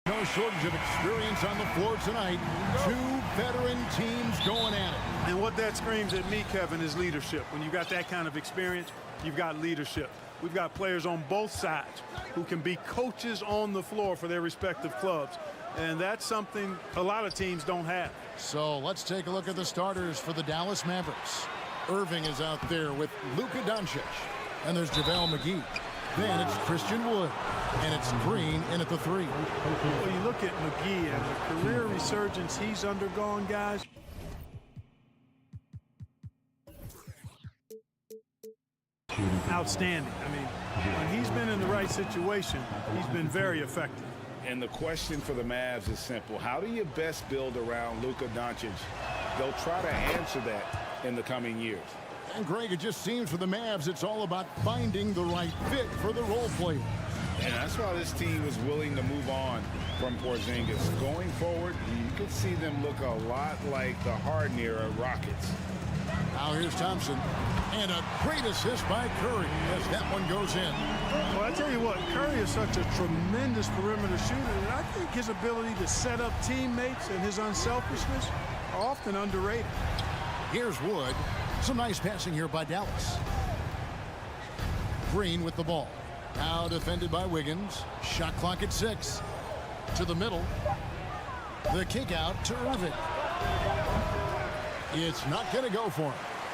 No shortage of experience on the floor tonight. Two veteran teams going at it. And what that screams at me, Kevin, is leadership. When you got that kind of experience, you've got leadership. We've got players on both sides who can be coaches on the floor for their respective clubs. And that's something a lot of teams don't have. So let's take a look at the starters for the Dallas Mavericks. Irving is out there with Luka Doncic. And there's JaVale McGee. Then it's Christian Wood. And it's Green in at the 3. Well, you look at McGee and the career resurgence he's undergone, guys. Outstanding. I mean, when he's been in the right situation, he's been very effective. And the question for the Mavs is simple. How do you best build around Luka Doncic? They'll try to answer that in the coming years. And Greg, it just seems for the Mavs, it's all about finding the right fit for the role players. And that's why this team is willing to move on from Porzingis. Going forward, you could see them look a lot like the Harden-era Rockets. Now here's Thompson. And a great assist by Curry as that one goes in. Well, I tell you what, Curry is such a tremendous perimeter shooter, and I think his ability to set up teammates and his unselfishness are often underrated. Here's Wood. Some nice passing here by Dallas. Green with the ball. Now defended by Wiggins. Shot clock at 6. To the middle. The kick out to Irving. It's not going to go for him.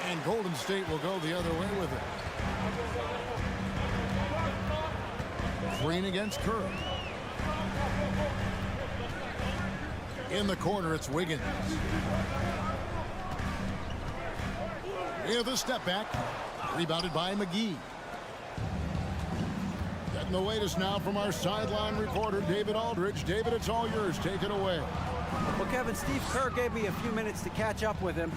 And Golden State will go the other way with it. Green against Curry. In the corner, it's Wiggins. Here's the step back. Rebounded by McGee. Getting the latest now from our sideline reporter, David Aldridge. David, it's all yours. Take it away. Well, Kevin, Steve Kerr gave me a few minutes to catch up with him.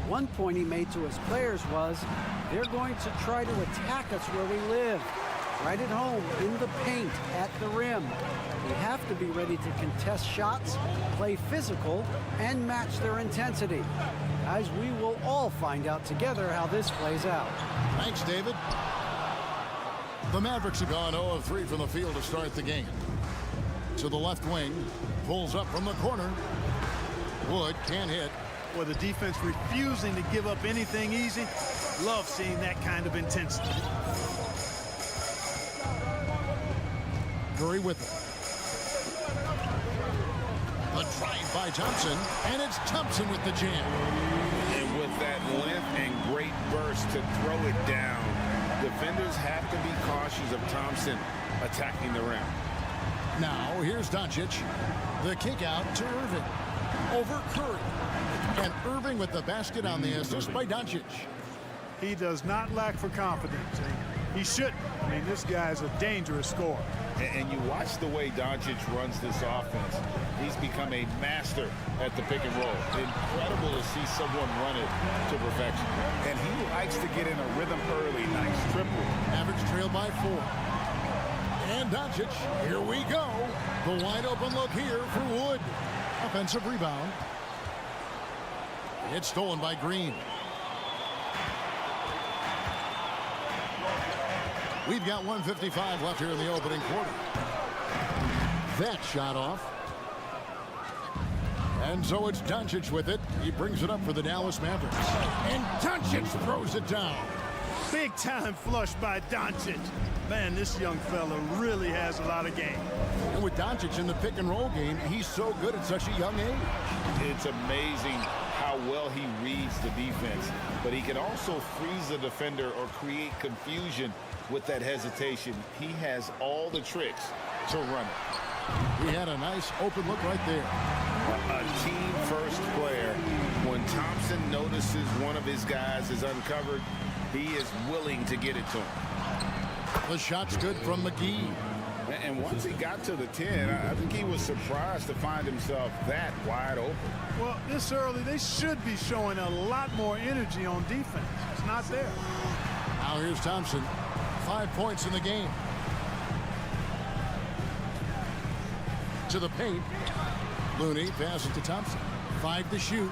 One point he made to his players was, they're going to try to attack us where we live. Right at home, in the paint, at the rim. We have to be ready to contest shots, play physical, and match their intensity. Guys, we will all find out together how this plays out. Thanks, David. The Mavericks have gone 0 of 3 from the field to start the game. To the left wing, pulls up from the corner. Wood can't hit. Well, the defense refusing to give up anything easy. Love seeing that kind of intensity. Curry with it. The drive by Thompson, and it's Thompson with the jam. And with that length and great burst to throw it down, defenders have to be cautious of Thompson attacking the rim. Now, here's Doncic. The kick out to Irving. Over Curry. And Irving with the basket on the assist by Doncic. He does not lack for confidence. He shouldn't. I mean, this guy's a dangerous scorer. And you watch the way Doncic runs this offense. He's become a master at the pick and roll. Incredible to see someone run it to perfection. And he likes to get in a rhythm early. Nice triple. Mavericks trail by 4. And Doncic, here we go. The wide open look here for Wood. Offensive rebound. It's stolen by Green. We've got 1:55 left here in the opening quarter. That shot off. And so it's Doncic with it. He brings it up for the Dallas Mavericks. And Doncic throws it down. Big time flush by Doncic. Man, this young fella really has a lot of game. And with Doncic in the pick and roll game, he's so good at such a young age. It's amazing how well he reads the defense, but he can also freeze the defender or create confusion with that hesitation. He has all the tricks to run it. He had a nice open look right there. A team-first player. When Thompson notices one of his guys is uncovered, he is willing to get it to him. The shot's good from McGee. And once he got to the 10, I think he was surprised to find himself that wide open. Well, this early, they should be showing a lot more energy on defense. It's not there. Now here's Thompson. 5 points in the game. To the paint. Looney passes to Thompson. 5 to shoot.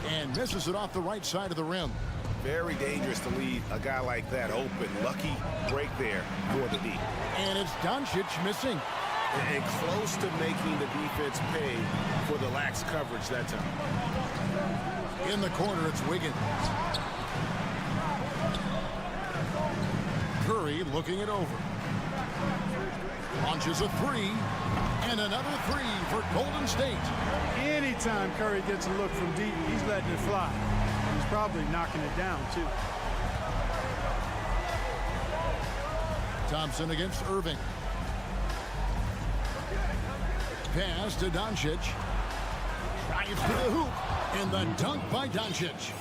And misses it off the right side of the rim. Very dangerous to leave a guy like that open. Lucky break there for the D. And it's Doncic missing. And close to making the defense pay for the lax coverage that time. In the corner, it's Wiggins. Curry looking it over. Launches a 3. And another 3 for Golden State. Anytime Curry gets a look from deep, he's letting it fly. He's probably knocking it down, too. Thompson against Irving. Pass to Doncic. Drives to the hoop. And the dunk by Doncic.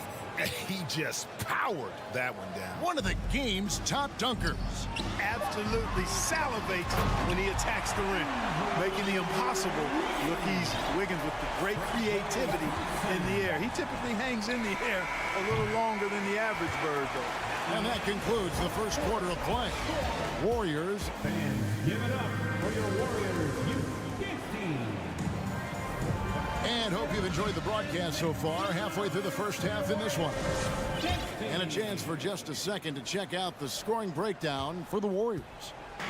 He just powered that one down. One of the game's top dunkers. Absolutely salivates when he attacks the rim, making the impossible look easy. Wiggins with the great creativity in the air. He typically hangs in the air a little longer than the average bird, though. And that concludes the first quarter of play. Warriors. Give it up for your Warriors U15. And hope you've enjoyed the broadcast so far. Halfway through the first half in this one. And a chance for just a second to check out the scoring breakdown for the Warriors.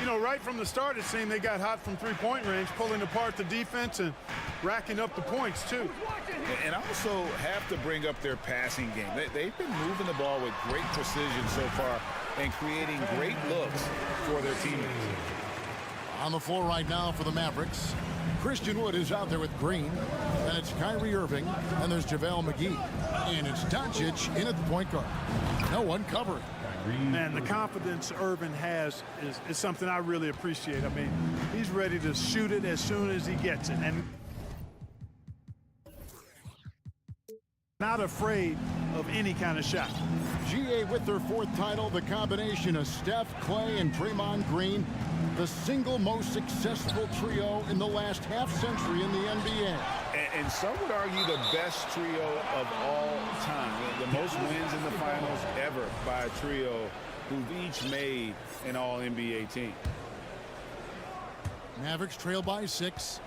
You know, right from the start, it seemed they got hot from three-point range, pulling apart the defense and racking up the points, too. And also have to bring up their passing game. They've been moving the ball with great precision so far and creating great looks for their teammates. On the floor right now for the Mavericks, Christian Wood is out there with Green. Then it's Kyrie Irving. And there's JaVale McGee. And it's Doncic in at the point guard. No one covering. Man, the confidence Irving has is something I really appreciate. I mean, he's ready to shoot it as soon as he gets it. And not afraid of any kind of shot. GA with their 4th title, the combination of Steph, Clay, and Draymond Green, the single most successful trio in the last half-century in the NBA. And some would argue the best trio of all time. The most wins in the finals ever by a trio who've each made an all-NBA team. Mavericks trail by 6.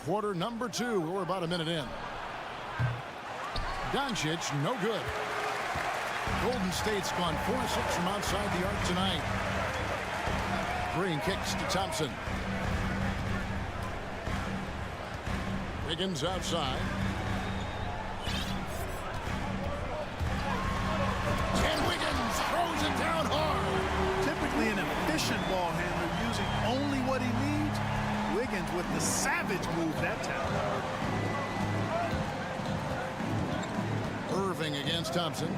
Quarter number 2. We're about a minute in. Doncic, no good. Golden State's gone 4-6 from outside the arc tonight. Green kicks to Thompson. Wiggins outside. And Wiggins throws it down hard. Typically an efficient ball handler using only what he needs. Wiggins with the savage move that time. Irving against Thompson.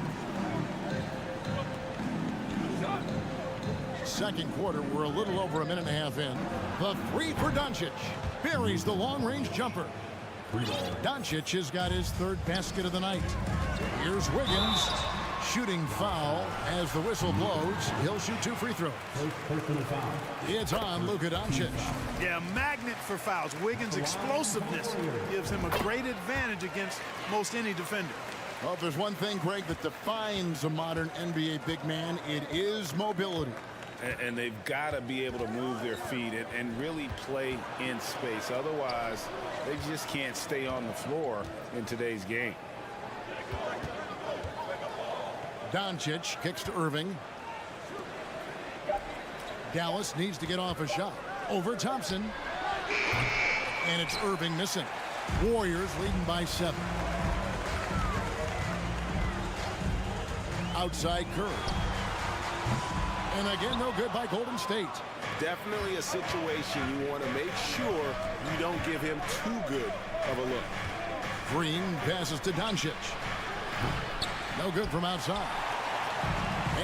Second quarter, we're a little over a minute and a half in. The 3 for Doncic. Buries the long-range jumper. Doncic has got his 3rd basket of the night. Here's Wiggins. Shooting foul as the whistle blows. He'll shoot 2 free throws. It's on Luka Doncic. Yeah, magnet for fouls. Wiggins' explosiveness gives him a great advantage against most any defender. Well, if there's one thing, Greg, that defines a modern NBA big man, it is mobility. And they've got to be able to move their feet and really play in space. Otherwise, they just can't stay on the floor in today's game. Doncic kicks to Irving. Dallas needs to get off a shot. Over Thompson. And it's Irving missing. Warriors leading by 7. Outside Curry. And again, no good by Golden State. Definitely a situation you want to make sure you don't give him too good of a look. Green passes to Doncic. No good from outside.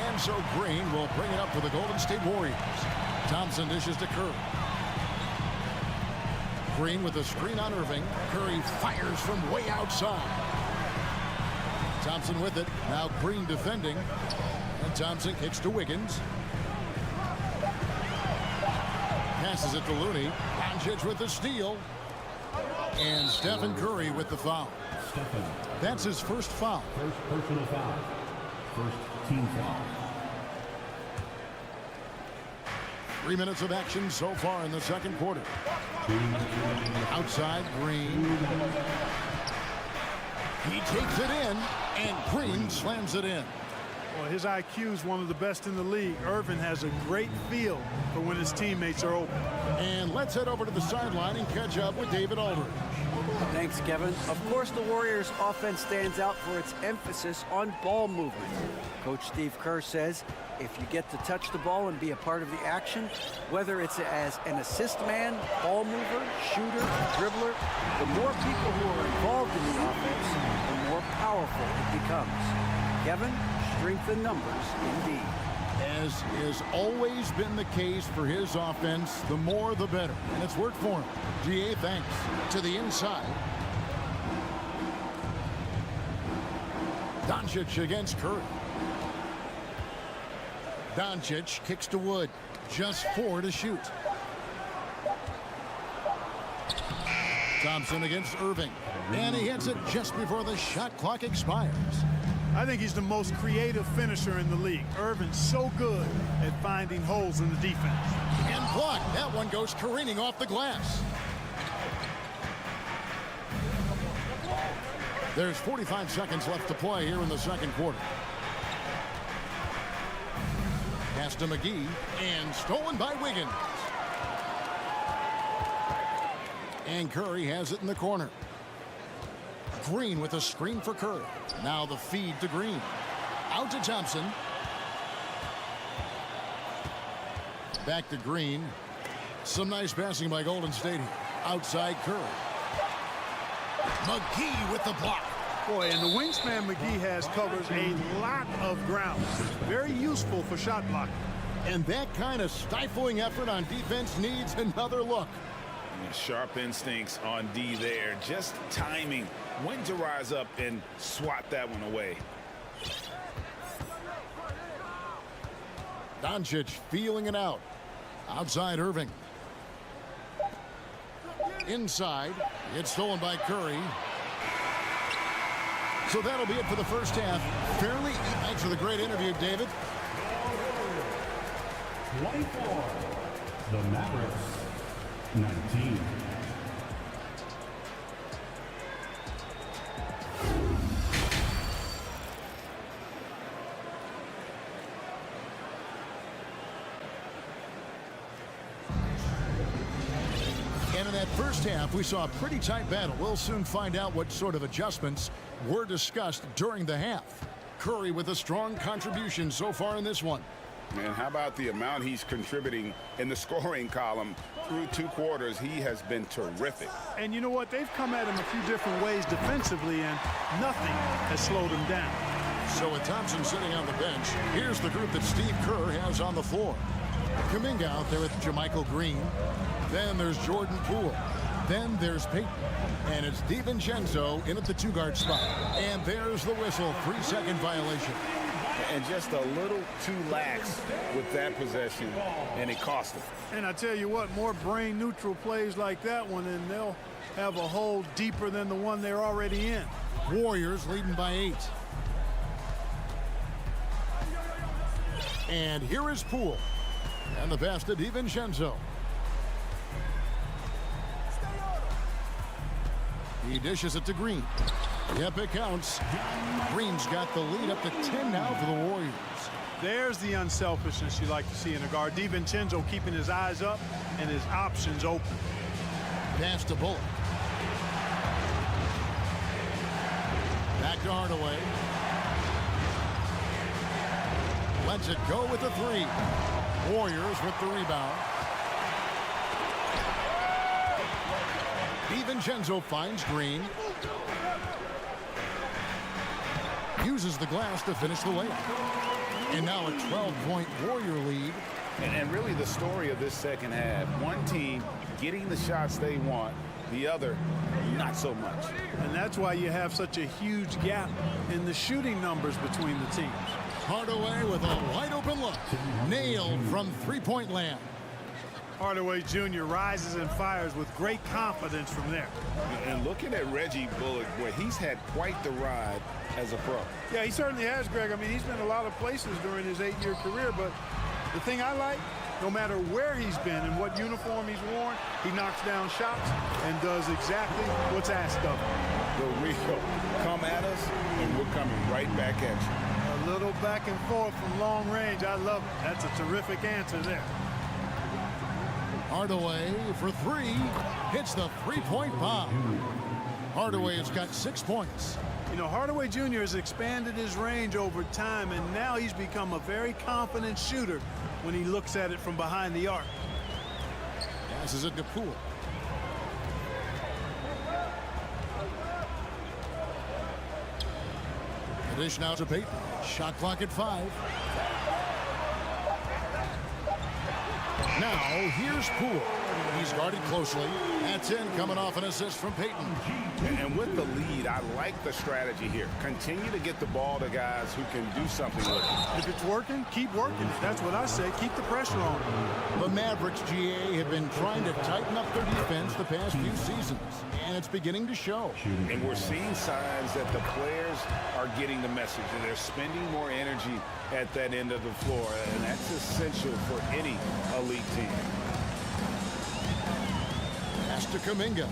And so Green will bring it up for the Golden State Warriors. Thompson dishes to Curry. Green with a screen on Irving. Curry fires from way outside. Thompson with it. Now Green defending. And Thompson kicks to Wiggins. Passes it to Looney. Doncic with the steal. And Stephen Curry with the foul. That's his first foul. First personal foul. First team foul. 3 minutes of action so far in the second quarter. Outside, Green. He takes it in, and Green slams it in. Well, his IQ is one of the best in the league. Irvin has a great feel for when his teammates are open. And let's head over to the sideline and catch up with David Aldridge. Thanks, Kevin. Of course, the Warriors' offense stands out for its emphasis on ball movement. Coach Steve Kerr says if you get to touch the ball and be a part of the action, whether it's as an assist man, ball mover, shooter, dribbler, the more people who are involved in the offense, the more powerful it becomes. Kevin, strength in numbers, indeed. As has always been the case for his offense, the more the better. And it's worked for him. GA, thanks. To the inside. Doncic against Curry. Doncic kicks to Wood. Just 4 to shoot. Thompson against Irving. And he hits it just before the shot clock expires. I think he's the most creative finisher in the league. Irvin's so good at finding holes in the defense. And blocked. That one goes careening off the glass. There's 45 seconds left to play here in the second quarter. Pass to McGee, and stolen by Wiggins. And Curry has it in the corner. Green with a screen for Curry. Now the feed to Green. Out to Thompson. Back to Green. Some nice passing by Golden State here. Outside Curry. McGee with the block. Boy, and the wingspan McGee has covers a lot of ground. Very useful for shot blocking. And that kind of stifling effort on defense needs another look. Sharp instincts on D there. Just timing when to rise up and swat that one away. Doncic feeling it out. Outside Irving. Inside. It's stolen by Curry. So that'll be it for the first half. Fairly. Thanks for the great interview, David. 24. The Mavericks. 19. And in that first half, we saw a pretty tight battle. We'll soon find out what sort of adjustments were discussed during the half. Curry with a strong contribution so far in this one. And how about the amount he's contributing in the scoring column through 2 quarters? He has been terrific. And you know what? They've come at him a few different ways defensively, and nothing has slowed him down. So with Thompson sitting on the bench, here's the group that Steve Kerr has on the floor. Kuminga out there with Jermichael Green. Then there's Jordan Poole. Then there's Peyton. And it's DiVincenzo in at the 2-guard spot. And there's the whistle. 3-second violation. And just a little too lax with that possession, and it cost him. And I tell you what, more brain neutral plays like that one, and they'll have a hole deeper than the one they're already in. Warriors leading by 8. And here is Poole. And the pass to DiVincenzo. He dishes it to Green. Yep, it counts. Green's got the lead up to 10 now for the Warriors. There's the unselfishness you like to see in a guard. DiVincenzo keeping his eyes up and his options open. Pass to Bullock. Back to Hardaway. Lets it go with the 3. Warriors with the rebound. DiVincenzo finds Green. Uses the glass to finish the layup. And now a 12-point Warrior lead. And really the story of this second half, one team getting the shots they want, The other, not so much. And that's why you have such a huge gap in the shooting numbers between the teams. Hardaway with a wide open look. Nailed from three-point land. Hardaway Jr. rises and fires with great confidence from there. And looking at Reggie Bullock, boy, he's had quite the ride as a pro. Yeah, he certainly has, Greg. I mean, he's been a lot of places during his 8-year career, but the thing I like, no matter where he's been and what uniform he's worn, he knocks down shots and does exactly what's asked of him. The real come at us, and we're coming right back at you. A little back and forth from long range. I love it. That's a terrific answer there. Hardaway for three. Hits the three-point bomb. Hardaway has got 6 points. You know, Hardaway Jr. has expanded his range over time, and now he's become a very confident shooter when he looks at it from behind the arc. Passes it to Poole. The dish now to Payton. Shot clock at 5. Now, here's Poole. He's guarded closely. That's in, coming off an assist from Payton. And with the lead, I like the strategy here. Continue to get the ball to guys who can do something with it. If it's working, keep working it. That's what I say. Keep the pressure on. The Mavericks, GA, have been trying to tighten up their defense the past few seasons, and it's beginning to show. And we're seeing signs that the players are getting the message, and they're spending more energy at that end of the floor, and that's essential for any elite team. Pass to Kuminga.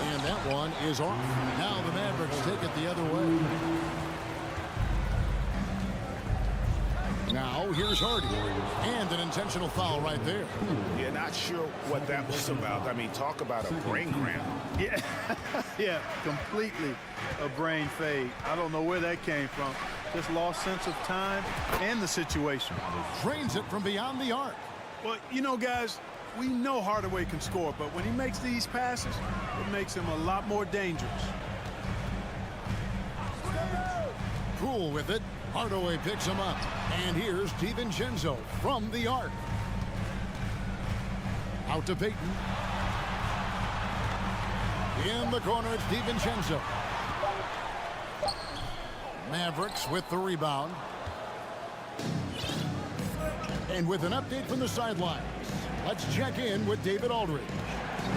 And that one is off. Now the Mavericks take it the other way. Now here's Hardy. And an intentional foul right there. Yeah, not sure what that was about. I mean, talk about a brain cramp. Yeah, yeah, completely a brain fade. I don't know where that came from. Just lost sense of time and the situation. Drains it from beyond the arc. Well, you know, guys, we know Hardaway can score, but when he makes these passes, it makes him a lot more dangerous. Poole with it. Hardaway picks him up. And here's DiVincenzo from the arc. Out to Payton. In the corner, it's DiVincenzo. Mavericks with the rebound. And with an update from the sidelines, let's check in with David Aldridge.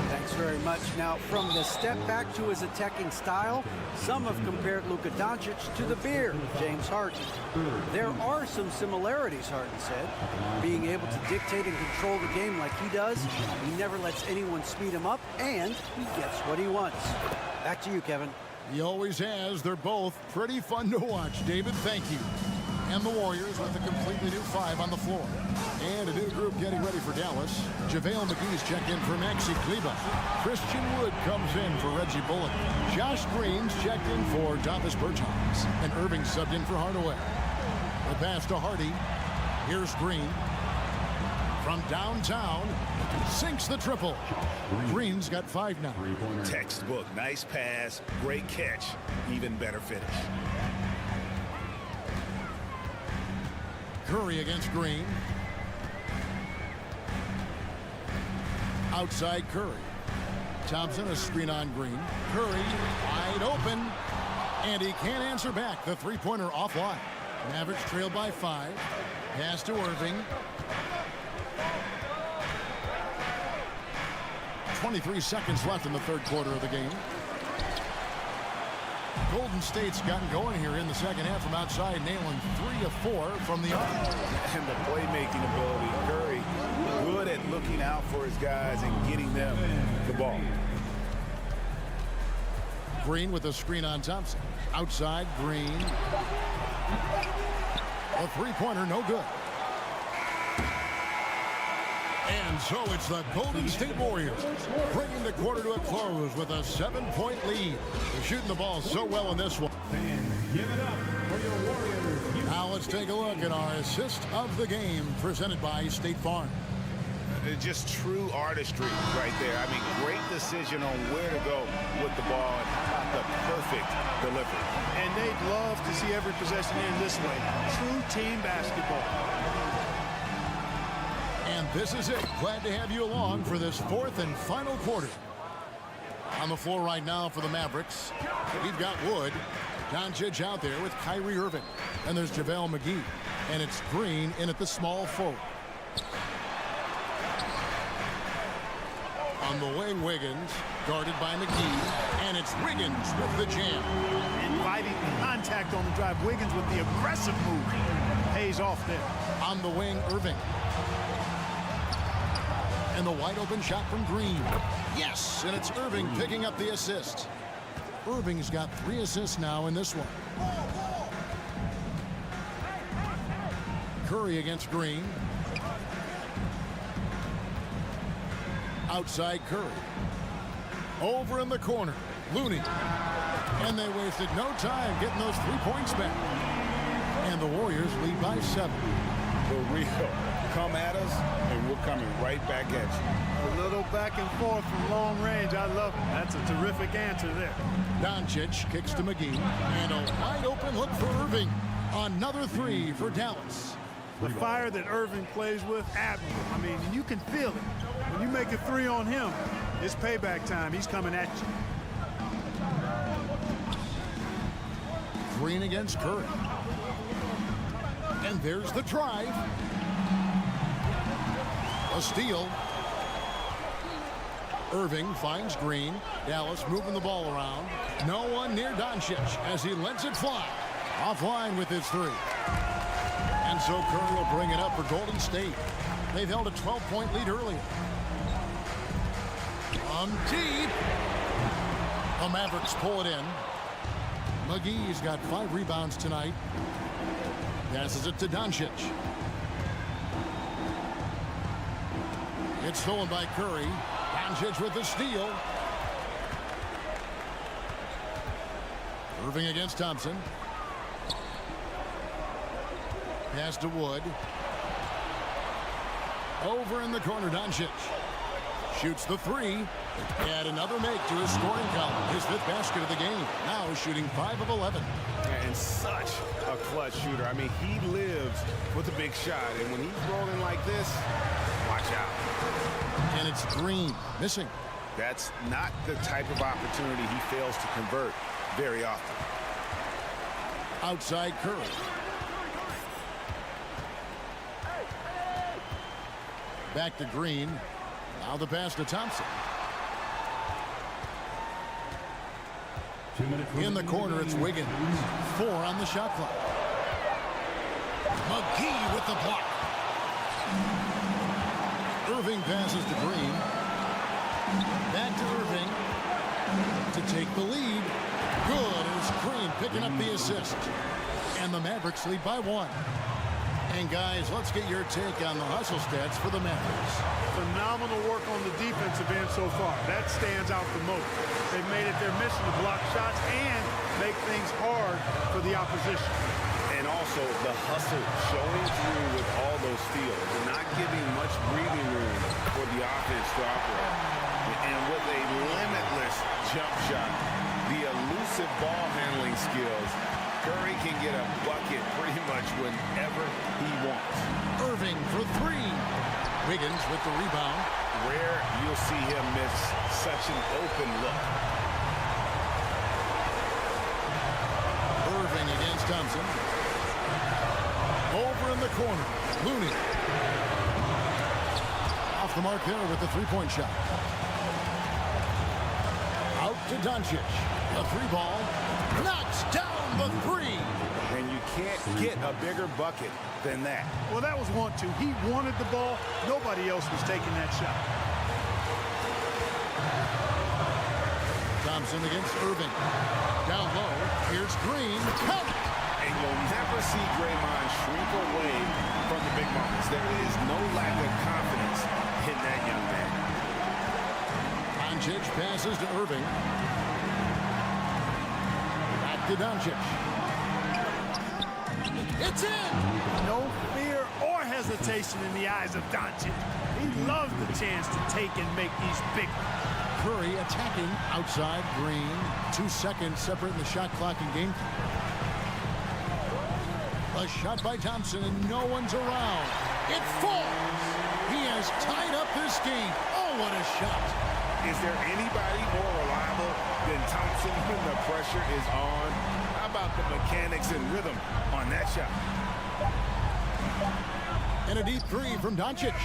Thanks very much. Now, from the step back to his attacking style, some have compared Luka Doncic to the Bear, James Harden. There are some similarities, Harden said. Being able to dictate and control the game like he does, he never lets anyone speed him up, and he gets what he wants. Back to you, Kevin. He always has. They're both pretty fun to watch. David, thank you. And the Warriors with a completely new 5 on the floor. And a new group getting ready for Dallas. JaVale McGee's checked in for Maxi Kleber. Christian Wood comes in for Reggie Bullock. Josh Green's checked in for Davis Bertans. And Irving subbed in for Hardaway. The pass to Hardy. Here's Green. From downtown, sinks the triple. Green's got 5 now. Textbook, nice pass, great catch, even better finish. Curry against Green. Outside Curry. Thompson, a screen on Green. Curry wide open. And he can't answer back. The three-pointer offline. Mavericks trail by 5. Pass to Irving. 23 seconds left in the third quarter of the game. Golden State's gotten going here in the second half from outside, nailing 3 of 4 from the arc. And the playmaking ability, Curry, good at looking out for his guys and getting them the ball. Green with a screen on Thompson. Outside, Green. A three-pointer, no good. And so it's the Golden State Warriors bringing the quarter to a close with a 7-point lead. They're shooting the ball so well in this one. Give it up for your Warriors. Now let's take a look at our assist of the game presented by State Farm. Just true artistry right there. I mean, great decision on where to go with the ball and how about the perfect delivery. And they'd love to see every possession end this way. True team basketball. And And this is it. Glad to have you along for this fourth and final quarter. On the floor right now for the Mavericks, we've got Wood. Doncic out there with Kyrie Irving. And there's JaVale McGee. And it's Green in at the small forward. On the wing, Wiggins, guarded by McGee. And it's Wiggins with the jam. Inviting contact on the drive. Wiggins with the aggressive move. Pays off there. On the wing, Irving. And the wide open shot from Green. Yes, and it's Irving picking up the assist. Irving's got 3 assists now in this one. Curry against Green. Outside Curry. Over in the corner, Looney. And they wasted no time getting those 3 points back. And the Warriors lead by 7. For real. Come at us, and we're coming right back at you. A little back and forth from long range. I love it. That's a terrific answer there. Doncic kicks to McGee. And a wide open look for Irving. Another 3 for Dallas. The fire that Irving plays with, admirable. I mean, you can feel it. When you make a 3 on him, it's payback time. He's coming at you. Green against Curry. And there's the drive. A steal. Irving finds Green. Dallas moving the ball around. No one near Doncic as he lets it fly. Offline with his 3. And so Curry will bring it up for Golden State. They've held a 12-point lead earlier. On deep. The Mavericks pull it in. McGee's got 5 rebounds tonight. Passes it to Doncic. It's stolen by Curry. Doncic with the steal. Irving against Thompson. Pass to Wood. Over in the corner, Doncic. Shoots the 3. Add another make to his scoring column. His 5th basket of the game. Now shooting 5 of 11. And such a clutch shooter. I mean, he lives with a big shot. And when he's rolling like this, watch out. And it's Green missing. That's not the type of opportunity he fails to convert very often. Outside Curry. Back to Green. Now the pass to Thompson. In the corner, it's Wiggins. 4 on the shot clock. McGee with the block. Irving passes to Green. Back to Irving to take the lead. Good as Green picking up the assist. And the Mavericks lead by 1. And guys, let's get your take on the hustle stats for the Mavericks. Phenomenal work on the defensive end so far. That stands out the most. They've made it their mission to block shots and make things hard for the opposition. And also the hustle showing through with all those steals and not giving much breathing room for the offense to operate. And with a limitless jump shot, the elusive ball handling skills, Curry can get a bucket pretty much whenever he wants. Irving for 3. Wiggins with the rebound. Rare you'll see him miss such an open look. Irving against Thompson. Over in the corner. Looney. Off the mark there with the 3-point shot. Out to Doncic. The 3 ball. Knocks down the 3. And you can't get a bigger bucket than that. Well, that was 1-2. He wanted the ball. Nobody else was taking that shot. Thompson against Irving. Down low. Here's Green. Count it. And you'll never see Draymond shrink away from the big moments. There is no lack of confidence in that young man. Doncic passes to Irving. Back to Doncic. It's in! No fear or hesitation in the eyes of Doncic. He loves the chance to take and make these big ones. Curry attacking outside Green. 2 seconds separating the shot clock and game. A shot by Thompson and no one's around. It falls. He has tied up this game. Oh, what a shot. Is there anybody more reliable than Thompson when the pressure is on? How about the mechanics and rhythm on that shot? And a deep three from Doncic.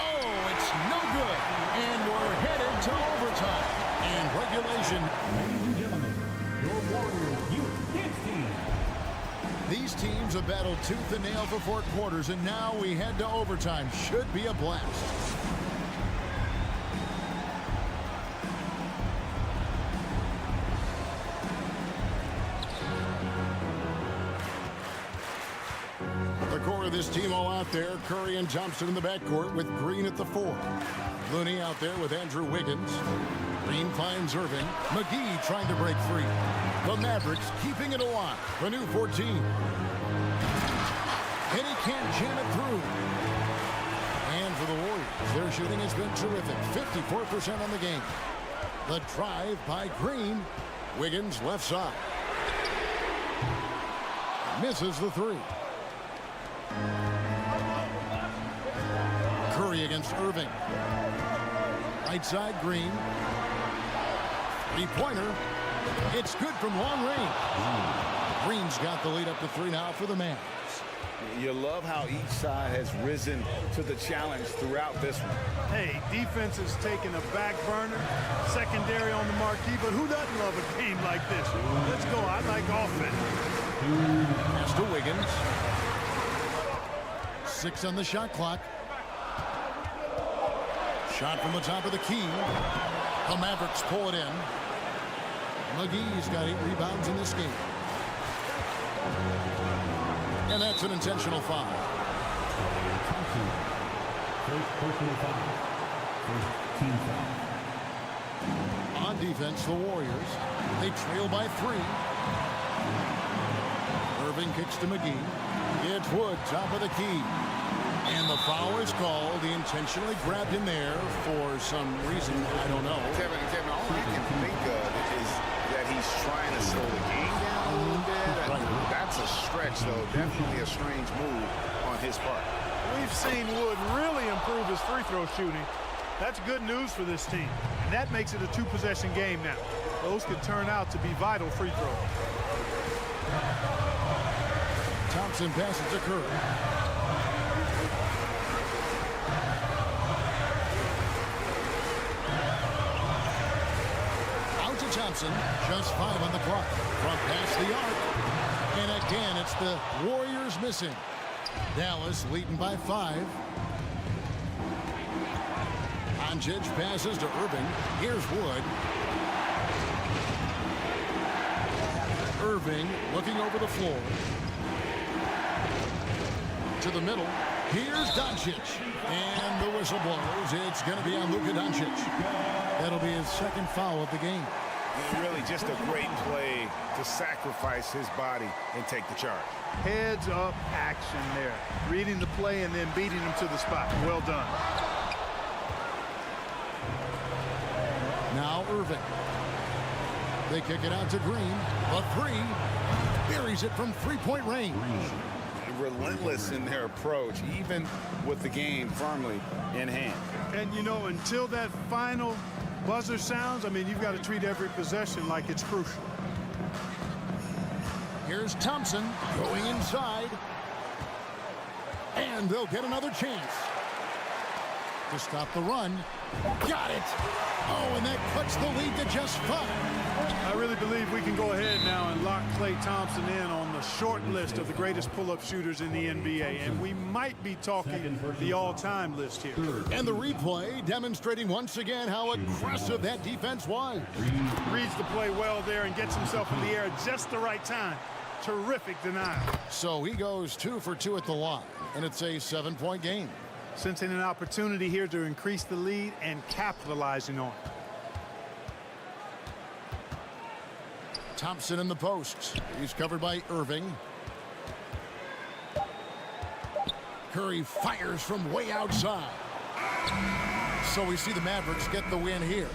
Oh, it's no good. And we're headed to overtime. And regulation. Ladies and gentlemen, your Warriors Youth Dance Team. These teams have battled tooth and nail for 4 quarters, and now we head to overtime. Should be a blast. The core of this team all out there. Curry and Thompson in the backcourt with Green at the 4. Looney out there with Andrew Wiggins. Green finds Irving. McGee trying to break free. The Mavericks keeping it alive. The new 14. And he can't jam it through. And for the Warriors, their shooting has been terrific. 54% on the game. The drive by Green. Wiggins left side. Misses the 3. Curry against Irving. Right side, Green. 3-pointer. It's good from long range. Green's got the lead up to 3 now for the Mavs. You love how each side has risen to the challenge throughout this one. Hey, defense is taking a back burner, secondary on the marquee, but who doesn't love a game like this? Let's go. I like offense. Pass to Wiggins. 6 on the shot clock. Shot from the top of the key. The Mavericks pull it in. McGee's got 8 rebounds in this game. And that's an intentional foul. Thompson. First personal foul. First team foul. On defense, the Warriors. They trail by 3. Irving kicks to McGee. It's Wood, top of the key. And the foul is called. He intentionally grabbed him there for some reason. I don't know. Kevin, all I can think of is that he's trying to slow the game down a little bit. Right. That's a stretch, though. Definitely a strange move on his part. We've seen Wood really improve his free throw shooting. That's good news for this team. And that makes it a 2-possession game now. Those could turn out to be vital free throws. Thompson passes to Curry. Out to Thompson. Just 5 on the clock. From past the arc. And again, it's the Warriors missing. Dallas leading by 5. Doncic passes to Irving. Here's Wood. Irving looking over the floor. To the middle. Here's Doncic. And the whistle blows. It's going to be on Luka Doncic. That'll be his 2nd foul of the game. Really just a great play to sacrifice his body and take the charge. Heads up action there. Reading the play and then beating him to the spot. Well done. Now Irving. They kick it out to Green. A 3. Buries it from 3-point range. Relentless in their approach, even with the game firmly in hand. And, you know, until that final buzzer sounds, I mean, you've got to treat every possession like it's crucial. Here's Thompson going inside. And they'll get another chance to stop the run. Got it. Oh, and that cuts the lead to just 5. I really believe we can go ahead now and lock Klay Thompson in on the short list of the greatest pull-up shooters in the NBA. And we might be talking the all-time list here. And the replay demonstrating once again how aggressive that defense was. Reads the play well there and gets himself in the air at just the right time. Terrific denial. So he goes 2 for 2 at the line, and it's a 7-point game. Sensing an opportunity here to increase the lead and capitalizing on it. Thompson in the post. He's covered by Irving. Curry fires from way outside. So we see the Mavericks get the win here.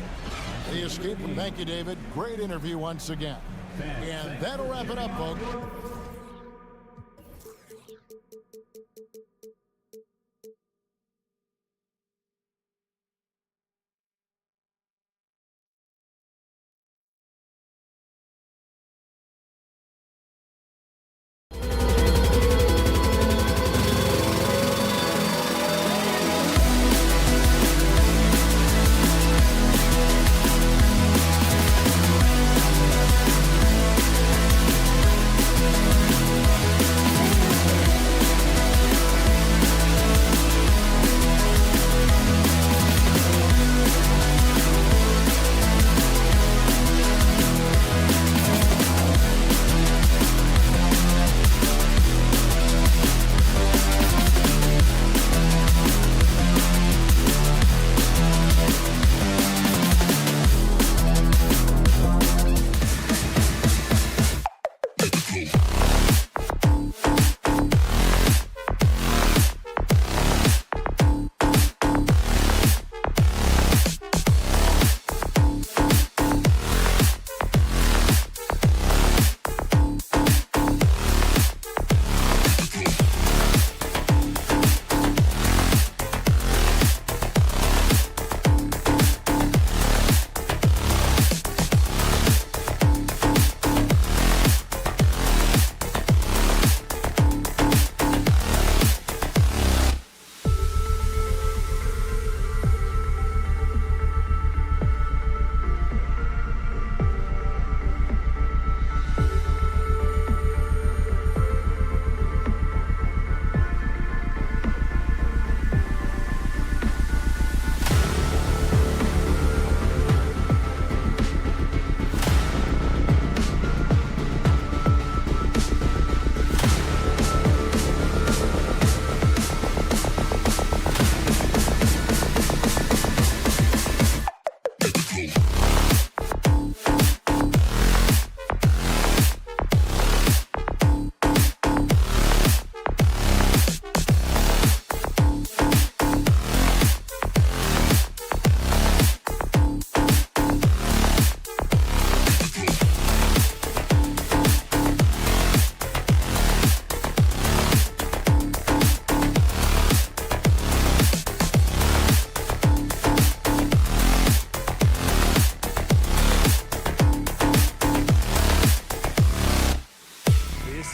They escape. Thank you, David. Great interview once again. And that'll wrap it up, folks.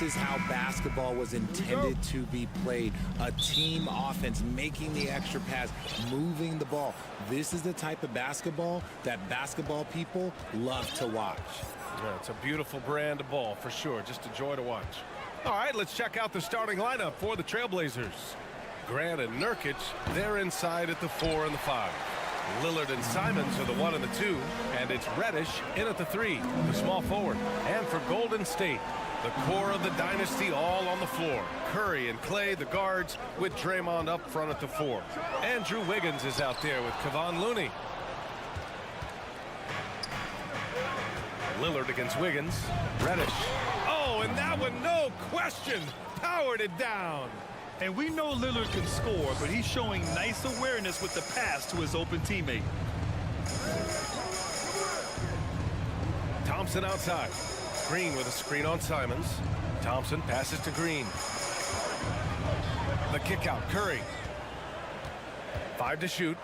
This is how basketball was intended to be played. A team offense, making the extra pass, moving the ball. This is the type of basketball that basketball people love to watch. Yeah, it's a beautiful brand of ball for sure. Just a joy to watch. All right, let's check out the starting lineup for the Trailblazers. Grant and Nurkic, they're inside at the 4 and the 5. Lillard and Simons are the 1 and the 2, and it's Reddish in at the 3, the small forward. And for Golden State, the core of the dynasty all on the floor. Curry and Clay, the guards, with Draymond up front at the 4. Andrew Wiggins is out there with Kevon Looney. Lillard against Wiggins. Reddish. Oh, and that one, no question, powered it down. And we know Lillard can score, but he's showing nice awareness with the pass to his open teammate. Thompson outside. Green with a screen on Simons. Thompson passes to Green. The kick out, Curry. 5 to shoot.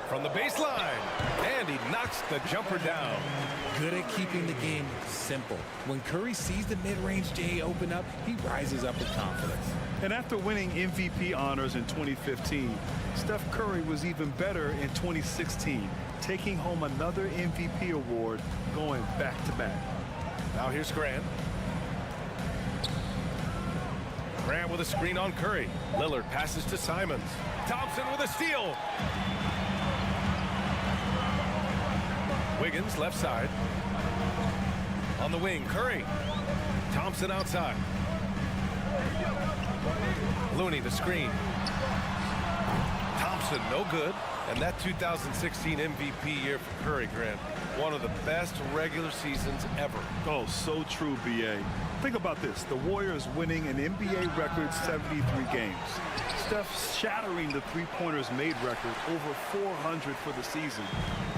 From the baseline. And he knocks the jumper down. Good at keeping the game simple. When Curry sees the mid-range J open up, he rises up with confidence. And after winning MVP honors in 2015, Steph Curry was even better in 2016, taking home another MVP award, going back-to-back. Now here's Grant. Grant with a screen on Curry. Lillard passes to Simons. Thompson with a steal. Wiggins left side. On the wing, Curry. Thompson outside. Looney the screen. Thompson no good. And that 2016 MVP year for Curry, Grant, one of the best regular seasons ever. Oh, so true, B.A. Think about this. The Warriors winning an NBA record 73 games. Steph shattering the three-pointers made record, over 400 for the season.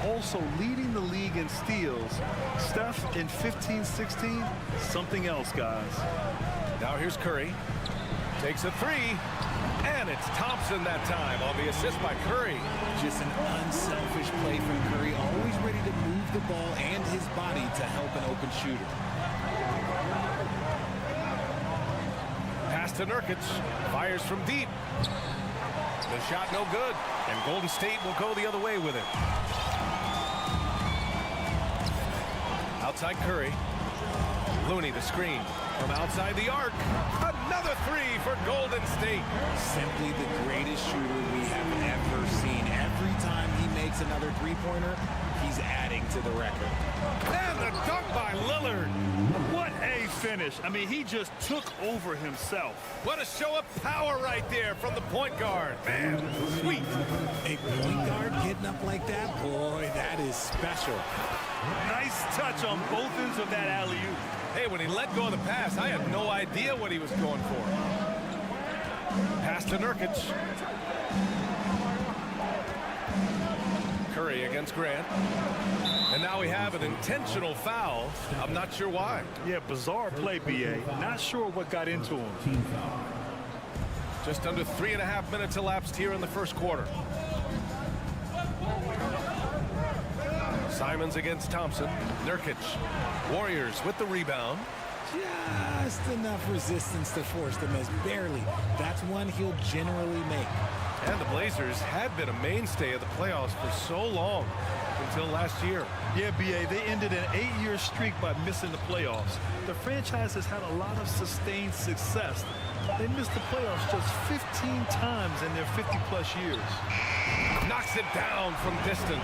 Also leading the league in steals. Steph in 15-16, something else, guys. Now here's Curry. Takes a 3. And it's Thompson that time on the assist by Curry. Just an unselfish play from Curry, always ready to move the ball and his body to help an open shooter. Pass to Nurkic. Fires from deep. The shot no good. And Golden State will go the other way with it. Outside Curry. Looney the screen. From outside the arc. Another 3 for Golden State. Simply the greatest shooter we have ever seen. Every time he makes another three-pointer, he's adding to the record. And the dunk by Lillard. What a finish. I mean, he just took over himself. What a show of power right there from the point guard. Man, sweet. A point guard getting up like that, boy, that is special. Nice touch on both ends of that alley-oop. Hey, when he let go of the pass, I had no idea what he was going for. Pass to Nurkic. Curry against Grant. And now we have an intentional foul. I'm not sure why. Yeah, bizarre play, B.A. Not sure what got into him. Team foul. Just under 3.5 minutes elapsed here in the first quarter. Simons against Thompson. Nurkic. Warriors with the rebound. Just enough resistance to force the miss. Barely. That's one he'll generally make. And the Blazers had been a mainstay of the playoffs for so long, until last year. Yeah, B.A., they ended an 8-year streak by missing the playoffs. The franchise has had a lot of sustained success. They missed the playoffs just 15 times in their 50-plus years. Knocks it down from distance.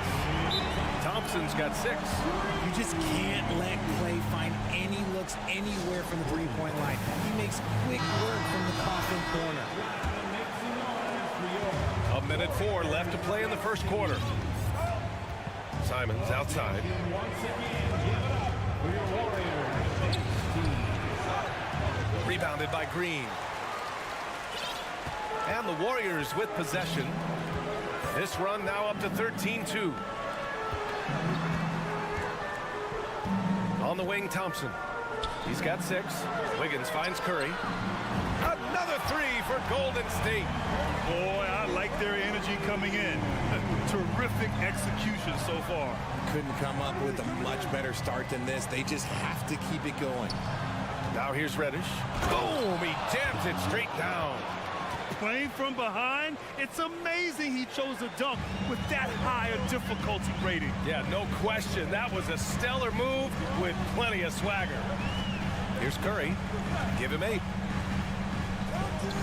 Thompson's got 6. You just can't let Clay find any looks anywhere from the three-point line. He makes quick work from the coffin corner. 1:04 left to play in the first quarter. Simons outside. Rebounded by Green. And the Warriors with possession. This run now up to 13-2. On the wing, Thompson. He's got 6. Wiggins finds Curry. Another 3 for Golden State. Boy, I like their energy coming in. A terrific execution so far. Couldn't come up with a much better start than this. They just have to keep it going. Now here's Reddish. Boom! He jams it straight down. Playing from behind, it's amazing he chose a dunk with that high a difficulty rating. Yeah, no question. That was a stellar move with plenty of swagger. Here's Curry. Give him 8.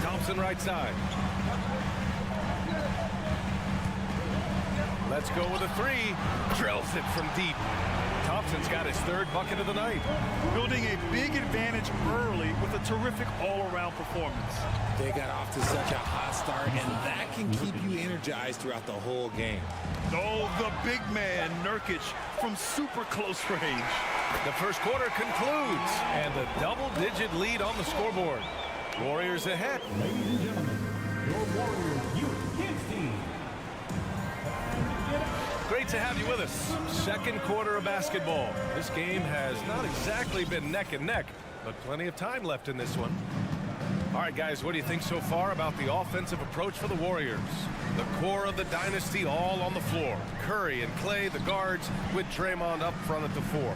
Thompson right side. Let's go with a 3. Drills it from deep. Thompson's got his 3rd bucket of the night. Building a big advantage early with a terrific all-around performance. They got off to such a hot start, and that can keep you energized throughout the whole game. Oh, the big man, Nurkic, from super close range. The first quarter concludes, and the double-digit lead on the scoreboard. Warriors ahead. Ladies and gentlemen, your Warriors Youth Kids team. Great to have you with us. Second quarter of basketball. This game has not exactly been neck and neck, but plenty of time left in this one. All right, guys, what do you think so far about the offensive approach for the Warriors? The core of the dynasty all on the floor. Curry and Clay, the guards, with Draymond up front at the 4.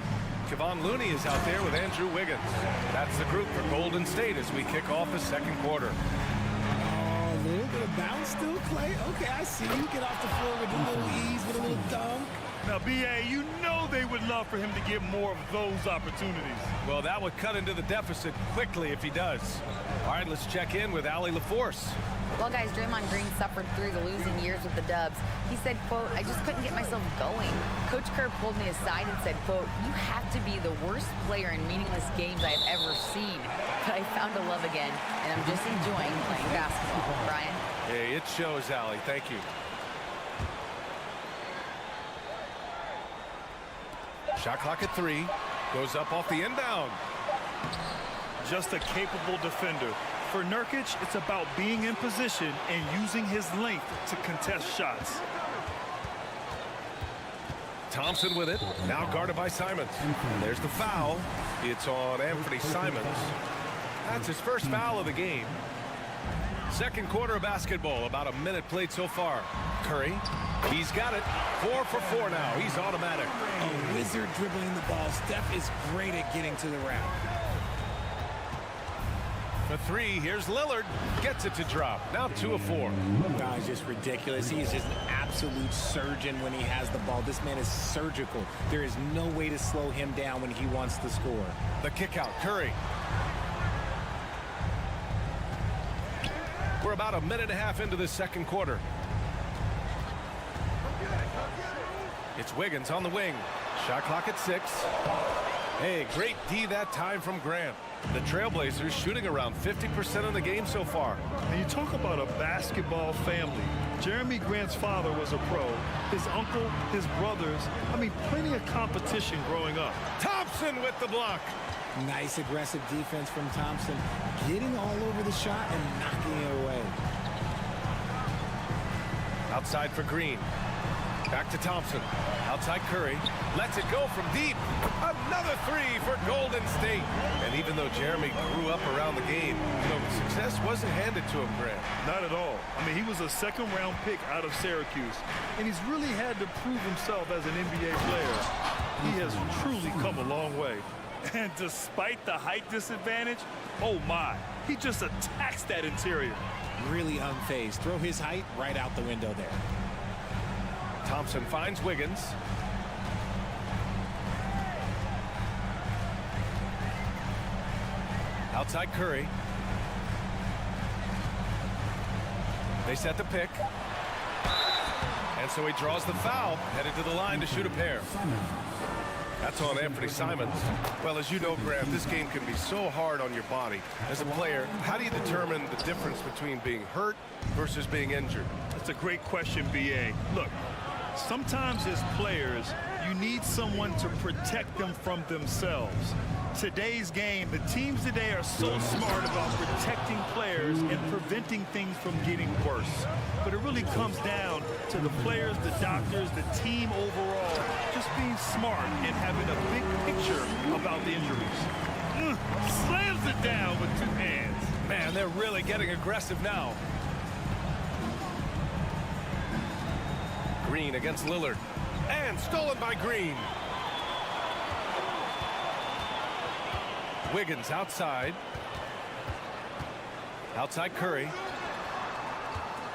Kevon Looney is out there with Andrew Wiggins. That's the group for Golden State as we kick off the second quarter. Oh, a little bit of bounce still, Clay. Okay, I see you. Get off the floor with a little ease, with a little dunk. Now, B.A., you know they would love for him to get more of those opportunities. Well, that would cut into the deficit quickly if he does. All right, let's check in with Allie LaForce. Well, guys, Draymond Green suffered through the losing years with the Dubs. He said, quote, "I just couldn't get myself going." Coach Kerr pulled me aside and said, quote, "You have to be the worst player in meaningless games I have ever seen. But I found a love again, and I'm just enjoying playing basketball." Brian? Hey, it shows, Allie. Thank you. Shot clock at 3. Goes up off the inbound. Just a capable defender. For Nurkic, it's about being in position and using his length to contest shots. Thompson with it. Now guarded by Simons. There's the foul. It's on Anthony Simons. That's his first foul of the game. Second quarter of basketball. About a minute played so far. Curry. He's got it. 4 for 4 now. He's automatic. A wizard dribbling the ball. Steph is great at getting to the rim. For 3, here's Lillard. Gets it to drop. Now 2 of 4. Wow, it's just ridiculous. He is just an absolute surgeon when he has the ball. This man is surgical. There is no way to slow him down when he wants to score. The kick out. Curry. We're about a minute and a half into this second quarter. It's Wiggins on the wing. Shot clock at 6. Hey, great D that time from Grant. The Trailblazers shooting around 50% of the game so far. And you talk about a basketball family. Jeremy Grant's father was a pro. His uncle, his brothers. I mean, plenty of competition growing up. Thompson with the block. Nice aggressive defense from Thompson. Getting all over the shot and knocking it away. Outside for Green. Back to Thompson. Outside Curry. Lets it go from deep. Another 3 for Golden State. And even though Jeremy grew up around the game, you know, success wasn't handed to him, Grant. Not at all. I mean, he was a second-round pick out of Syracuse. And he's really had to prove himself as an NBA player. He has truly come a long way. And despite the height disadvantage, oh my, he just attacks that interior. Really unfazed. Throw his height right out the window there. Thompson finds Wiggins. Outside Curry. They set the pick. And so he draws the foul, headed to the line to shoot a pair. That's on Anthony Simons. Well, as you know, Grant, this game can be so hard on your body. As a player, how do you determine the difference between being hurt versus being injured? That's a great question, B.A. Look, sometimes as players, you need someone to protect them from themselves. Today's game, the teams today are so smart about protecting players and preventing things from getting worse. But it really comes down to the players, the doctors, the team overall, just being smart and having a big picture about the injuries. Slams it down with 2 hands. Man, they're really getting aggressive now. Green against Lillard. And stolen by Green. Wiggins outside. Outside Curry.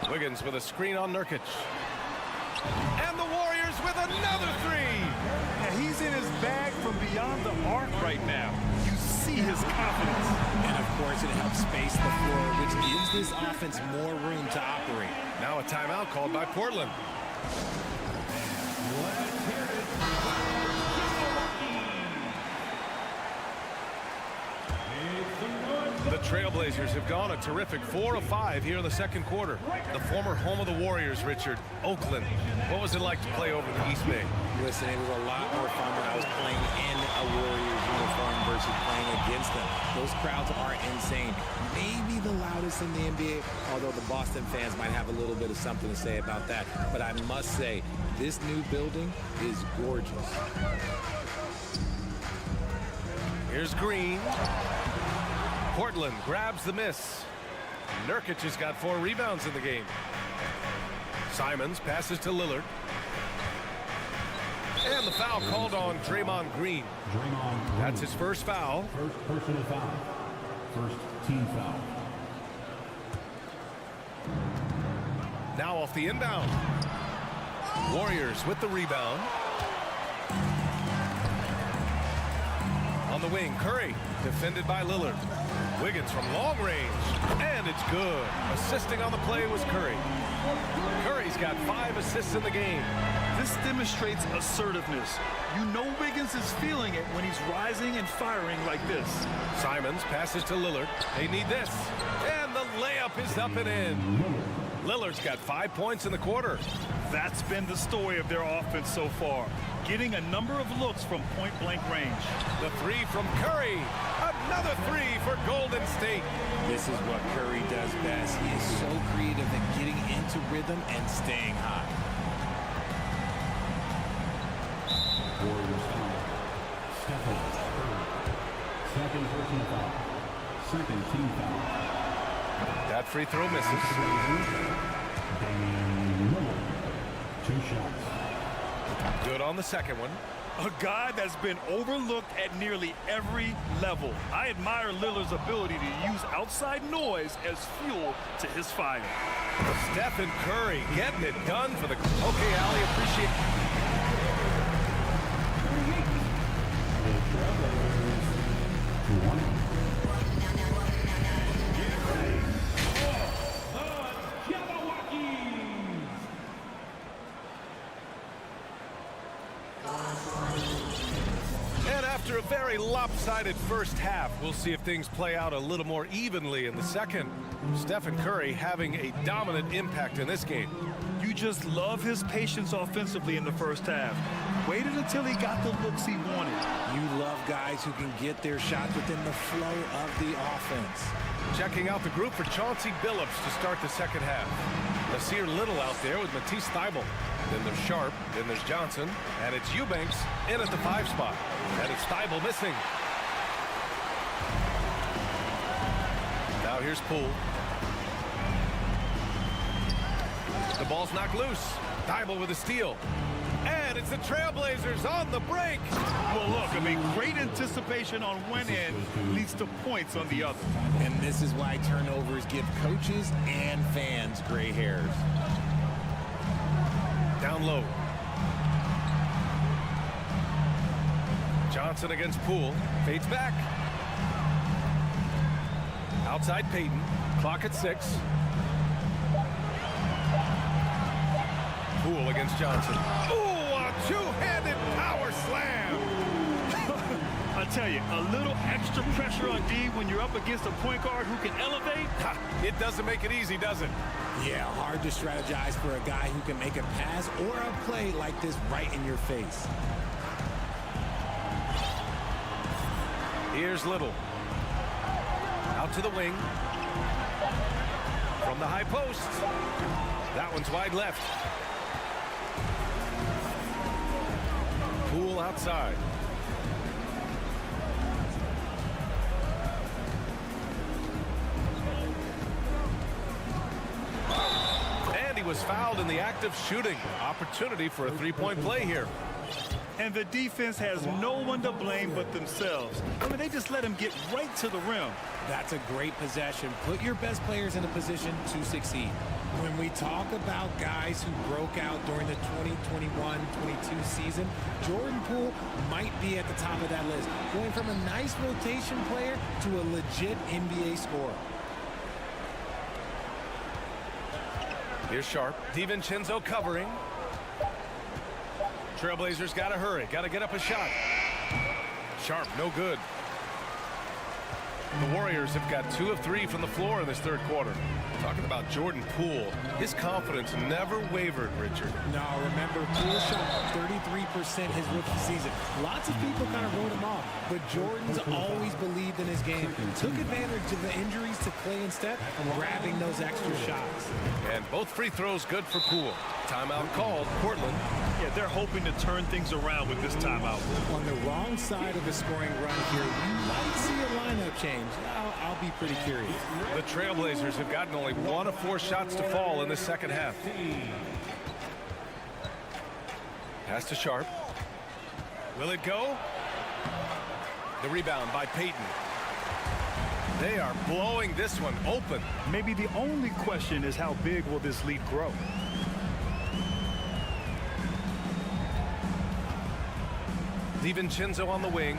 Wiggins with a screen on Nurkic. And the Warriors with another three. Yeah, he's in his bag from beyond the arc right now. You see his confidence. And of course, it helps space the floor, which gives this offense more room to operate. Now a timeout called by Portland. The Trailblazers have gone a terrific 4 of 5 here in the second quarter. The former home of the Warriors, Richard, Oakland. What was it like to play over the East Bay? Listen, it was a lot more fun when I was playing in a Warriors uniform versus playing against them. Those crowds are insane. Maybe the loudest in the NBA, although the Boston fans might have a little bit of something to say about that. But I must say, this new building is gorgeous. Here's Green. Portland grabs the miss. Nurkic has got 4 rebounds in the game. Simons passes to Lillard. And the foul called on Draymond Green. That's his first foul. First personal foul. First team foul. Now off the inbound. Warriors with the rebound. On the wing, Curry, defended by Lillard. Wiggins from long range, and it's good. Assisting on the play was Curry. Curry's got 5 assists in the game. This demonstrates assertiveness. You know Wiggins is feeling it when he's rising and firing like this. Simons passes to Lillard. They need this. And the layup is up and in. Lillard's got 5 points in the quarter. That's been the story of their offense so far. Getting a number of looks from point-blank range. The 3 from Curry. Another 3 for Golden State. This is what Curry does best. He is so creative at getting into rhythm and staying hot. Warriors foul. Stephen Curry. Second personal foul. Second team foul. That free throw misses. Damian Lillard. 2 shots. Good on the second one. A guy that's been overlooked at nearly every level. I admire Lillard's ability to use outside noise as fuel to his fire. Stephen Curry getting it done for the... Okay, Ali, appreciate... The Trailblazers 1. After a very lopsided first half, we'll see if things play out a little more evenly in the second. Stephen Curry having a dominant impact in this game. You just love his patience offensively in the first half. Waited until he got the looks he wanted. You love guys who can get their shots within the flow of the offense. Checking out the group for Chauncey Billups to start the second half. Nasir Little out there with Matisse Thybulle. Then there's Sharp, then there's Johnson, and it's Eubanks in at the 5 spot. And it's Thybulle missing. Now here's Poole. The ball's knocked loose. Thybulle with a steal. And it's the Trailblazers on the break. Well, look, I mean, great anticipation on one end leads to points on the other. And this is why turnovers give coaches and fans gray hairs. Down low. Johnson against Poole. Fades back. Outside Payton. Clock at 6. Poole against Johnson. Ooh, a two-handed power slam. I tell you, a little extra pressure on D when you're up against a point guard who can elevate. It doesn't make it easy, does it? Yeah, hard to strategize for a guy who can make a pass or a play like this right in your face. Here's Little. Out to the wing. From the high post. That one's wide left. Poole outside. And he was fouled in the act of shooting. Opportunity for a three-point play here. And the defense has no one to blame but themselves. I mean, they just let him get right to the rim. That's a great possession. Put your best players in a position to succeed. When we talk about guys who broke out during the 2021-22 season, Jordan Poole might be at the top of that list, going from a nice rotation player to a legit NBA scorer. Here's Sharp. DiVincenzo covering. Trailblazers got to hurry. Got to get up a shot. Sharp, no good. The Warriors have got 2 of 3 from the floor in this third quarter. Talking about Jordan Poole, his confidence never wavered, Richard. No, remember, Poole shot 33% his rookie season. Lots of people kind of wrote him off, but Jordan's always believed in his game, took advantage of the injuries to Clay and Steph, grabbing those extra shots. And both free throws good for Poole. Timeout called, Portland. Yeah, they're hoping to turn things around with this timeout. On the wrong side of a scoring run here, you might see a lineup change. I'll be pretty curious. The Trailblazers have gotten only 1 of 4 shots to fall in the second half. Pass to Sharp. Will it go? The rebound by Payton. They are blowing this one open. Maybe the only question is how big will this lead grow? DiVincenzo on the wing.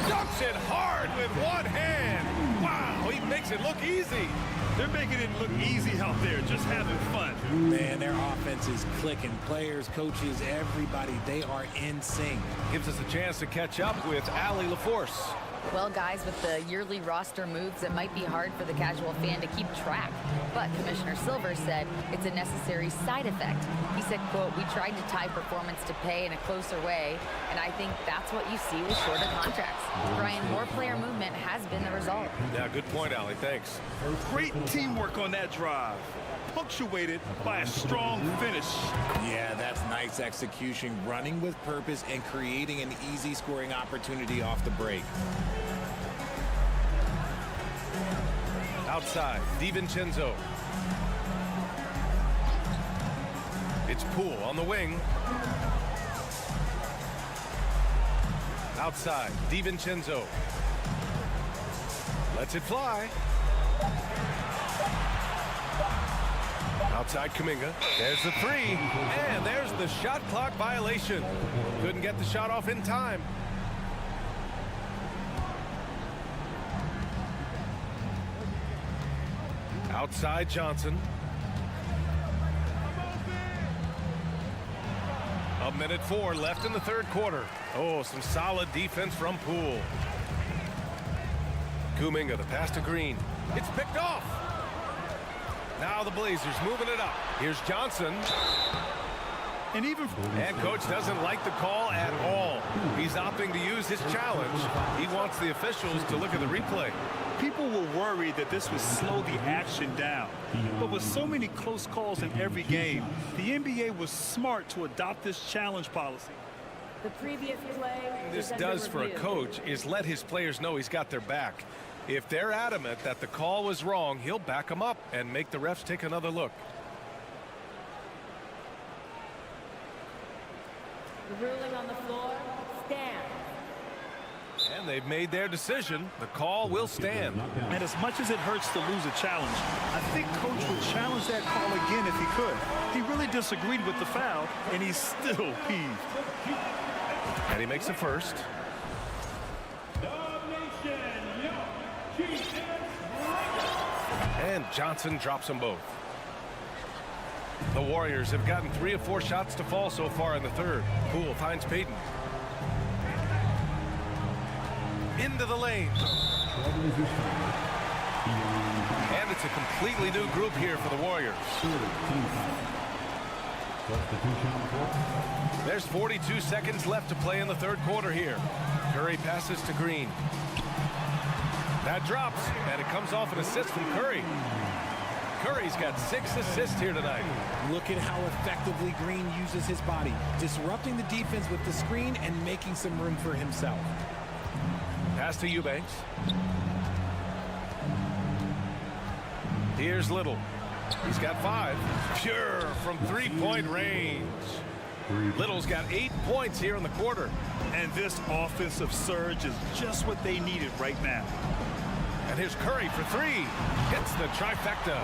Dunks it hard with one hand. Wow, he makes it look easy. They're making it look easy out there, just having fun. Man, their offense is clicking. Players, coaches, everybody, they are in sync. Gives us a chance to catch up with Allie LaForce. Well, guys, with the yearly roster moves, it might be hard for the casual fan to keep track. But Commissioner Silver said it's a necessary side effect. He said, quote, "We tried to tie performance to pay in a closer way, and I think that's what you see with shorter contracts." Brian, more player movement has been the result. Yeah, good point, Allie. Thanks. Great teamwork on that drive, punctuated by a strong finish. Yeah, that's nice execution, running with purpose and creating an easy scoring opportunity off the break. Outside, DiVincenzo. It's Poole on the wing. Outside, DiVincenzo. Lets it fly. Outside Kuminga. There's the 3. And there's the shot clock violation. Couldn't get the shot off in time. Outside Johnson. A minute 4 left in the third quarter. Oh, some solid defense from Poole. Kuminga, the pass to Green. It's picked off. Now the Blazers moving it up. Here's Johnson. And coach doesn't like the call at all. He's opting to use his challenge. He wants the officials to look at the replay. People were worried that this would slow the action down. But with so many close calls in every game, the NBA was smart to adopt this challenge policy. The previous play This does for a coach is let his players know he's got their back. If they're adamant that the call was wrong, he'll back them up and make the refs take another look. The ruling on the floor stands. And they've made their decision. The call will stand. And as much as it hurts to lose a challenge, I think coach would challenge that call again if he could. He really disagreed with the foul, and he's still peeved. And he makes the first. And Johnson drops them both. The Warriors have gotten 3 of 4 shots to fall so far in the third. Poole finds Payton. Into the lane. And it's a completely new group here for the Warriors. There's 42 seconds left to play in the third quarter here. Curry passes to Green. That drops, and it comes off an assist from Curry. Curry's got 6 assists here tonight. Look at how effectively Green uses his body, disrupting the defense with the screen and making some room for himself. Pass to Eubanks. Here's Little. He's got 5. Pure from three-point range. Little's got 8 points here in the quarter. And this offensive surge is just what they needed right now. And here's Curry for 3. Hits the trifecta.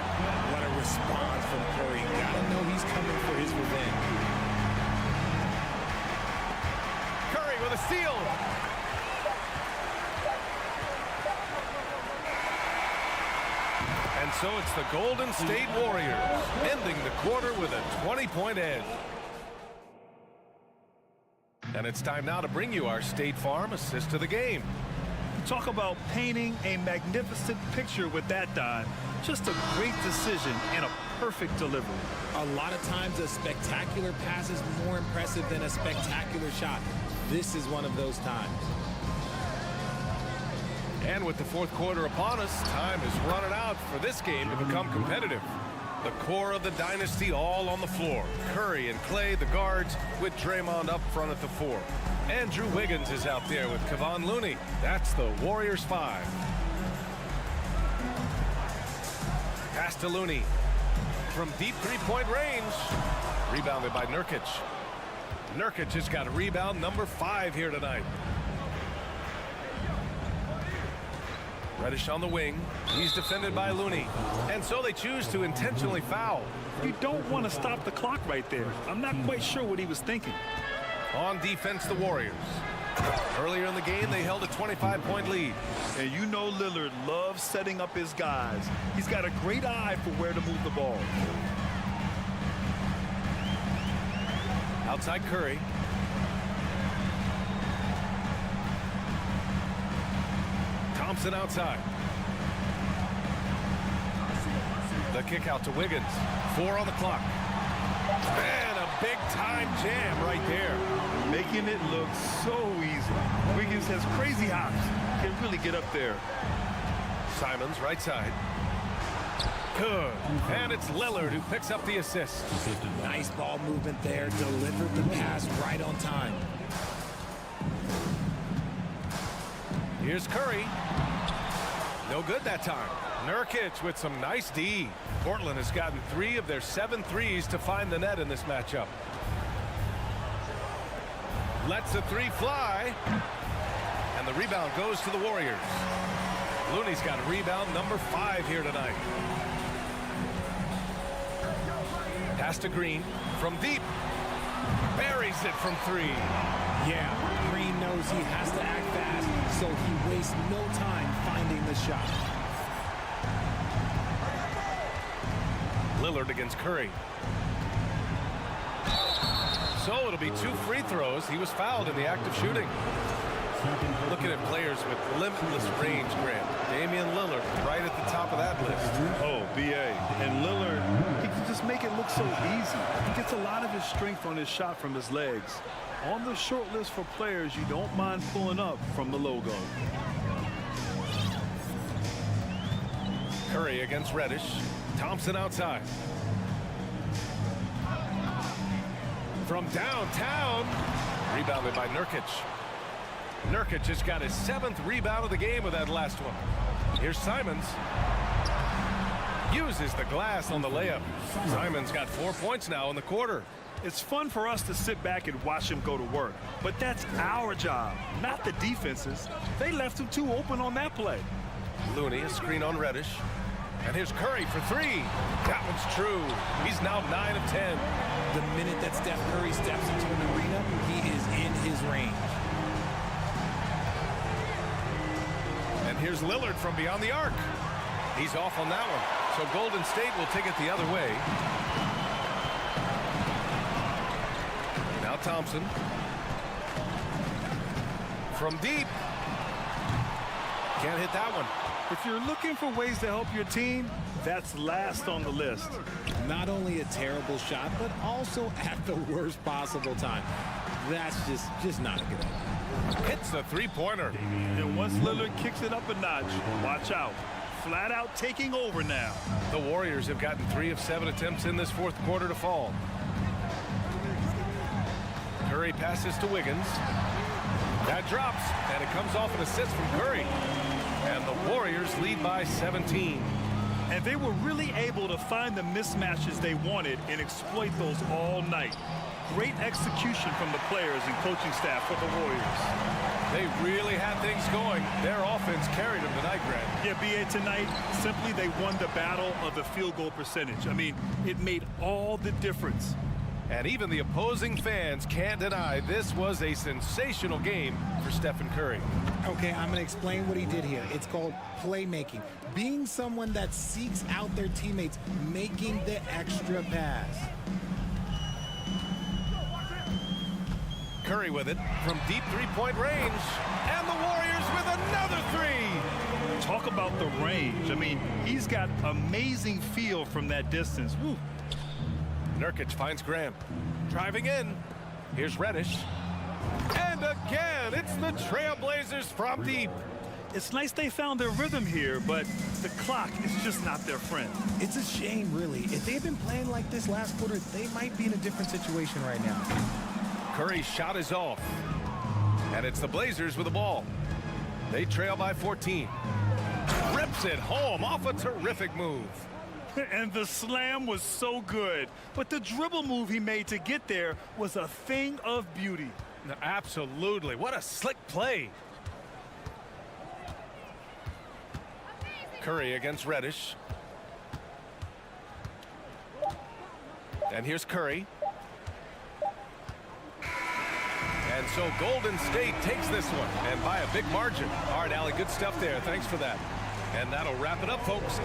What a response from Curry. Gotta know he's coming for his revenge. Curry with a steal. And so it's the Golden State Warriors ending the quarter with a 20-point edge. And it's time now to bring you our State Farm assist of the game. Talk about painting a magnificent picture with that dime. Just a great decision and a perfect delivery. A lot of times a spectacular pass is more impressive than a spectacular shot. This is one of those times. And with the fourth quarter upon us, time is running out for this game to become competitive. The core of the dynasty all on the floor. Curry and Clay, the guards, with Draymond up front at the 4. Andrew Wiggins is out there with Kevon Looney. That's the Warriors 5. Pass to Looney. From deep three-point range. Rebounded by Nurkic. Nurkic has got a rebound number 5 here tonight. Reddish on the wing. He's defended by Looney. And so they choose to intentionally foul. You don't want to stop the clock right there. I'm not quite sure what he was thinking. On defense, the Warriors. Earlier in the game, they held a 25-point lead. And you know Lillard loves setting up his guys. He's got a great eye for where to move the ball. Outside Curry. Thompson outside. The kick out to Wiggins. 4 on the clock. And a big-time jam right there. Making it look so easy. Wiggins has crazy hops. Can really get up there. Simons right side. Good. And it's Lillard who picks up the assist. Nice ball movement there. Delivered the pass right on time. Here's Curry. No good that time. Nurkic with some nice D. Portland has gotten 3 of their 7 threes to find the net in this matchup. Lets the 3 fly. And the rebound goes to the Warriors. Looney's got a rebound number 5 here tonight. Pass to Green from deep. Buries it from 3. Yeah, Green knows he has to act fast, so he wastes no time finding the shot. Lillard against Curry. So it'll be 2 free throws. He was fouled in the act of shooting. Looking at players with limitless range, Grant. Damian Lillard right at the top of that list. Oh, B.A. And Lillard, he can just make it look so easy. He gets a lot of his strength on his shot from his legs. On the short list for players you don't mind pulling up from the logo. Curry against Reddish. Thompson outside. From downtown. Rebounded by Nurkic. Nurkic has got his 7th rebound of the game with that last one. Here's Simons. Uses the glass on the layup. Simons got 4 points now in the quarter. It's fun for us to sit back and watch him go to work. But that's our job, not the defense's. They left him too open on that play. Looney, a screen on Reddish. And here's Curry for 3. That one's true. He's now 9 of 10. The minute that Steph Curry steps into an arena, he is in his range. And here's Lillard from beyond the arc. He's off on that one. So Golden State will take it the other way. Now Thompson. From deep. Can't hit that one. If you're looking for ways to help your team, that's last on the list. Not only a terrible shot, but also at the worst possible time. That's just not a good idea. Hits the 3-pointer. And once Lillard kicks it up a notch, watch out. Flat out taking over now. The Warriors have gotten 3 of 7 attempts in this fourth quarter to fall. Curry passes to Wiggins. That drops, and it comes off an assist from Curry. And the Warriors lead by 17. And they were really able to find the mismatches they wanted and exploit those all night. Great execution from the players and coaching staff for the Warriors. They really had things going. Their offense carried them tonight, Grant. Yeah, B.A., tonight, simply they won the battle of the field goal percentage. I mean, it made all the difference. And even the opposing fans can't deny this was a sensational game for Stephen Curry. Okay, I'm going to explain what he did here. It's called playmaking. Being someone that seeks out their teammates, making the extra pass. Curry with it from deep three-point range. And the Warriors with another three. Talk about the range. I mean, he's got amazing feel from that distance. Woo. Nurkic finds Graham. Driving in. Here's Reddish. And again, it's the Trailblazers from deep. It's nice they found their rhythm here, but the clock is just not their friend. It's a shame, really. If they had been playing like this last quarter, they might be in a different situation right now. Curry's shot is off. And it's the Blazers with the ball. They trail by 14. Rips it home off a terrific move. And the slam was so good. But the dribble move he made to get there was a thing of beauty. No, absolutely. What a slick play. Curry against Reddish. And here's Curry. And so Golden State takes this one, and by a big margin. All right, Allie, good stuff there. Thanks for that. And that'll wrap it up, folks.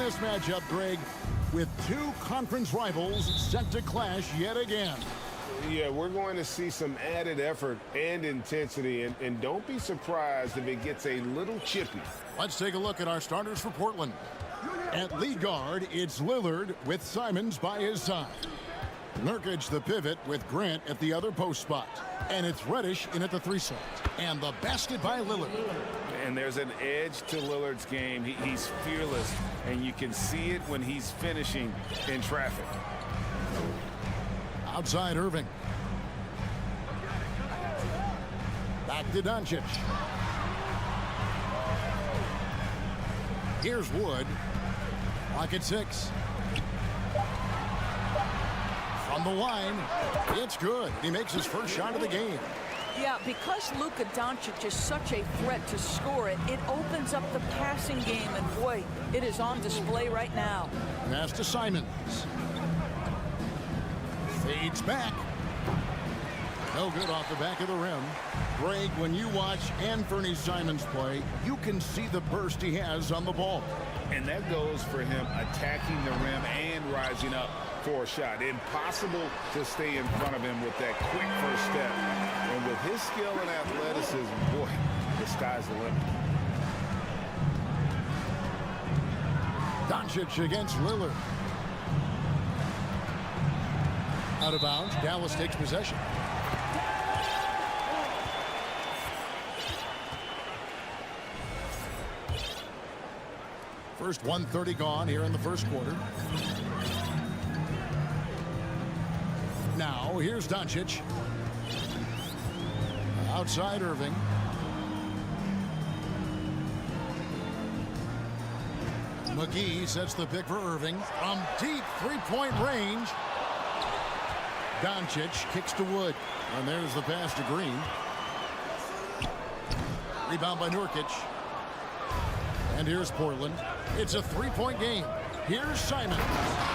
this matchup, Greg, with two conference rivals set to clash yet again. Yeah, we're going to see some added effort and intensity, and don't be surprised if it gets a little chippy. Let's take a look at our starters for Portland. At lead guard, it's Lillard with Simons by his side. Nurkic the pivot with Grant at the other post spot. And it's Reddish in at the 3 slot. And the basket by Lillard. And there's an edge to Lillard's game. He's fearless, and you can see it when he's finishing in traffic. Outside Irving. Back to Doncic. Here's Wood. Clock at 6. From the line, it's good. He makes his first shot of the game. Yeah, because Luka Doncic is such a threat to score it, it opens up the passing game, and boy, it is on display right now. Pass to Simons. Fades back. No good off the back of the rim. Greg, when you watch Anthony Simons play, you can see the burst he has on the ball. And that goes for him attacking the rim and rising up for a shot. Impossible to stay in front of him with that quick first step. And with his skill and athleticism, boy, the sky's the limit. Doncic against Lillard. Out of bounds, Dallas takes possession. First 1:30 gone here in the first quarter. Now, here's Doncic. Outside Irving. McGee sets the pick for Irving. From deep three-point range. Doncic kicks to Wood. And there's the pass to Green. Rebound by Nurkic. And here's Portland. It's a three-point game. Here's Simons.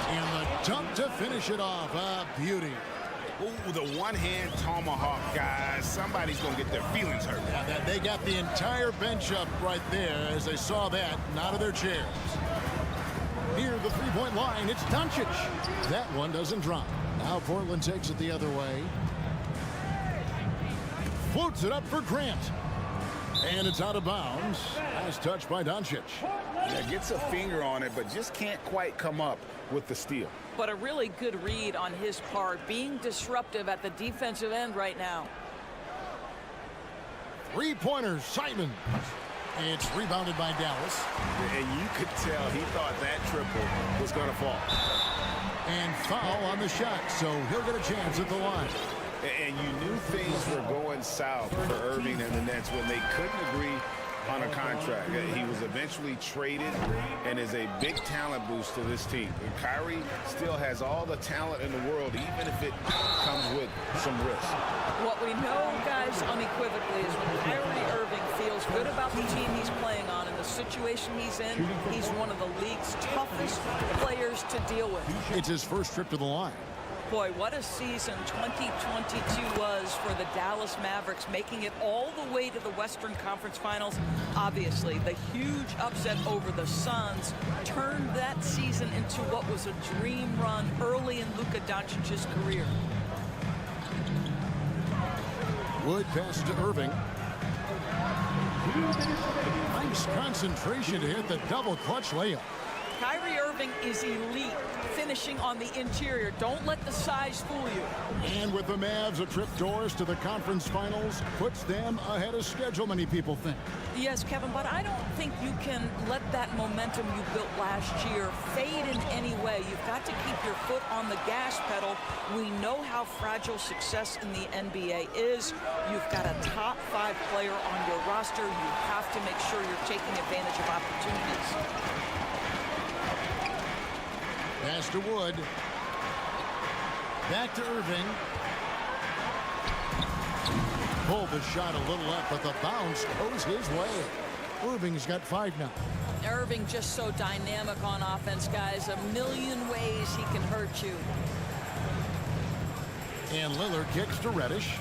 And the dunk to finish it off. A beauty. Ooh, the one-hand tomahawk, guys. Somebody's going to get their feelings hurt. Yeah, they got the entire bench up right there as they saw that, and out of their chairs. Near the three-point line, it's Doncic. That one doesn't drop. Now Portland takes it the other way. Floats it up for Grant. And it's out of bounds. Nice touch by Doncic. Yeah, gets a finger on it, but just can't quite come up with the steal. But a really good read on his part, being disruptive at the defensive end right now. Three-pointer, Simons. It's rebounded by Dallas. And you could tell he thought that triple was going to fall. And foul on the shot, so he'll get a chance at the line. And you knew things were going south for Irving and the Nets when they couldn't agree on a contract. He was eventually traded and is a big talent boost to this team. And Kyrie still has all the talent in the world, even if it comes with some risk. What we know, guys, unequivocally is when Kyrie Irving feels good about the team he's playing on and the situation he's in, he's one of the league's toughest players to deal with. It's his first trip to the line. Boy, what a season 2022 was for the Dallas Mavericks, making it all the way to the Western Conference Finals. Obviously, the huge upset over the Suns turned that season into what was a dream run early in Luka Doncic's career. Wood passes to Irving. Nice concentration to hit the double clutch layup. Kyrie Irving is elite, finishing on the interior. Don't let the size fool you. And with the Mavs a trip doors to the conference finals, puts them ahead of schedule, many people think. Yes, Kevin, but I don't think you can let that momentum you built last year fade in any way. You've got to keep your foot on the gas pedal. We know how fragile success in the NBA is. You've got a top 5 player on your roster. You have to make sure you're taking advantage of opportunities. Pass to Wood. Back to Irving. Pulled the shot a little up, but the bounce goes his way. Irving's got 5 now. Irving just so dynamic on offense, guys. A million ways he can hurt you. And Lillard kicks to Reddish.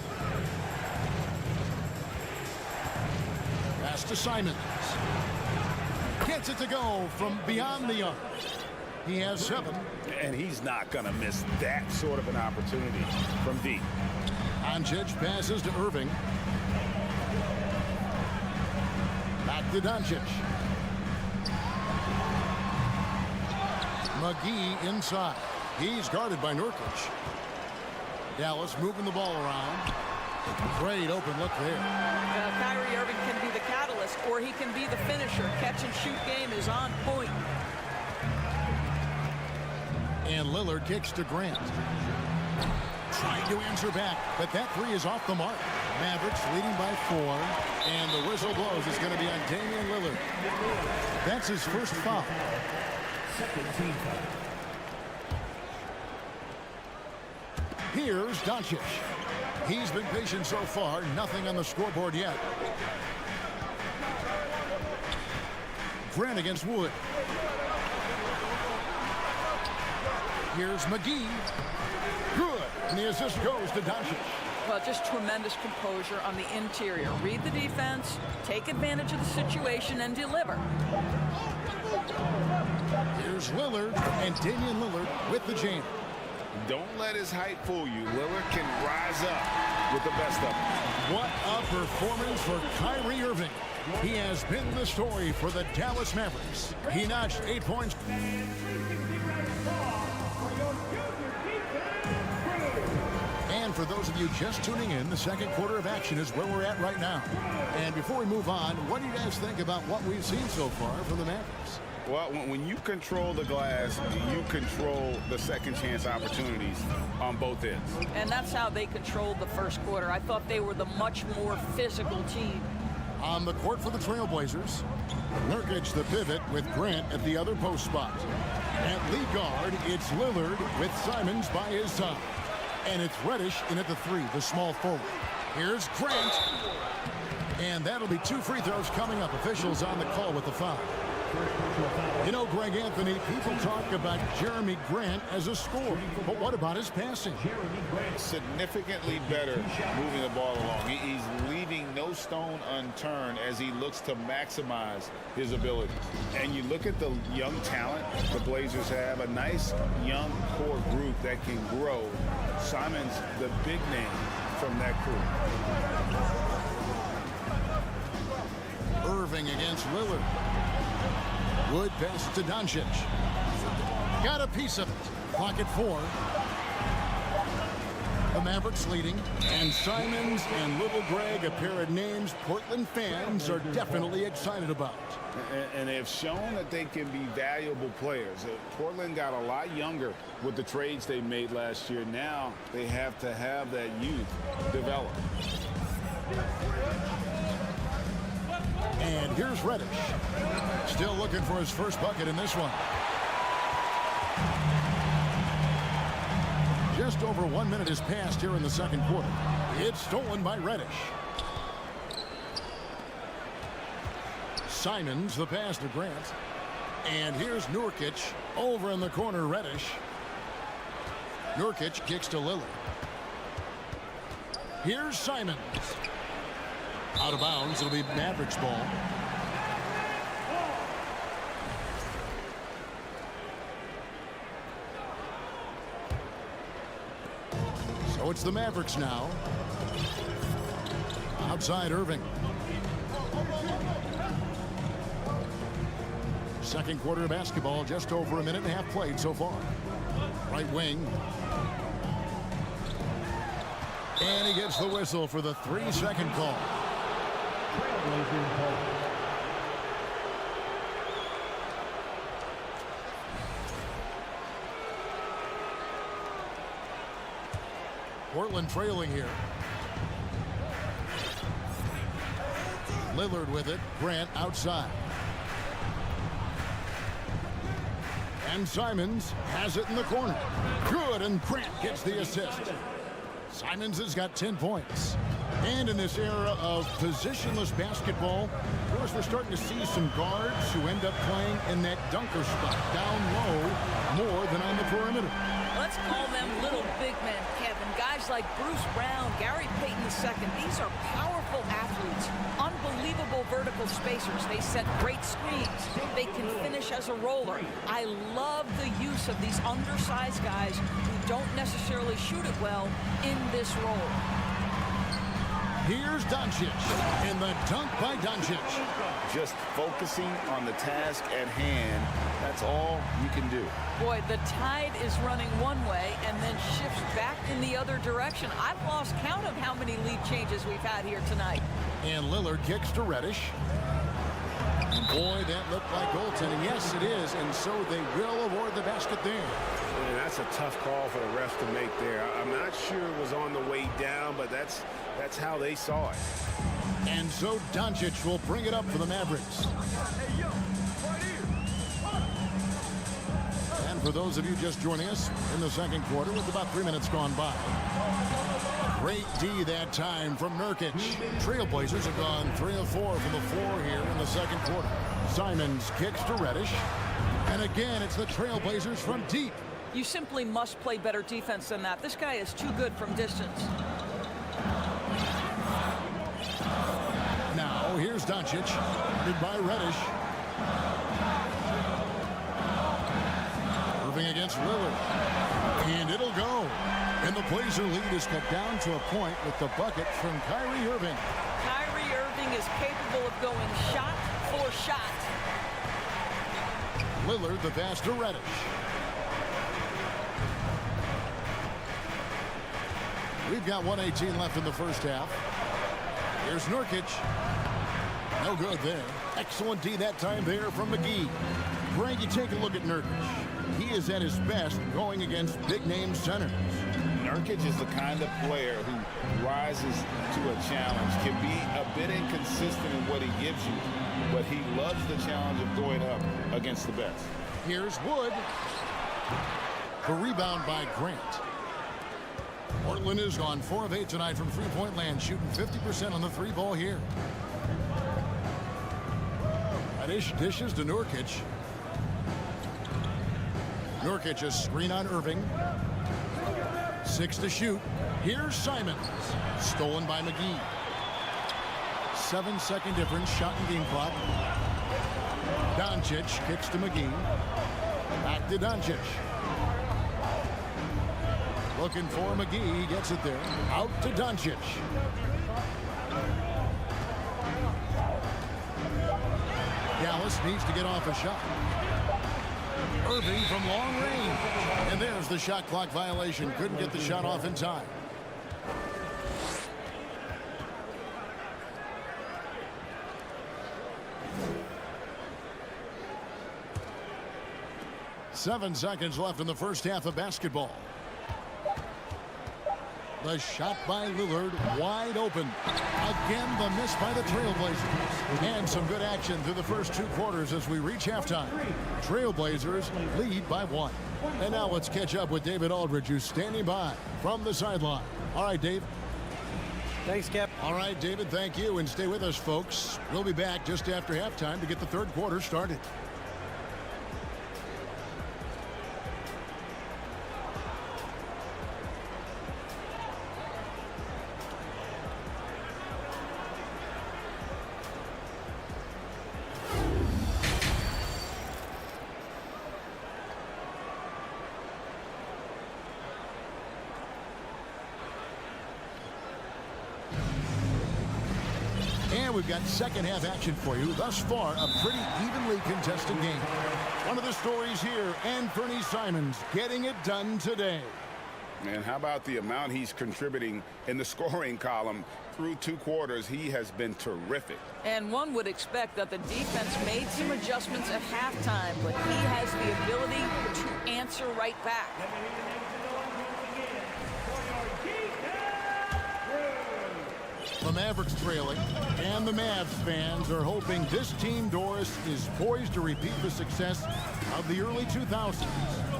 Pass to Simons. Gets it to go from beyond the arc. He has 7. And he's not going to miss that sort of an opportunity from deep. Doncic passes to Irving. Back to Doncic. McGee inside. He's guarded by Nurkic. Dallas moving the ball around. Great open look there. Kyrie Irving can be the catalyst, or he can be the finisher. Catch and shoot game is on point. And Lillard kicks to Grant. Trying to answer back, but that 3 is off the mark. Mavericks leading by 4, and the whistle blows. It's going to be on Damian Lillard. That's his first foul. Second team foul. Here's Doncic. He's been patient so far. Nothing on the scoreboard yet. Grant against Wood. Here's McGee. Good. And the assist goes to Doncic. Well, just tremendous composure on the interior. Read the defense, take advantage of the situation, and deliver. Here's Lillard, and Damian Lillard with the jam. Don't let his height fool you. Lillard can rise up with the best of them. What a performance for Kyrie Irving. He has been the story for the Dallas Mavericks. He notched 8 points. And for those of you just tuning in, the second quarter of action is where we're at right now. And before we move on, what do you guys think about what we've seen so far from the Mavericks? Well, when you control the glass, you control the second chance opportunities on both ends. And that's how they controlled the first quarter. I thought they were the much more physical team. On the court for the Trailblazers, Nurkic the pivot with Grant at the other post spot. At lead guard, it's Lillard with Simons by his side. And it's Reddish in at the 3, the small forward. Here's Grant. And that'll be 2 free throws coming up. Officials on the call with the foul. You know, Greg Anthony, people talk about Jeremy Grant as a scorer, but what about his passing? Significantly better moving the ball along. He's leaving no stone unturned as he looks to maximize his abilities. And you look at the young talent the Blazers have, a nice young core group that can grow. Simon's the big name from that crew. Irving against Lillard. Wood passes to Doncic. Got a piece of it. Clock at 4. The Mavericks leading. And Simons and Little Greg, a pair of names Portland fans are definitely excited about. And they've shown that they can be valuable players. Portland got a lot younger with the trades they made last year. Now they have to have that youth develop. And here's Reddish. Still looking for his first bucket in this one. Just over 1 minute has passed here in the second quarter. It's stolen by Reddish. Simons, the pass to Grant. And here's Nurkic over in the corner, Reddish. Nurkic kicks to Lillard. Here's Simons. Out of bounds, it'll be Mavericks ball. So it's the Mavericks now. Outside Irving. Second quarter of basketball, just over 1.5 minutes played so far. Right wing. And he gets the whistle for the 3-second call. Portland trailing here. Lillard with it. Grant outside. And Simons has it in the corner. Good, and Grant gets the assist. Simons has got 10 points. And in this era of positionless basketball, of course, we're starting to see some guards who end up playing in that dunker spot, down low, more than on the perimeter. Let's call them little big men, Kevin. guys like Bruce Brown, Gary Payton II, these are powerful athletes, unbelievable vertical spacers. They set great screens. They can finish as a roller. I love the use of these undersized guys who don't necessarily shoot it well in this role. Here's Doncic in the dunk by Doncic. Just focusing on the task at hand, that's all you can do. Boy, the tide is running one way and then shifts back in the other direction. I've lost count of how many lead changes we've had here tonight. And Lillard kicks to Reddish. And boy, that looked like goaltending. Yes, it is, and so they will award the basket there. Man, that's a tough call for the refs to make there. I'm not sure it was on the way down, but that's how they saw it. And so Doncic will bring it up for the Mavericks. And for those of you just joining us in the second quarter with about 3 minutes gone by. Great D that time from Nurkic. Trailblazers have gone 3 of 4 from the floor here in the second quarter. Simons kicks to Reddish. And again, it's the Trailblazers from deep. You simply must play better defense than that. This guy is too good from distance. Now, here's Doncic, guarded by Reddish. Irving against Lillard. And it'll go. And the Blazer lead is cut down to a point with the bucket from Kyrie Irving. Kyrie Irving is capable of going shot for shot. Lillard the pass to Reddish. We've got 1:18 left in the first half. Here's Nurkic. No good there. Excellent D that time there from McGee. Greg, you take a look at Nurkic. He is at his best going against big-name centers. Nurkic is the kind of player who rises to a challenge, can be a bit inconsistent in what he gives you, but he loves the challenge of going up against the best. Here's Wood. The rebound by Grant. Portland has gone 4 of 8 tonight from three-point land, shooting 50% on the three ball here. Reddish dishes to Nurkic. Nurkic a screen on Irving. 6 to shoot. Here's Simons. Stolen by McGee. 7-second difference, shot and game clock. Doncic kicks to McGee. Back to Doncic. Looking for McGee. He gets it there. Out to Doncic. Dallas needs to get off a shot. Irving from long range. And there's the shot clock violation. Couldn't get the shot off in time. Seven seconds left in the first half of basketball. The shot by Lillard, wide open. Again, the miss by the Trailblazers. And some good action through the first 2 quarters as we reach halftime. Trailblazers lead by 1. And now let's catch up with David Aldridge, who's standing by from the sideline. All right, Dave. Thanks, Cap. All right, David, thank you. And stay with us, folks. We'll be back just after halftime to get the third quarter started. We've got second half action for you. Thus far, a pretty evenly contested game. One of the stories here, Anthony Simons getting it done today. And how about the amount he's contributing in the scoring column through 2 quarters? He has been terrific. And one would expect that the defense made some adjustments at halftime, but he has the ability to answer right back. The Mavericks trailing, and the Mavs fans are hoping this team, Doris, is poised to repeat the success of the early 2000s.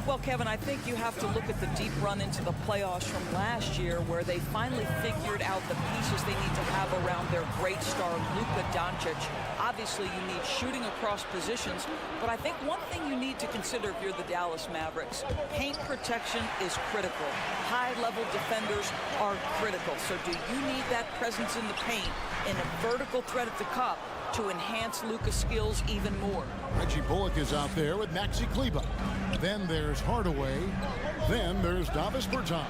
Well, Kevin, I think you have to look at the deep run into the playoffs from last year where they finally figured out the pieces they need to have around their great star, Luka Doncic. Obviously, you need shooting across positions, but I think one thing you need to consider if you're the Dallas Mavericks, paint protection is critical. High-level defenders are critical. So do you need that presence in the paint and a vertical threat at the cup to enhance Luka's skills even more? Reggie Bullock is out there with Maxi Kleber. Then there's Hardaway. Then there's Davis Bertans.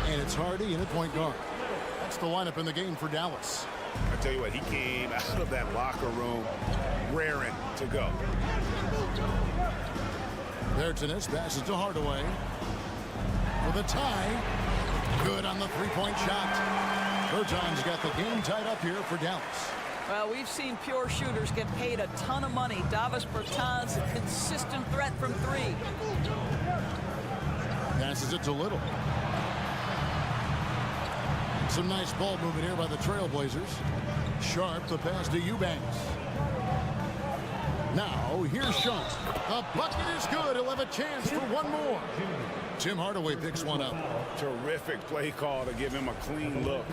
And it's Hardy in at point guard. That's the lineup in the game for Dallas. I tell you what, he came out of that locker room raring to go. Bertans passes to Hardaway. For the tie. Good on the three-point shot. Bertans got the game tied up here for Dallas. Well, we've seen pure shooters get paid a ton of money. Davis Bertans, a consistent threat from three. Passes it to Little. Some nice ball movement here by the Trailblazers. Sharp, the pass to Eubanks. Now, here's Sharp. The bucket is good. He'll have a chance for one more. Tim Hardaway picks one up. Terrific play call to give him a clean look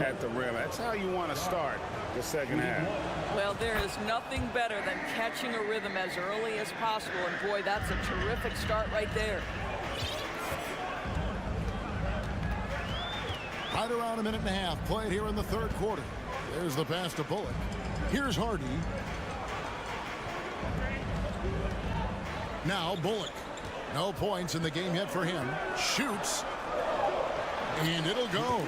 at the rim. That's how you want to start the second half. Well, there is nothing better than catching a rhythm as early as possible. And boy, that's a terrific start right there. Right around a minute and a half played here in the third quarter. There's the pass to Bullock. Here's Hardy. Now Bullock. No points in the game yet for him. Shoots. And it'll go.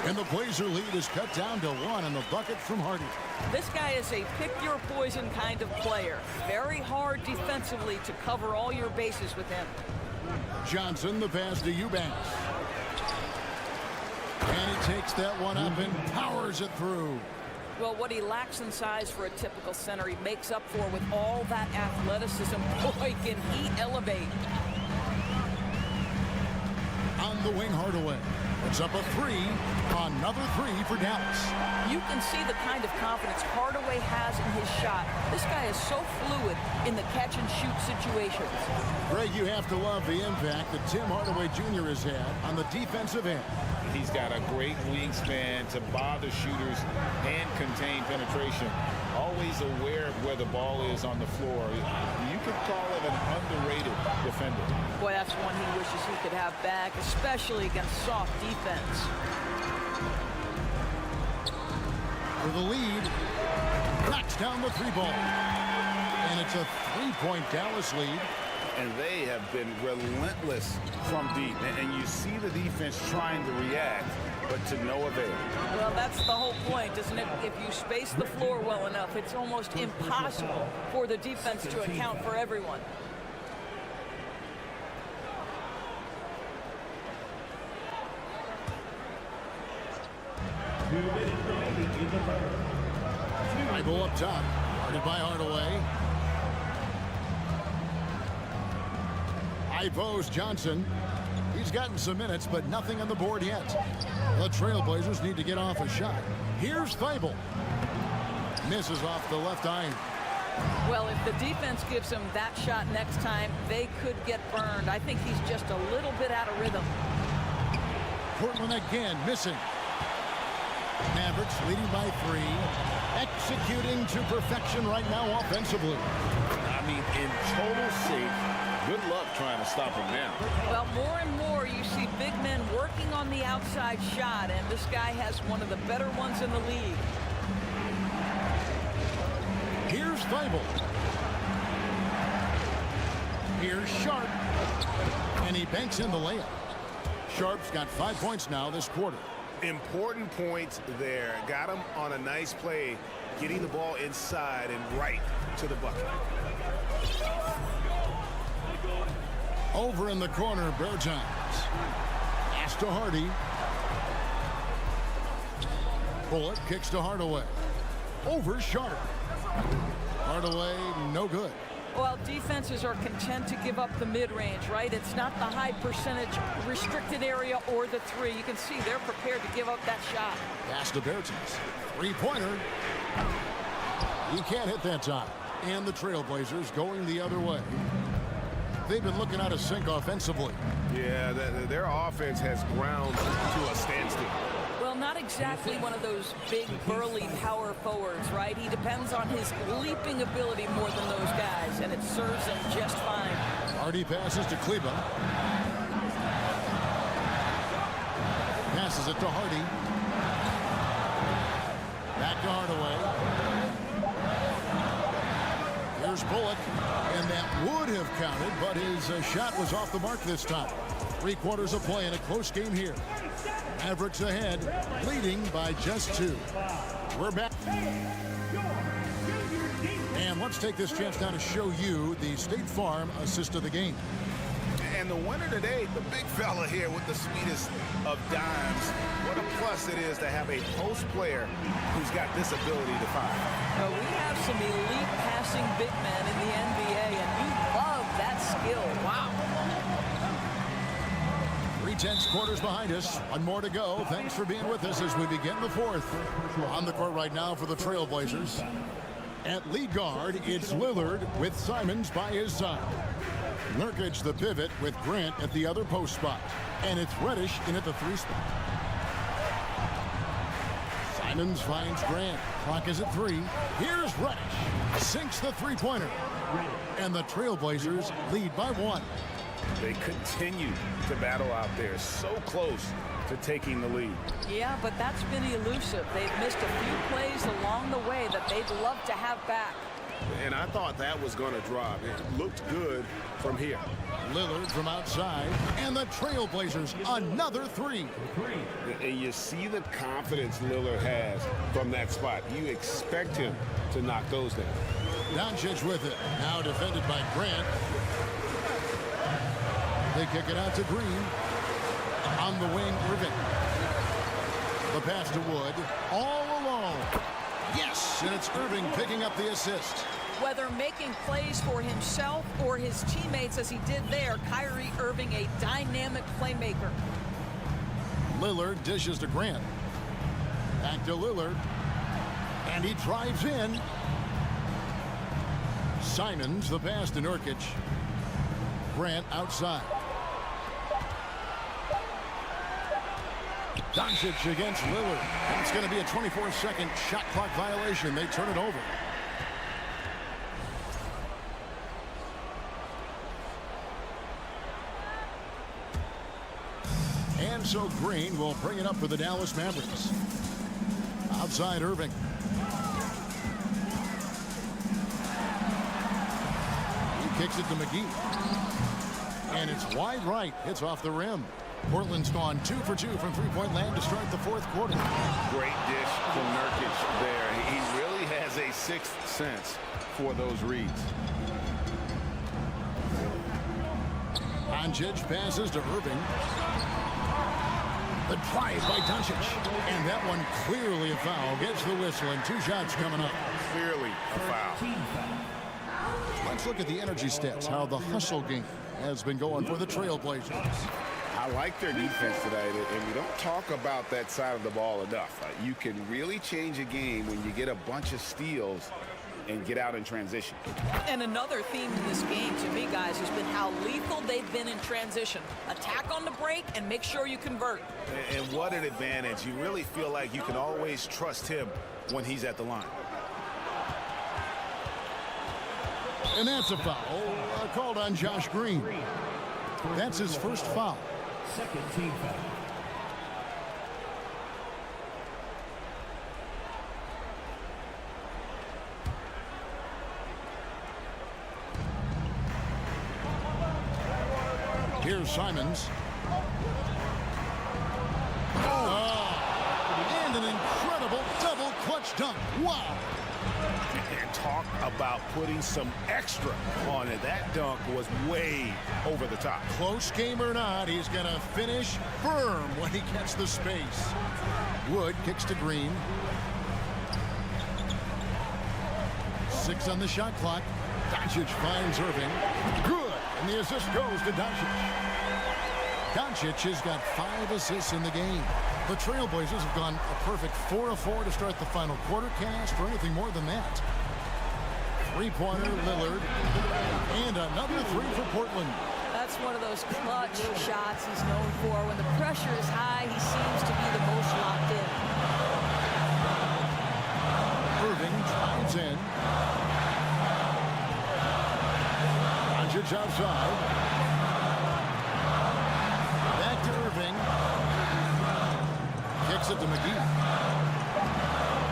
And the Blazer lead is cut down to 1 on the bucket from Hardy. This guy is a pick-your-poison kind of player. Very hard defensively to cover all your bases with him. Johnson, the pass to Eubanks. And he takes that one up and powers it through. Well, what he lacks in size for a typical center, he makes up for with all that athleticism. Boy, can he elevate. On the wing, Hardaway. It's up a three. Another three for Dallas. You can see the kind of confidence Hardaway has in his shot. This guy is so fluid in the catch-and-shoot situations. Greg, you have to love the impact that Tim Hardaway Jr. has had on the defensive end. He's got a great wingspan to bother shooters and contain penetration. Always aware of where the ball is on the floor. You could call it an underrated defender. Boy, that's one he wishes he could have back, especially against soft defense. For the lead, knocks down the three ball. And it's a three-point Dallas lead. And they have been relentless from deep. And you see the defense trying to react, but to no avail. Well, that's the whole point, isn't it? If you space the floor well enough, it's almost impossible for the defense to account for everyone. Dribble up top, guarded by Hardaway. Ivo's Johnson. He's gotten some minutes, but nothing on the board yet. The Trailblazers need to get off a shot. Here's Thibault. Misses off the left iron. Well, if the defense gives him that shot next time, they could get burned. I think he's just a little bit out of rhythm. Portland again missing. Mavericks leading by 3. Executing to perfection right now offensively. I mean, in total shape. Good luck trying to stop him now. Well, more and more you see big men working on the outside shot, and this guy has one of the better ones in the league. Here's Thibault. Here's Sharp. And he banks in the layup. Sharp's got 5 points now this quarter. Important points there. Got him on a nice play, getting the ball inside and right to the bucket. Over in the corner, Bertans. Pass to Hardy. Bullock kicks to Hardaway. Over Sharp. Hardaway, no good. Well, defenses are content to give up the mid-range, right? It's not the high percentage restricted area or the three. You can see they're prepared to give up that shot. Pass to Bertens. Three-pointer. He can't hit that time. And the Trailblazers going the other way. They've been looking out of sync offensively. Yeah, their offense has ground to a standstill. Well, not exactly one of those big, burly power forwards, right? He depends on his leaping ability more than those guys, and it serves him just fine. Hardy passes to Kleba. Passes it to Hardy. Back to Hardaway. Here's Bullock, and that would have counted, but his shot was off the mark this time. 3/4 of play in a close game here. Mavericks ahead, leading by just 2. We're back. And let's take this chance now to show you the State Farm assist of the game. And the winner today, the big fella here with the sweetest of dimes. What a plus it is to have a post player who's got this ability to find. We have some elite passing big men in the NBA, and you love that skill. Wow. 3/10 quarters behind us. One more to go. Thanks for being with us as we begin the 4th. On the court right now for the Trailblazers. At lead guard, it's Lillard with Simons by his side. Nurkic the pivot with Grant at the other post spot. And it's Reddish in at the 3 spot. Simons finds Grant. Clock is at 3. Here's Reddish. Sinks the 3-pointer. And the Trailblazers lead by 1. They continue to battle out there, so close to taking the lead. Yeah, but that's been elusive. They've missed a few plays along the way that they'd love to have back. And I thought that was going to drop. It looked good from here. Lillard from outside, and the Trailblazers another 3. And you see the confidence Lillard has from that spot. You expect him to knock those down. Doncic with it. Now defended by Grant. They kick it out to Green. On the wing, Irving. The pass to Wood. All alone. Yes, and it's Irving picking up the assist. Whether making plays for himself or his teammates as he did there, Kyrie Irving, a dynamic playmaker. Lillard dishes to Grant. Back to Lillard. And he drives in. Simons, the pass to Nurkic. Grant outside. Doncic against Lillard. And it's going to be a 24-second shot clock violation. They turn it over. And so Green will bring it up for the Dallas Mavericks. Outside Irving. He kicks it to McGee. And it's wide right. It's off the rim. Portland's gone 2 for 2 from three-point land to start the 4th quarter. Great dish from Nurkic there. He really has a sixth sense for those reads. Doncic passes to Irving. The drive by Doncic. And that one clearly a foul. Gets the whistle, and 2 shots coming up. Clearly a foul. Let's look at the energy stats, how the hustle game has been going for the Trailblazers. I like their defense tonight, and we don't talk about that side of the ball enough. You can really change a game when you get a bunch of steals and get out in transition. And another theme in this game, to me, guys, has been how lethal they've been in transition. Attack on the break and make sure you convert. And what an advantage. You really feel like you can always trust him when he's at the line. And that's a foul called on Josh Green. That's his first foul. Second team foul. Here's Simons. And an incredible double clutch dunk. Wow. And talk about putting some extra on it. That dunk was way over the top. Close game or not, he's going to finish firm when he gets the space. Wood kicks to Green. 6 on the shot clock. Doncic finds Irving. Good. And the assist goes to Doncic. Doncic has got 5 assists in the game. The Trailblazers have gone a perfect 4 of 4 to start the final quarter cast or anything more than that. Three-pointer, Lillard. And another 3 for Portland. That's one of those clutch shots he's known for. When the pressure is high, he seems to be the most locked in. Irving drives in. Doncic outside. Back to Irving. Kicks it to McGee.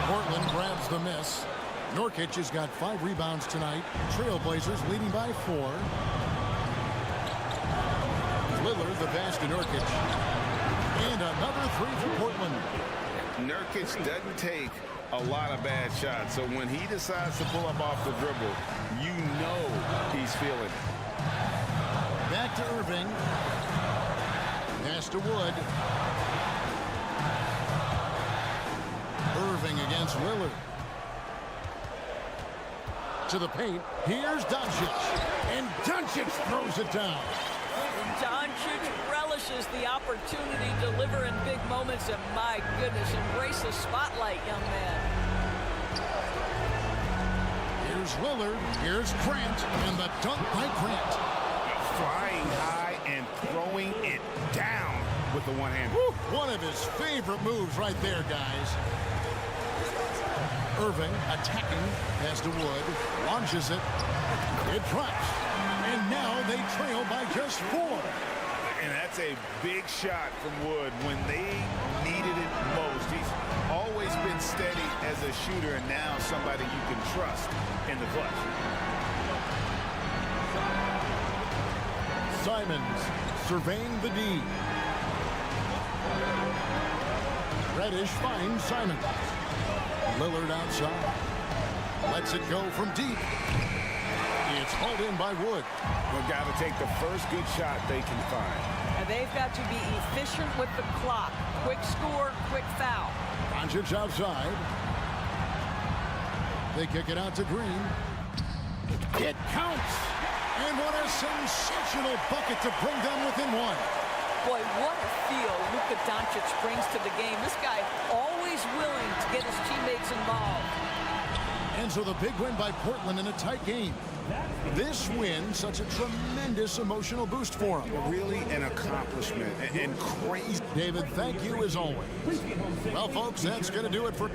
Portland grabs the miss. Nurkic has got 5 rebounds tonight. Trailblazers leading by 4. Lillard, the pass to Nurkic. And another 3 for Portland. Nurkic doesn't take a lot of bad shots, so when he decides to pull up off the dribble, you know he's feeling it. Back to Irving. Pass to Wood. Irving against Lillard. To the paint. Here's Doncic. And Doncic throws it down. Doncic relishes the opportunity to deliver in big moments, and my goodness, embrace the spotlight, young man. Here's Lillard. Here's Grant. And the dunk by Grant. Flying high and throwing it down with the one hand. One of his favorite moves right there, guys. Irving attacking. Pass to Wood. Launches it. It drops. And now they trail by just 4. And that's a big shot from Wood when they needed it most. He's always been steady as a shooter, and now somebody you can trust in the clutch. Simons surveying the D. Reddish finds Simons. Lillard outside. Lets it go from deep. It's hauled in by Wood. They've got to take the first good shot they can find. And they've got to be efficient with the clock. Quick score, quick foul. Doncic outside. They kick it out to Green. It counts. And what a sensational bucket to bring them within 1. Boy, what a feel Luka Doncic brings to the game. This guy always willing to get his teammates involved. And so the big win by Portland in a tight game. This win, such a tremendous emotional boost for them. Really an accomplishment and crazy. David, thank you as always. Well, folks, that's going to do it for...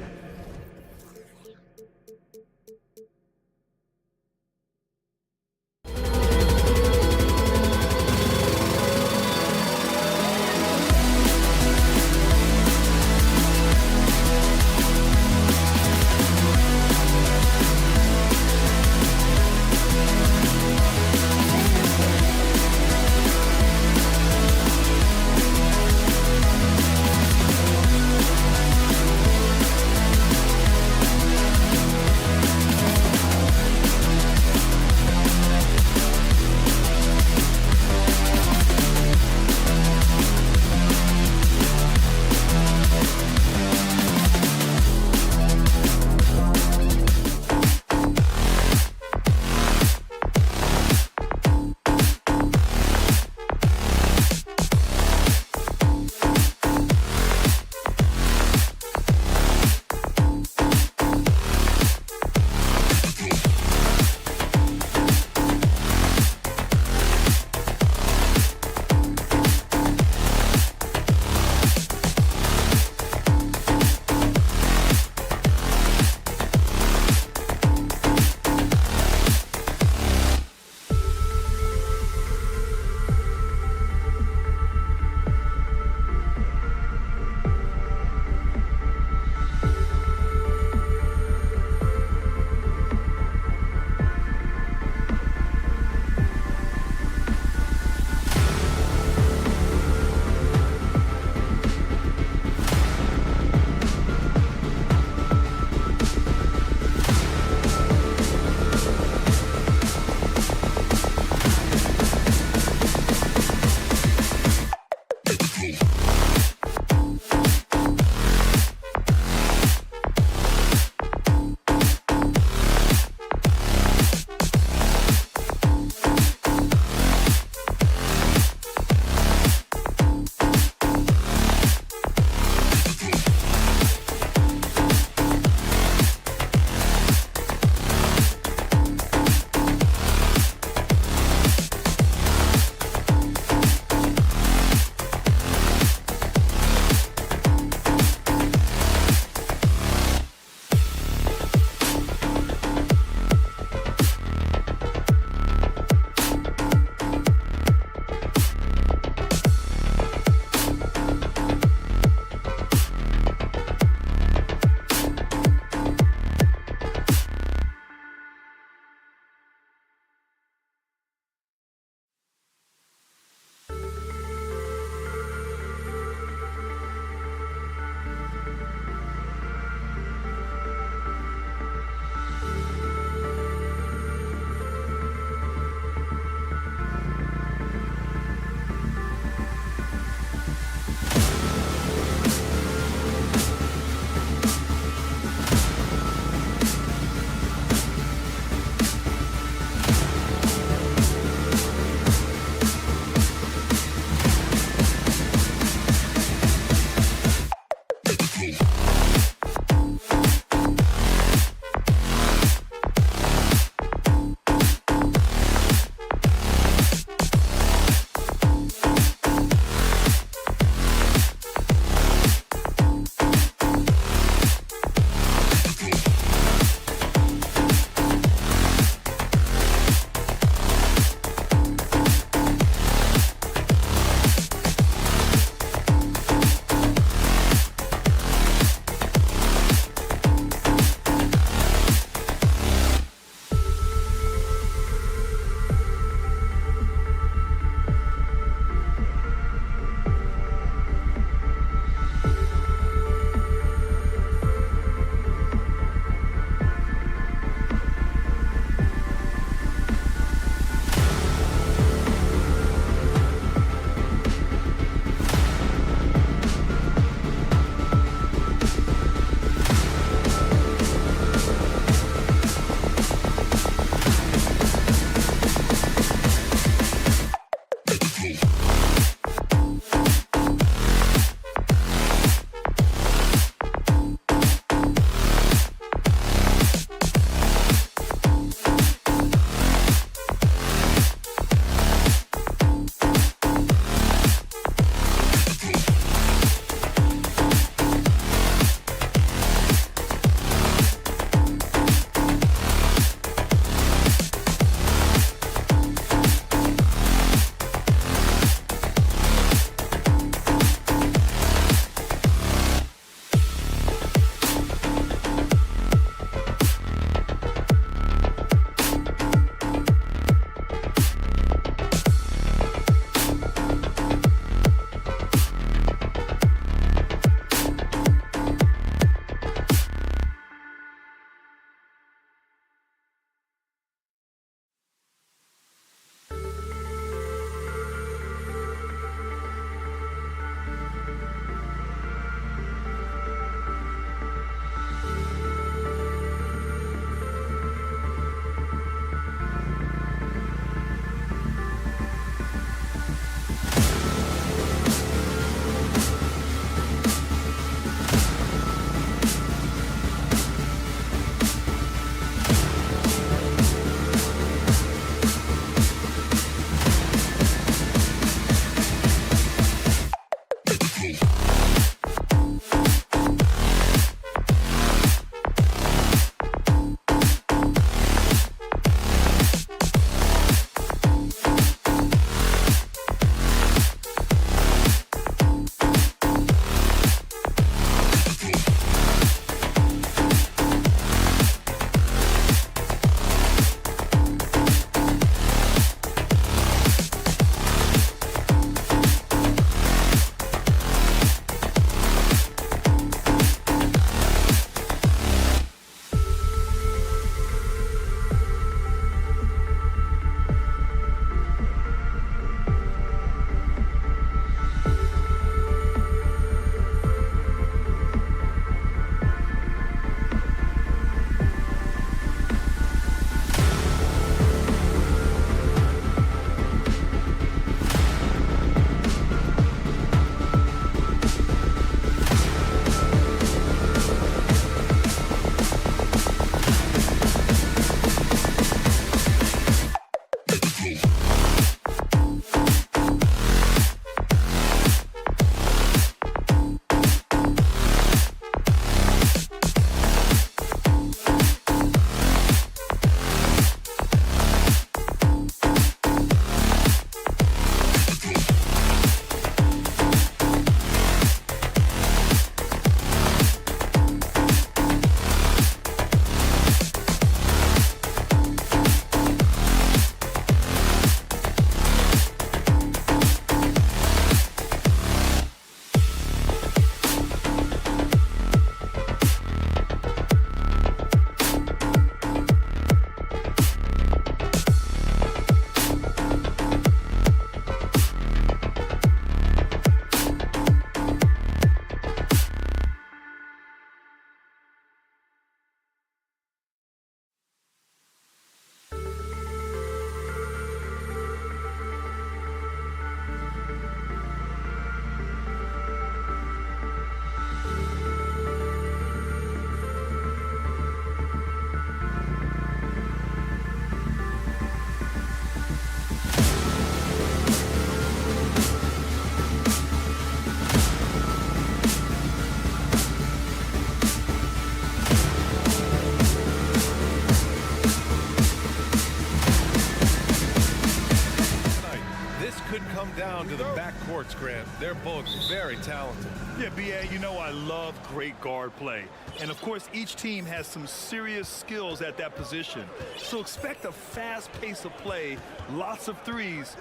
come down to the backcourts, Grant. They're both very talented. Yeah, B.A., you know I love great guard play. And, of course, each team has some serious skills at that position. So expect a fast pace of play, lots of threes.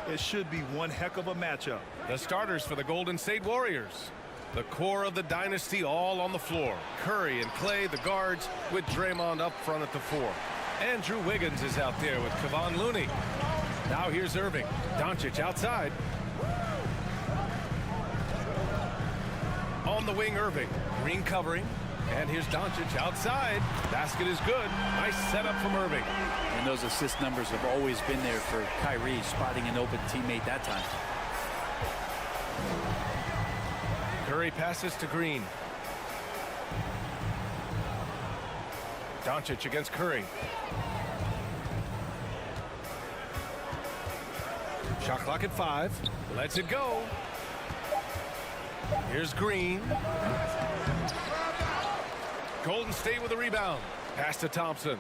It should be one heck of a matchup. The starters for the Golden State Warriors. The core of the dynasty all on the floor. Curry and Clay, the guards, with Draymond up front at the 4. Andrew Wiggins is out there with Kevon Looney. Now here's Irving. Doncic outside. On the wing, Irving. Green covering. And here's Doncic outside. Basket is good. Nice setup from Irving. And those assist numbers have always been there for Kyrie, spotting an open teammate that time. Curry passes to Green. Doncic against Curry. Shot clock at 5. Lets it go. Here's Green. Golden State with a rebound. Pass to Thompson.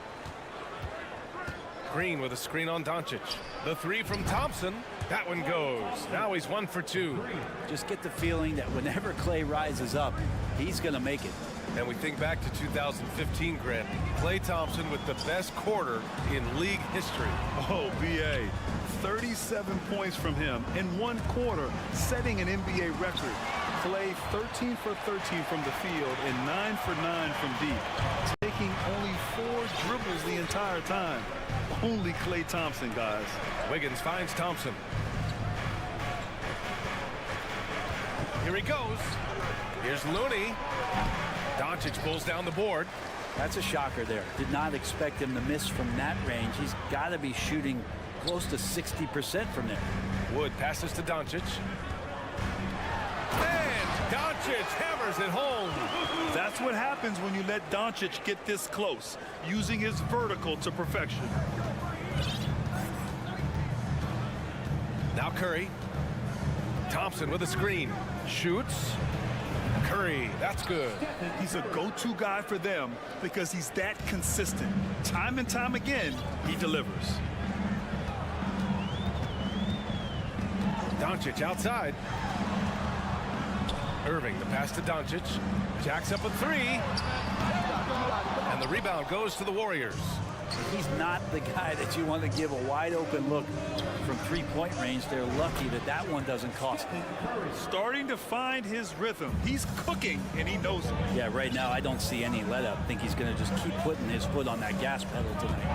Green with a screen on Doncic. The 3 from Thompson. That one goes. Now he's 1 for 2. Just get the feeling that whenever Clay rises up, he's going to make it. And we think back to 2015, Grant. Klay Thompson with the best quarter in league history. Oh, B.A., 37 points from him in one quarter, setting an NBA record. Klay 13 for 13 from the field and 9 for 9 from deep, taking only 4 dribbles the entire time. Only Klay Thompson, guys. Wiggins finds Thompson. Here he goes. Here's Looney. Doncic pulls down the board. That's a shocker there. Did not expect him to miss from that range. He's got to be shooting close to 60% from there. Wood passes to Doncic. And Doncic hammers it home. That's what happens when you let Doncic get this close, using his vertical to perfection. Now Curry. Thompson with a screen. Shoots. Curry, that's good. He's a go-to guy for them because he's that consistent. Time and time again, he delivers. Doncic outside. Irving, the pass to Doncic. Jacks up a 3. And the rebound goes to the Warriors. He's not the guy that you want to give a wide open look from three-point range. They're lucky that that one doesn't cost him. Starting to find his rhythm. He's cooking, and he knows it. Yeah, right now I don't see any let-up. I think he's going to just keep putting his foot on that gas pedal tonight.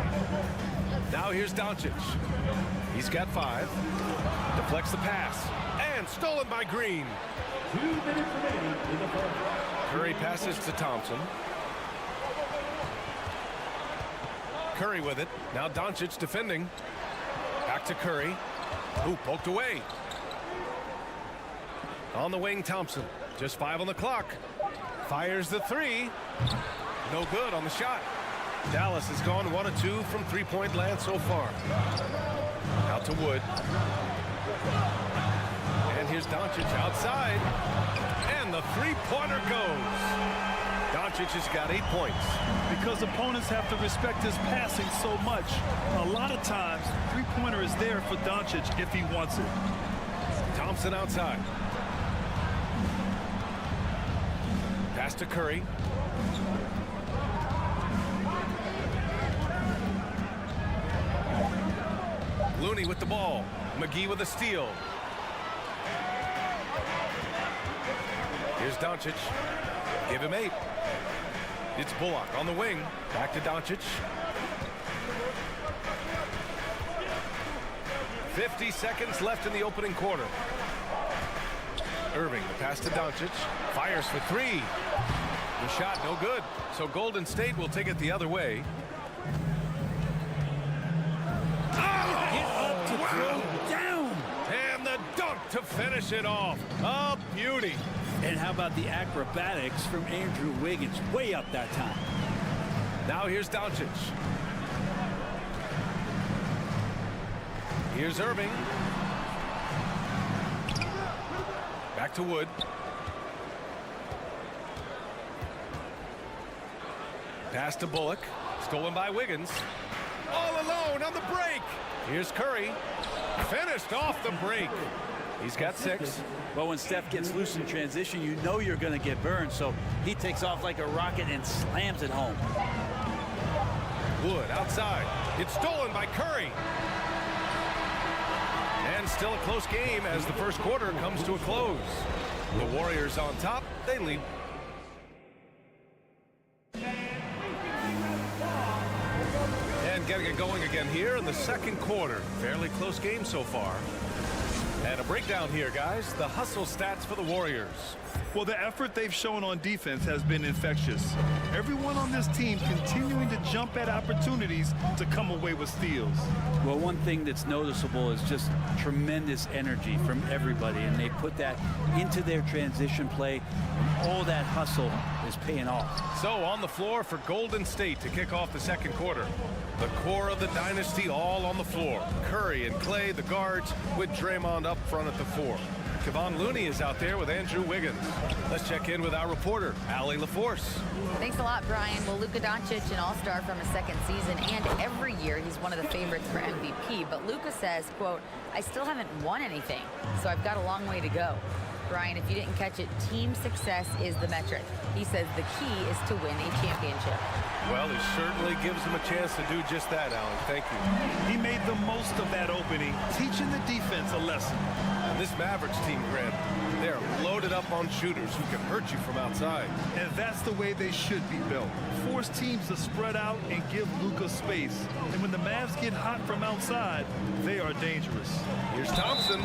Now here's Doncic. He's got 5. Deflects the pass. And stolen by Green. 2 minutes remaining in the first. Curry passes to Thompson. Curry with it. Now Doncic defending. Back to Curry. Ooh, poked away. On the wing, Thompson. Just 5 on the clock. Fires the 3. No good on the shot. Dallas has gone 1 of 2 from three-point land so far. Out to Wood. And here's Doncic outside. And the three-pointer goes. Doncic has got 8 points. Because opponents have to respect his passing so much, a lot of times, three-pointer is there for Doncic if he wants it. Thompson outside. Pass to Curry. Looney with the ball. McGee with a steal. Here's Doncic. Give him 8. It's Bullock on the wing. Back to Doncic. 50 seconds left in the opening quarter. Irving, the pass to Doncic. Fires for 3. The shot no good. So Golden State will take it the other way. Down! And the dunk to finish it off. A beauty. And how about the acrobatics from Andrew Wiggins? Way up that time. Now here's Doncic. Here's Irving. Back to Wood. Pass to Bullock. Stolen by Wiggins. All alone on the break. Here's Curry. Finished off the break. He's got 6. Well, when Steph gets loose in transition, you know you're going to get burned. So he takes off like a rocket and slams it home. Wood outside. It's stolen by Curry. And still a close game as the first quarter comes to a close. The Warriors on top. They lead. And getting it going again here in the second quarter. Fairly close game so far. And a breakdown here, guys. The hustle stats for the Warriors. Well, the effort they've shown on defense has been infectious. Everyone on this team continuing to jump at opportunities to come away with steals. Well, one thing that's noticeable is just tremendous energy from everybody, and they put that into their transition play, and all that hustle is paying off. So on the floor for Golden State to kick off the second quarter. The core of the dynasty all on the floor. Curry and Clay, the guards, with Draymond up front at the 4. Kevon Looney is out there with Andrew Wiggins. Let's check in with our reporter, Allie LaForce. Thanks a lot, Brian. Well, Luka Doncic, an all-star from his second season, and every year he's one of the favorites for MVP. But Luka says, quote, I still haven't won anything, so I've got a long way to go. Brian, if you didn't catch it, team success is the metric. He says the key is to win a championship. Well, he certainly gives them a chance to do just that, Alan. Thank you. He made the most of that opening, teaching the defense a lesson. And this Mavericks team, Grant, they're loaded up on shooters who can hurt you from outside. And that's the way they should be built. Force teams to spread out and give Luka space. And when the Mavs get hot from outside, they are dangerous. Here's Thompson.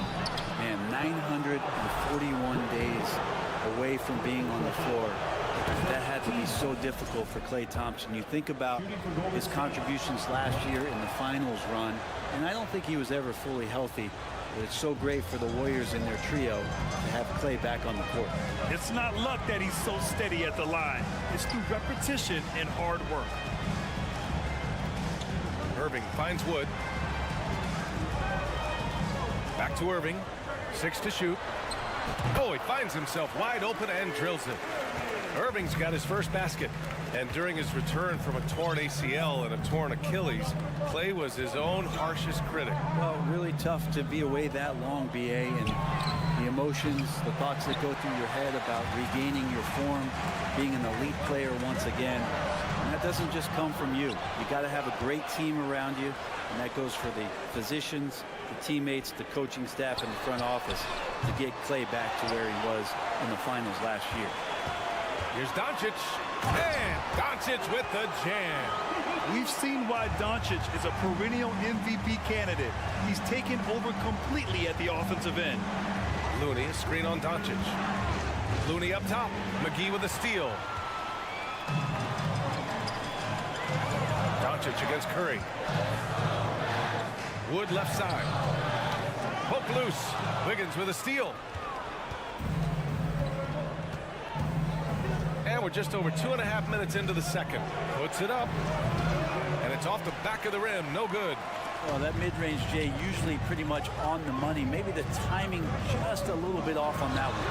Man, 941 days away from being on the floor. That had to be so difficult for Klay Thompson. You think about his contributions last year in the finals run, and I don't think he was ever fully healthy. But it's so great for the Warriors in their trio to have Klay back on the court. It's not luck that he's so steady at the line. It's through repetition and hard work. Irving finds Wood. Back to Irving. 6 to shoot. Oh, he finds himself wide open and drills it. Irving's got his first basket. And during his return from a torn ACL and a torn Achilles, Klay was his own harshest critic. Well, really tough to be away that long, BA, and the emotions, the thoughts that go through your head about regaining your form, being an elite player once again. And that doesn't just come from you. You got to have a great team around you, and that goes for the physicians, the teammates, the coaching staff, and the front office to get Klay back to where he was in the finals last year. Here's Doncic. And Doncic with the jam. We've seen why Doncic is a perennial MVP candidate. He's taken over completely at the offensive end. Looney, a screen on Doncic. Looney up top. McGee with a steal. Doncic against Curry. Wood left side. Poke loose. Wiggins with a steal. And we're just over 2.5 minutes into the second. Puts it up. And it's off the back of the rim. No good. Well, that mid-range, Jay, usually pretty much on the money. Maybe the timing just a little bit off on that one.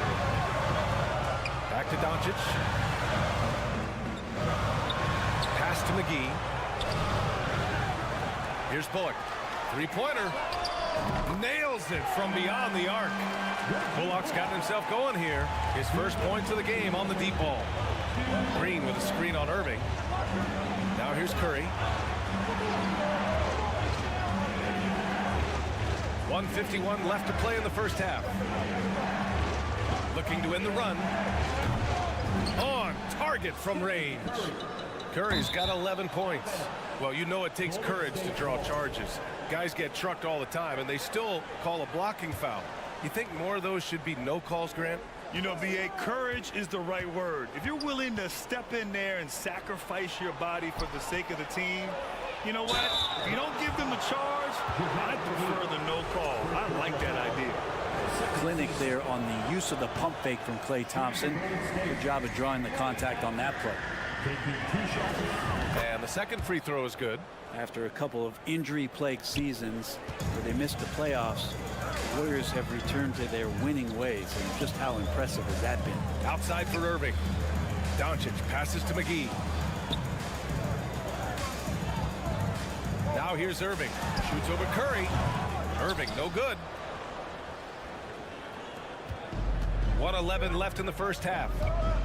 Back to Doncic. Pass to McGee. Here's Bullock. Three-pointer. Nails it from beyond the arc. Bullock's gotten himself going here. His first points of the game on the deep ball. Green with a screen on Irving. Now here's Curry. 1:51 left to play in the first half. Looking to end the run. On target from range. Curry's got 11 points. Well, you know it takes courage to draw charges. Guys get trucked all the time, and they still call a blocking foul. You think more of those should be no calls, Grant? You know, BA, courage is the right word. If you're willing to step in there and sacrifice your body for the sake of the team, you know what? If you don't give them a charge, I prefer the no call. I like that idea. Clinic there on the use of the pump fake from Klay Thompson. Good job of drawing the contact on that play. And the second free throw is good. After a couple of injury-plagued seasons where they missed the playoffs, the Warriors have returned to their winning ways, and just how impressive has that been? Outside for Irving. Doncic passes to McGee. Now here's Irving. Shoots over Curry. Irving, no good. 1:11 left in the first half.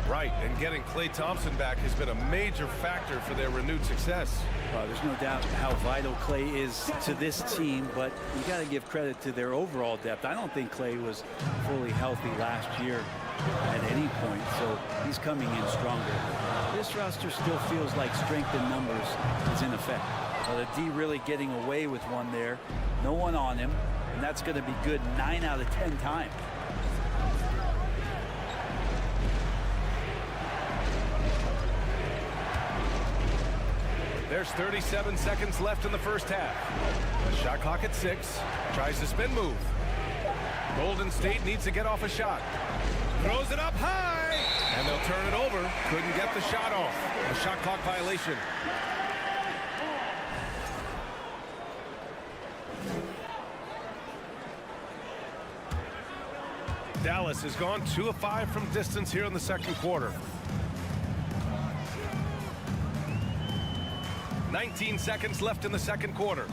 Right, and getting Klay Thompson back has been a major factor for their renewed success. Well, there's no doubt how vital Klay is to this team, but you got to give credit to their overall depth. I don't think Klay was fully healthy last year at any point, so he's coming in stronger. This roster still feels like strength in numbers is in effect. Well, the D really getting away with one there. No one on him, and that's going to be good 9 out of 10 times. There's 37 seconds left in the first half. The shot clock at 6. Tries the spin move. Golden State needs to get off a shot. Throws it up high, and they'll turn it over. Couldn't get the shot off. A shot clock violation. Dallas has gone 2 of 5 from distance here in the second quarter. 19 seconds left in the second quarter.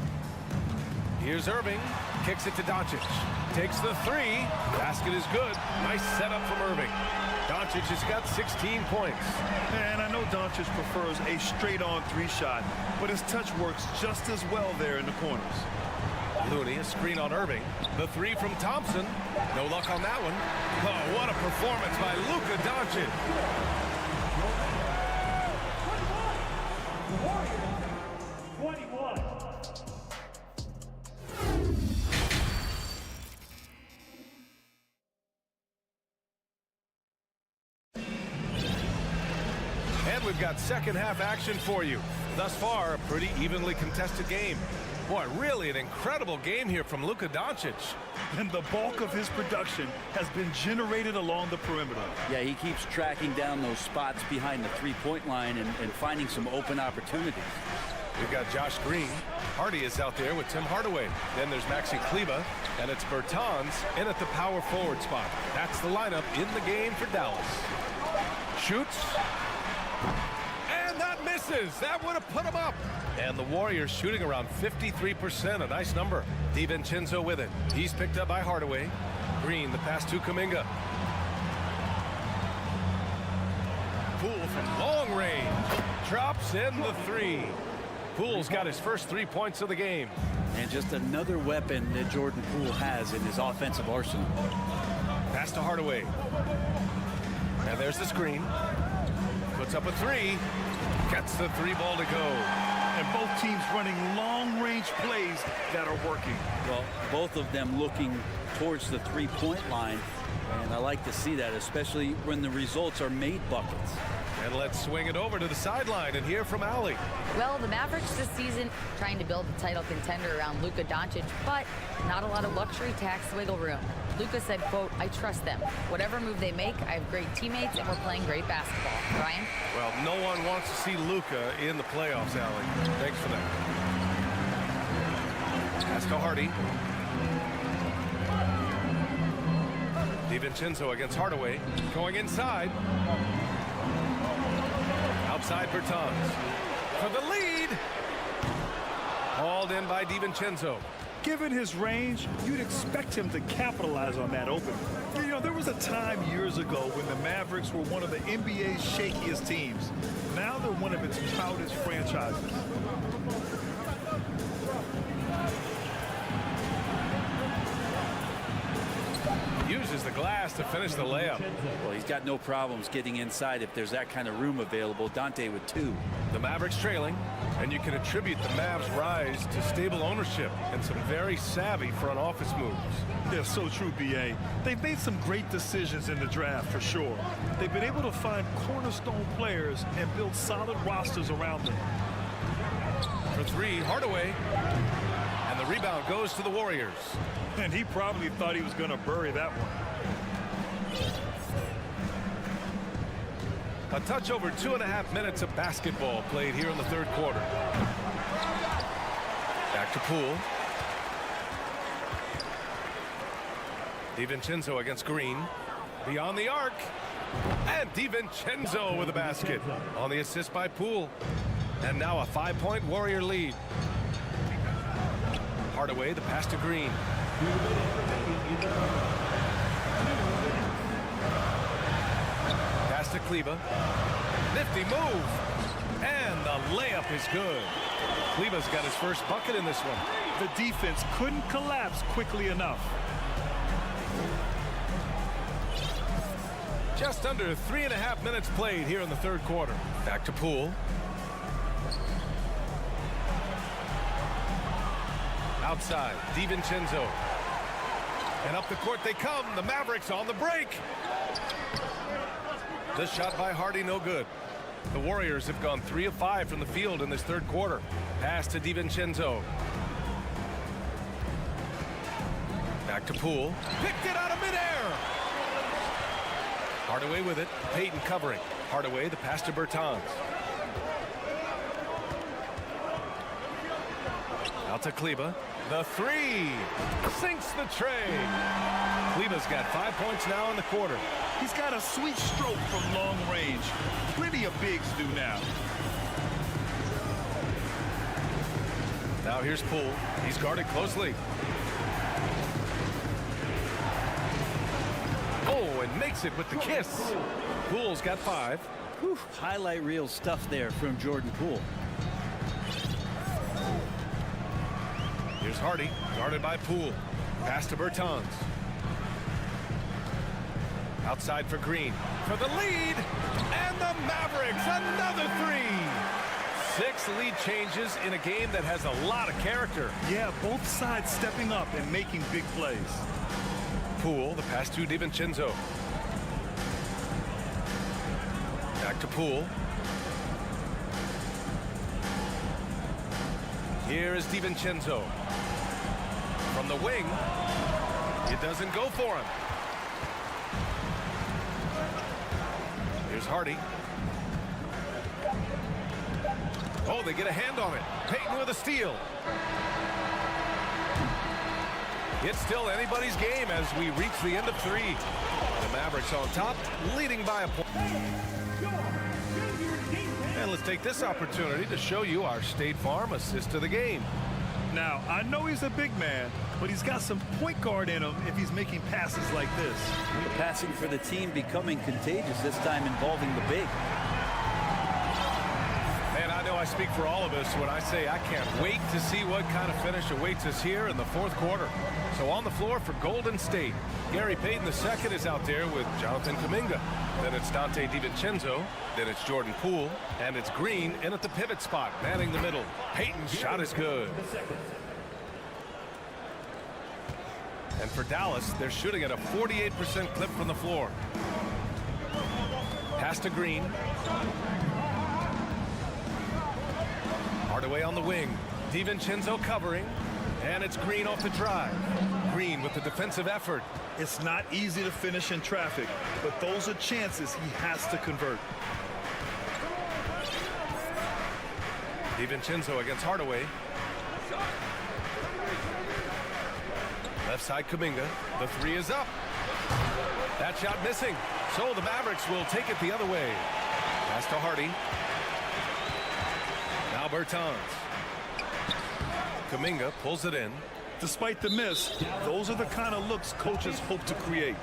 Here's Irving. Kicks it to Doncic. Takes the 3. Basket is good. Nice setup from Irving. Doncic has got 16 points. And I know Doncic prefers a straight-on 3 shot, but his touch works just as well there in the corners. Looney, a screen on Irving. The 3 from Thompson. No luck on that one. Oh, what a performance by Luka Doncic. And we've got second half action for you. Thus far, a pretty evenly contested game. Boy, really an incredible game here from Luka Doncic. And the bulk of his production has been generated along the perimeter. Yeah, he keeps tracking down those spots behind the three-point line and finding some open opportunities. We've got Josh Green. Hardy is out there with Tim Hardaway. Then there's Maxi Kleba, and it's Bertans in at the power forward spot. That's the lineup in the game for Dallas. Shoots. And that misses. That would have put him up. And the Warriors shooting around 53%, a nice number. DiVincenzo with it. He's picked up by Hardaway. Green, the pass to Kuminga. Poole from long range. Drops in the 3. Poole's got his first 3 points of the game. And just another weapon that Jordan Poole has in his offensive arsenal. Pass to Hardaway. And there's the screen. Puts up a 3. Gets the 3 ball to go. And both teams running long-range plays that are working. Well, both of them looking towards the three-point line. And I like to see that, especially when the results are made buckets. And let's swing it over to the sideline and hear from Allie. Well, the Mavericks this season trying to build a title contender around Luka Doncic, but not a lot of luxury tax wiggle room. Luka said, quote, "I trust them. Whatever move they make, I have great teammates and we're playing great basketball." Ryan? Well, no one wants to see Luka in the playoffs, Allie. Thanks for that. Pass to Hardy. DiVincenzo against Hardaway. Going inside. Outside Bertans. For the lead. Hauled in by DiVincenzo. Given his range, you'd expect him to capitalize on that opening. You know, there was a time years ago when the Mavericks were one of the NBA's shakiest teams. Now they're one of its proudest franchises. Uses the glass to finish the layup. Well, he's got no problems getting inside if there's that kind of room available. Dante with 2. The Mavericks trailing, and you can attribute the Mavs' rise to stable ownership and some very savvy front office moves. They're so true, B.A. They've made some great decisions in the draft, for sure. They've been able to find cornerstone players and build solid rosters around them. For 3, Hardaway. And the rebound goes to the Warriors. And he probably thought he was going to bury that one. A touch over 2.5 minutes of basketball played here in the third quarter. Back to Poole. DiVincenzo against Green. Beyond the arc. And DiVincenzo with a basket on the assist by Poole. And now a 5-point Warrior lead. Hardaway, the pass to Green. Pass to Kleba. Nifty move. And the layup is good. Kleba's got his first bucket in this one. The defense couldn't collapse quickly enough. Just under 3.5 minutes played here in the third quarter. Back to Poole. Outside, DiVincenzo. And up the court they come. The Mavericks on the break. The shot by Hardy, no good. The Warriors have gone 3 of 5 from the field in this third quarter. Pass to DiVincenzo. Back to Poole. Picked it out of midair. Hardaway with it. Payton covering. Hardaway, the pass to Bertans. Out to Kleba. The three. Sinks the tray. Kleba's got 5 points now in the quarter. He's got a sweet stroke from long range. Plenty of bigs do now. Now here's Poole. He's guarded closely. Oh, and makes it with the kiss. Poole's got 5. Whew, highlight reel stuff there from Jordan Poole. Here's Hardy, guarded by Poole. Pass to Bertans. Outside for Green. For the lead. And the Mavericks, another 3. 6 lead changes in a game that has a lot of character. Yeah, both sides stepping up and making big plays. Poole, the pass to DiVincenzo. Back to Poole. Here is DiVincenzo. From the wing. It doesn't go for him. Here's Hardy. Oh, they get a hand on it. Payton with a steal. It's still anybody's game as we reach the end of 3. The Mavericks on top, leading by a point. And let's take this opportunity to show you our State Farm assist of the game. Now, I know he's a big man, but he's got some point guard in him if he's making passes like this. Passing for the team becoming contagious, this time involving the big. Man, I know I speak for all of us when I say I can't wait to see what kind of finish awaits us here in the fourth quarter. So on the floor for Golden State, Gary Payton II is out there with Jonathan Kuminga. Then it's Dante DiVincenzo. Then it's Jordan Poole. And it's Green in at the pivot spot, manning the middle. Payton's shot is good. And for Dallas, they're shooting at a 48% clip from the floor. Pass to Green. Hardaway on the wing. DiVincenzo covering. And it's Green off the drive. Green with the defensive effort. It's not easy to finish in traffic, but those are chances he has to convert. DiVincenzo against Hardaway. Left side Kuminga. The 3 is up. That shot missing. So the Mavericks will take it the other way. Pass to Hardy. Now Bertans. Kuminga pulls it in. Despite the miss, those are the kind of looks coaches hope to create.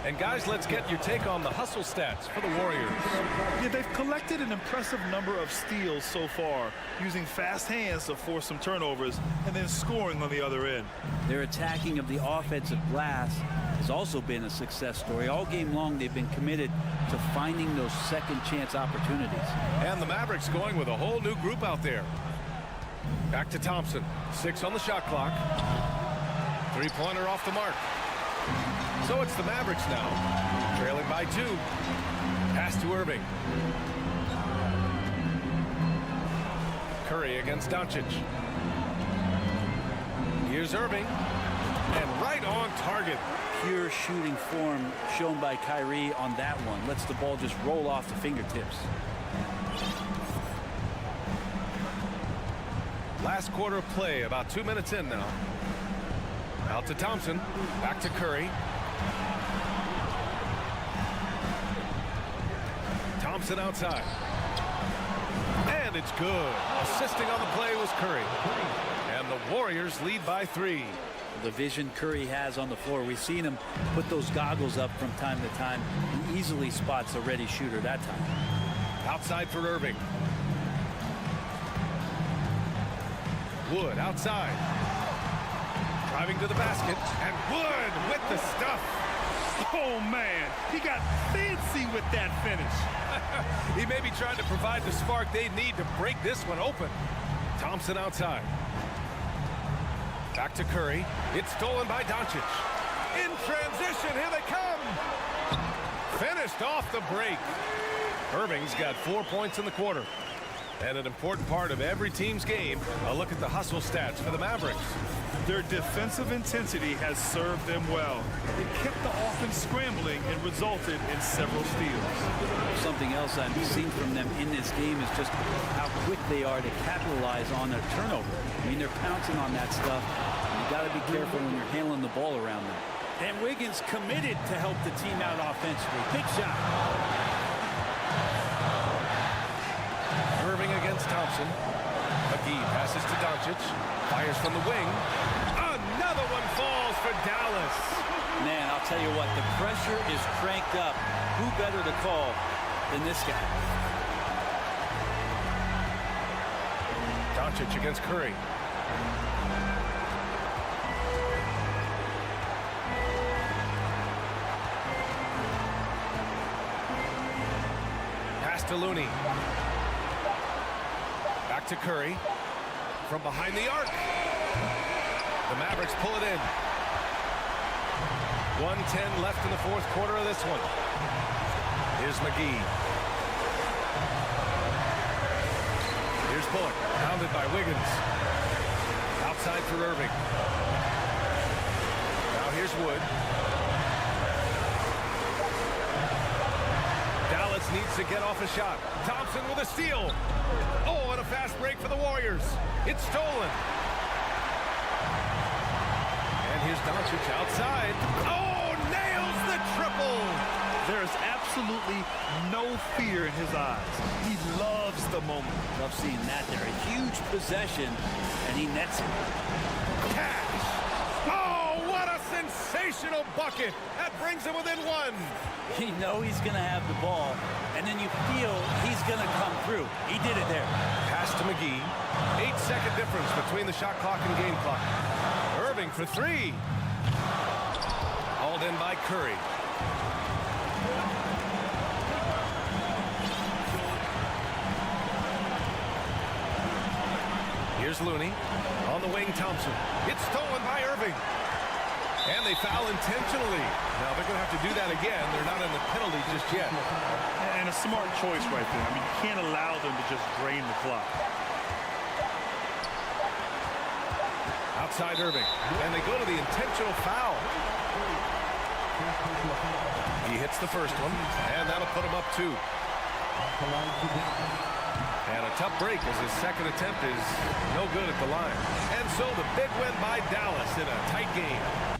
And guys, let's get your take on the hustle stats for the Warriors. Yeah, they've collected an impressive number of steals so far, using fast hands to force some turnovers and then scoring on the other end. Their attacking of the offensive glass has also been a success story. All game long, they've been committed to finding those second chance opportunities. And the Mavericks going with a whole new group out there. Back to Thompson. 6 on the shot clock. 3-pointer off the mark. So it's the Mavericks now, trailing by 2. Pass to Irving. Curry against Doncic. Here's Irving. And right on target. Pure shooting form shown by Kyrie on that one. Lets the ball just roll off the fingertips. Last quarter of play, about 2 minutes in now. Out to Thompson. Back to Curry. Thompson outside. And it's good. Assisting on the play was Curry. And the Warriors lead by 3. The vision Curry has on the floor, we've seen him put those goggles up from time to time. He easily spots a ready shooter that time. Outside for Irving. Wood outside. Driving to the basket. And Wood with the stuff. Oh, man. He got fancy with that finish. He may be trying to provide the spark they need to break this one open. Thompson outside. Back to Curry. It's stolen by Doncic. In transition, here they come. Finished off the break. Irving's got 4 points in the quarter. And an important part of every team's game, a look at the hustle stats for the Mavericks. Their defensive intensity has served them well. It kept the offense scrambling and resulted in several steals. Something else I've seen from them in this game is just how quick they are to capitalize on their turnover. I mean, they're pouncing on that stuff. You got to be careful when you're handling the ball around them. And Wiggins committed to help the team out offensively. Big shot. Irving against Thompson. McGee passes to Doncic. Fires from the wing. Another one falls for Dallas. Man, I'll tell you what, the pressure is cranked up. Who better to call than this guy? Doncic against Curry. Pass to Looney. Back to Curry. From behind the arc. The Mavericks pull it in. 1:10 left in the fourth quarter of this one. Here's McGee. Here's Bullock, pounded by Wiggins. Outside for Irving. Now here's Wood. Dallas needs to get off a shot. Thompson with a steal. Oh, and a fast break for the Warriors. It's stolen. And here's Doncic outside. Oh, nails the triple. There's absolutely no fear in his eyes. He loves the moment. Love seeing that there. A huge possession, and he nets it. Cash. Oh, what a sensational bucket. That brings him within one. You know he's going to have the ball, and then you feel he's going to come through. He did it there. Pass to McGee. 8-second difference between the shot clock and game clock. Irving for 3. Hauled in by Curry. Here's Looney. On the wing, Thompson. It's stolen by Irving. And they foul intentionally. Now they're going to have to do that again. They're not in the penalty just yet. And a smart choice right there. I mean, you can't allow them to just drain the clock. Outside Irving. And they go to the intentional foul. He hits the first one. And that'll put him up 2. And a tough break as his second attempt is no good at the line. And so the big win by Dallas in a tight game.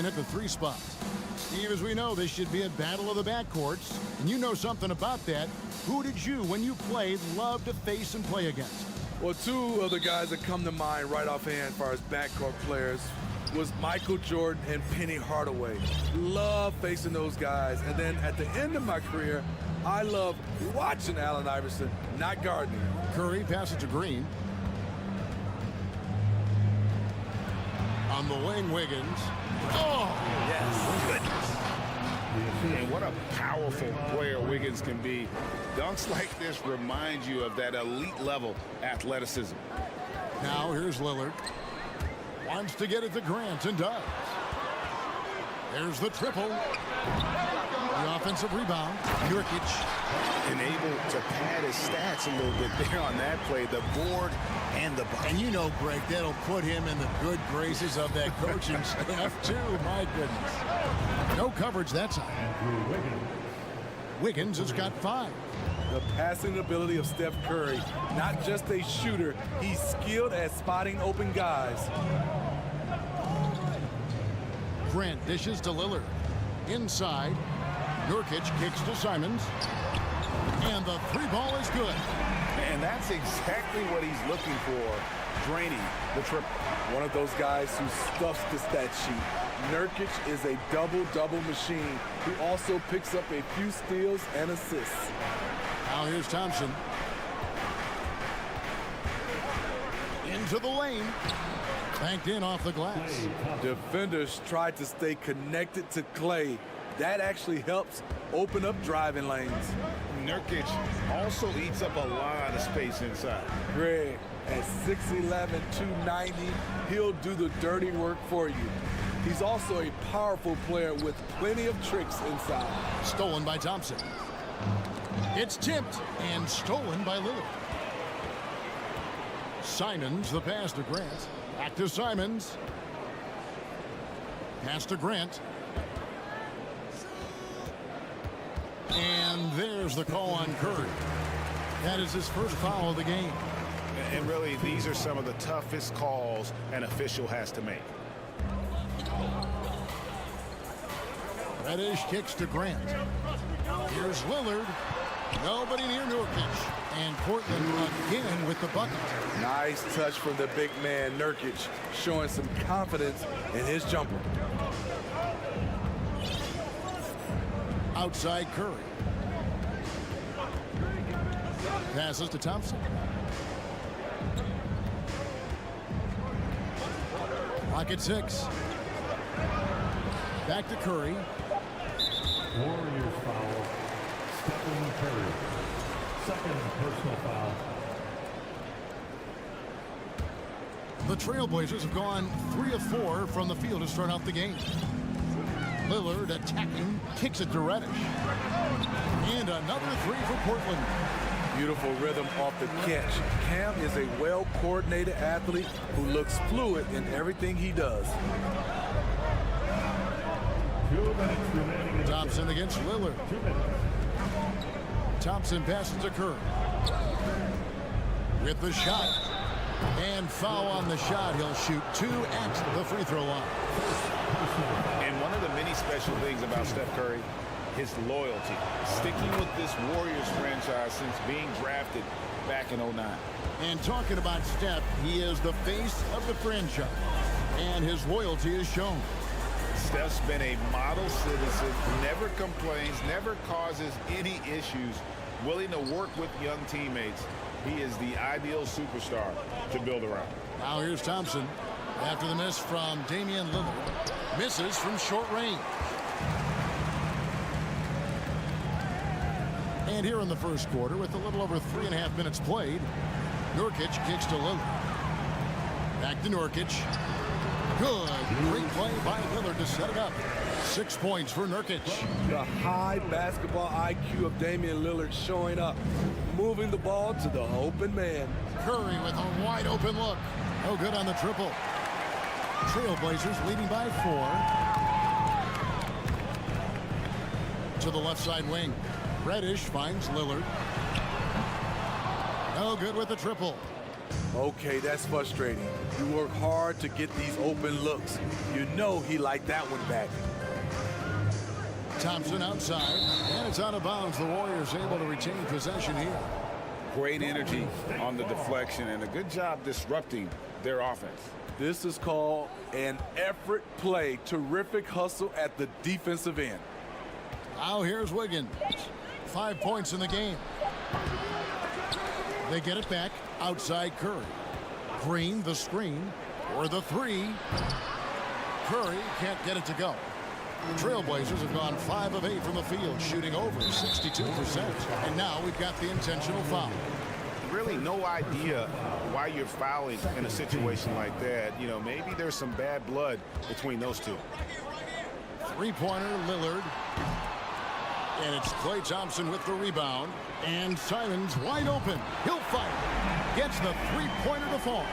in at the 3 spot. Steve, as we know, this should be a battle of the backcourts, and you know something about that. Who did you, when you played, love to face and play against? Well, 2 of the guys that come to mind right offhand as far as backcourt players was Michael Jordan and Penny Hardaway. Love facing those guys. And then at the end of my career, I love watching Allen Iverson, not guarding him. Curry passes to Green. On the wing, Wiggins. Oh! Yes. Goodness. And what a powerful player Wiggins can be. Dunks like this remind you of that elite level athleticism. Now here's Lillard. Wants to get it to Grant and does. There's the triple. The offensive rebound. Nurkic. And able to pad his stats a little bit there on that play. The board and the bucket. And you know, Greg, that'll put him in the good graces of that coaching staff, too. My goodness. No coverage that time. Wiggins has got 5. The passing ability of Steph Curry, not just a shooter, he's skilled at spotting open guys. Grant dishes to Lillard. Inside. Nurkic kicks to Simons. And the 3-ball is good. And that's exactly what he's looking for, draining the triple. One of those guys who stuffs the stat sheet. Nurkic is a double-double machine who also picks up a few steals and assists. Now here's Thompson. Into the lane. Banked in off the glass. Defenders try to stay connected to Clay. That actually helps open up driving lanes. Nurkic also eats up a lot of space inside. Greg, at 6'11", 290, he'll do the dirty work for you. He's also a powerful player with plenty of tricks inside. Stolen by Thompson. It's tipped and stolen by Lillard. Simons, the pass to Grant. Back to Simons. Pass to Grant. And there's the call on Curry. That is his first foul of the game. And really, these are some of the toughest calls an official has to make. Reddish kicks to Grant. Here's Lillard. Nobody near Nurkic. And Portland again with the bucket. Nice touch from the big man, Nurkic, showing some confidence in his jumper. Outside Curry. Passes to Thompson. Clock at 6. Back to Curry. Warriors foul. Stephen Curry. Second personal foul. The Trailblazers have gone 3 of 4 from the field to start out the game. Lillard attacking, kicks it to Reddish. And another 3 for Portland. Beautiful rhythm off the catch. Cam is a well-coordinated athlete who looks fluid in everything he does. 2 minutes remaining. Thompson against Lillard. 2 minutes. Thompson passes to Curry. With the shot. And foul on the shot. He'll shoot 2 at the free throw line. And one of the many special things about Steph Curry, his loyalty. Sticking with this Warriors franchise since being drafted back in 09. And talking about Steph, he is the face of the franchise. And his loyalty is shown. Steph's been a model citizen, never complains, never causes any issues, willing to work with young teammates. He is the ideal superstar to build around. Now here's Thompson. After the miss from Damian Lillard. Misses from short range. And here in the first quarter, with a little over 3.5 minutes played, Nurkic kicks to Lillard. Back to Nurkic. Good. Great play by Lillard to set it up. 6 points for Nurkic. The high basketball IQ of Damian Lillard showing up, moving the ball to the open man. Curry with a wide open look. No good on the triple. Trailblazers leading by 4. To the left side wing. Reddish finds Lillard. No good with the triple. Okay, that's frustrating. You work hard to get these open looks. You know he liked that one back. Thompson outside, and it's out of bounds. The Warriors able to retain possession here. Great energy on the deflection and a good job disrupting their offense. This is called an effort play. Terrific hustle at the defensive end. Now here's Wiggins. 5 points in the game. They get it back outside Curry. Green, the screen, or the three. Curry can't get it to go. The Trailblazers have gone 5 of 8 from the field, shooting over 62%. And now we've got the intentional foul. Really no idea why you're fouling in a situation like that. You know, maybe there's some bad blood between those two. Three-pointer, Lillard. And it's Klay Thompson with the rebound. And Simons wide open. He'll fire. Gets the three-pointer to fall.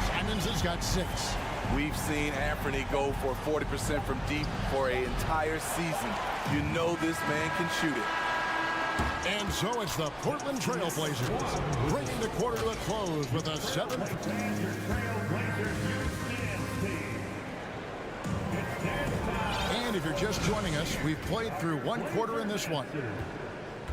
Simons has got 6. We've seen Anthony go for 40% from deep for an entire season. You know this man can shoot it. And so it's the Portland Trailblazers bringing the quarter to a close with a 7. And if you're just joining us, we've played through 1 quarter in this one.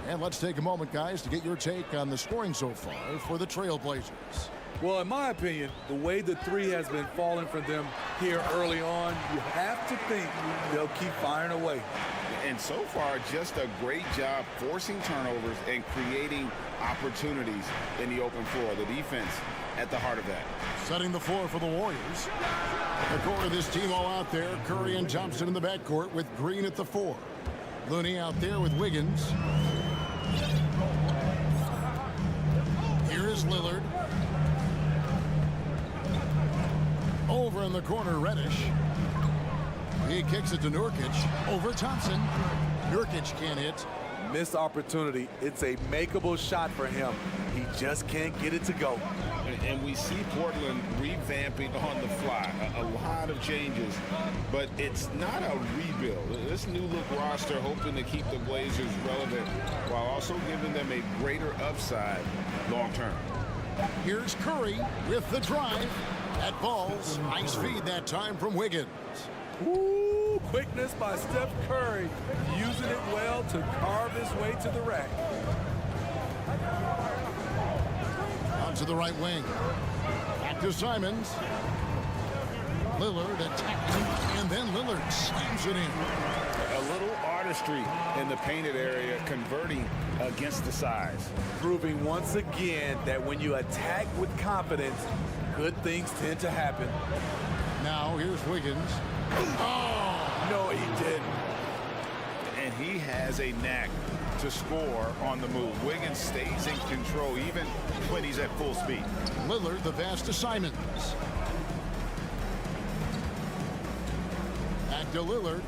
And let's take a moment, guys, to get your take on the scoring so far for the Trailblazers. Well, in my opinion, the way the three has been falling for them here early on, you have to think they'll keep firing away. And so far, just a great job forcing turnovers and creating opportunities in the open floor. The defense at the heart of that. Setting the floor for the Warriors. The core of this team all out there. Curry and Thompson in the backcourt with Green at the 4. Looney out there with Wiggins. Here is Lillard. Over in the corner, Reddish. He kicks it to Nurkic. Over Thompson. Nurkic can't hit. Missed opportunity. It's a makeable shot for him. He just can't get it to go. And we see Portland revamping on the fly. A lot of changes, but it's not a rebuild. This new look roster hoping to keep the Blazers relevant while also giving them a greater upside long term. Here's Curry with the drive. That ball's nice feed that time from Wiggins. Ooh, quickness by Steph Curry, using it well to carve his way to the rack. Out to the right wing. Back to Simons. Lillard attacking, and then Lillard slams it in. A little artistry in the painted area, converting against the size. Proving once again that when you attack with confidence, good things tend to happen. Now here's Wiggins. Oh, no, he didn't. And he has a knack to score on the move. Wiggins stays in control even when he's at full speed. Lillard the pass to Simons. Back to Lillard.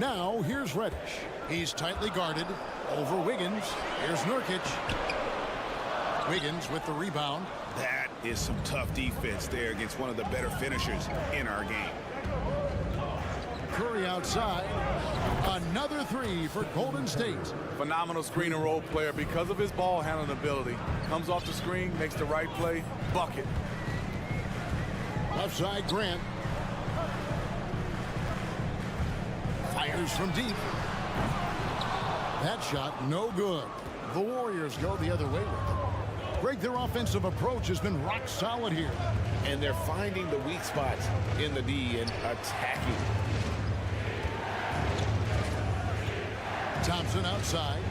Now here's Reddish. He's tightly guarded. Over Wiggins. Here's Nurkic. Wiggins with the rebound. That is some tough defense there against one of the better finishers in our game. Curry outside. Another 3 for Golden State. Phenomenal screen and roll player because of his ball handling ability. Comes off the screen, makes the right play, bucket. Left side, Grant. Fires from deep. That shot, no good. The Warriors go the other way with it. Greg, their offensive approach has been rock solid here. And they're finding the weak spots in the D and attacking. Thompson outside.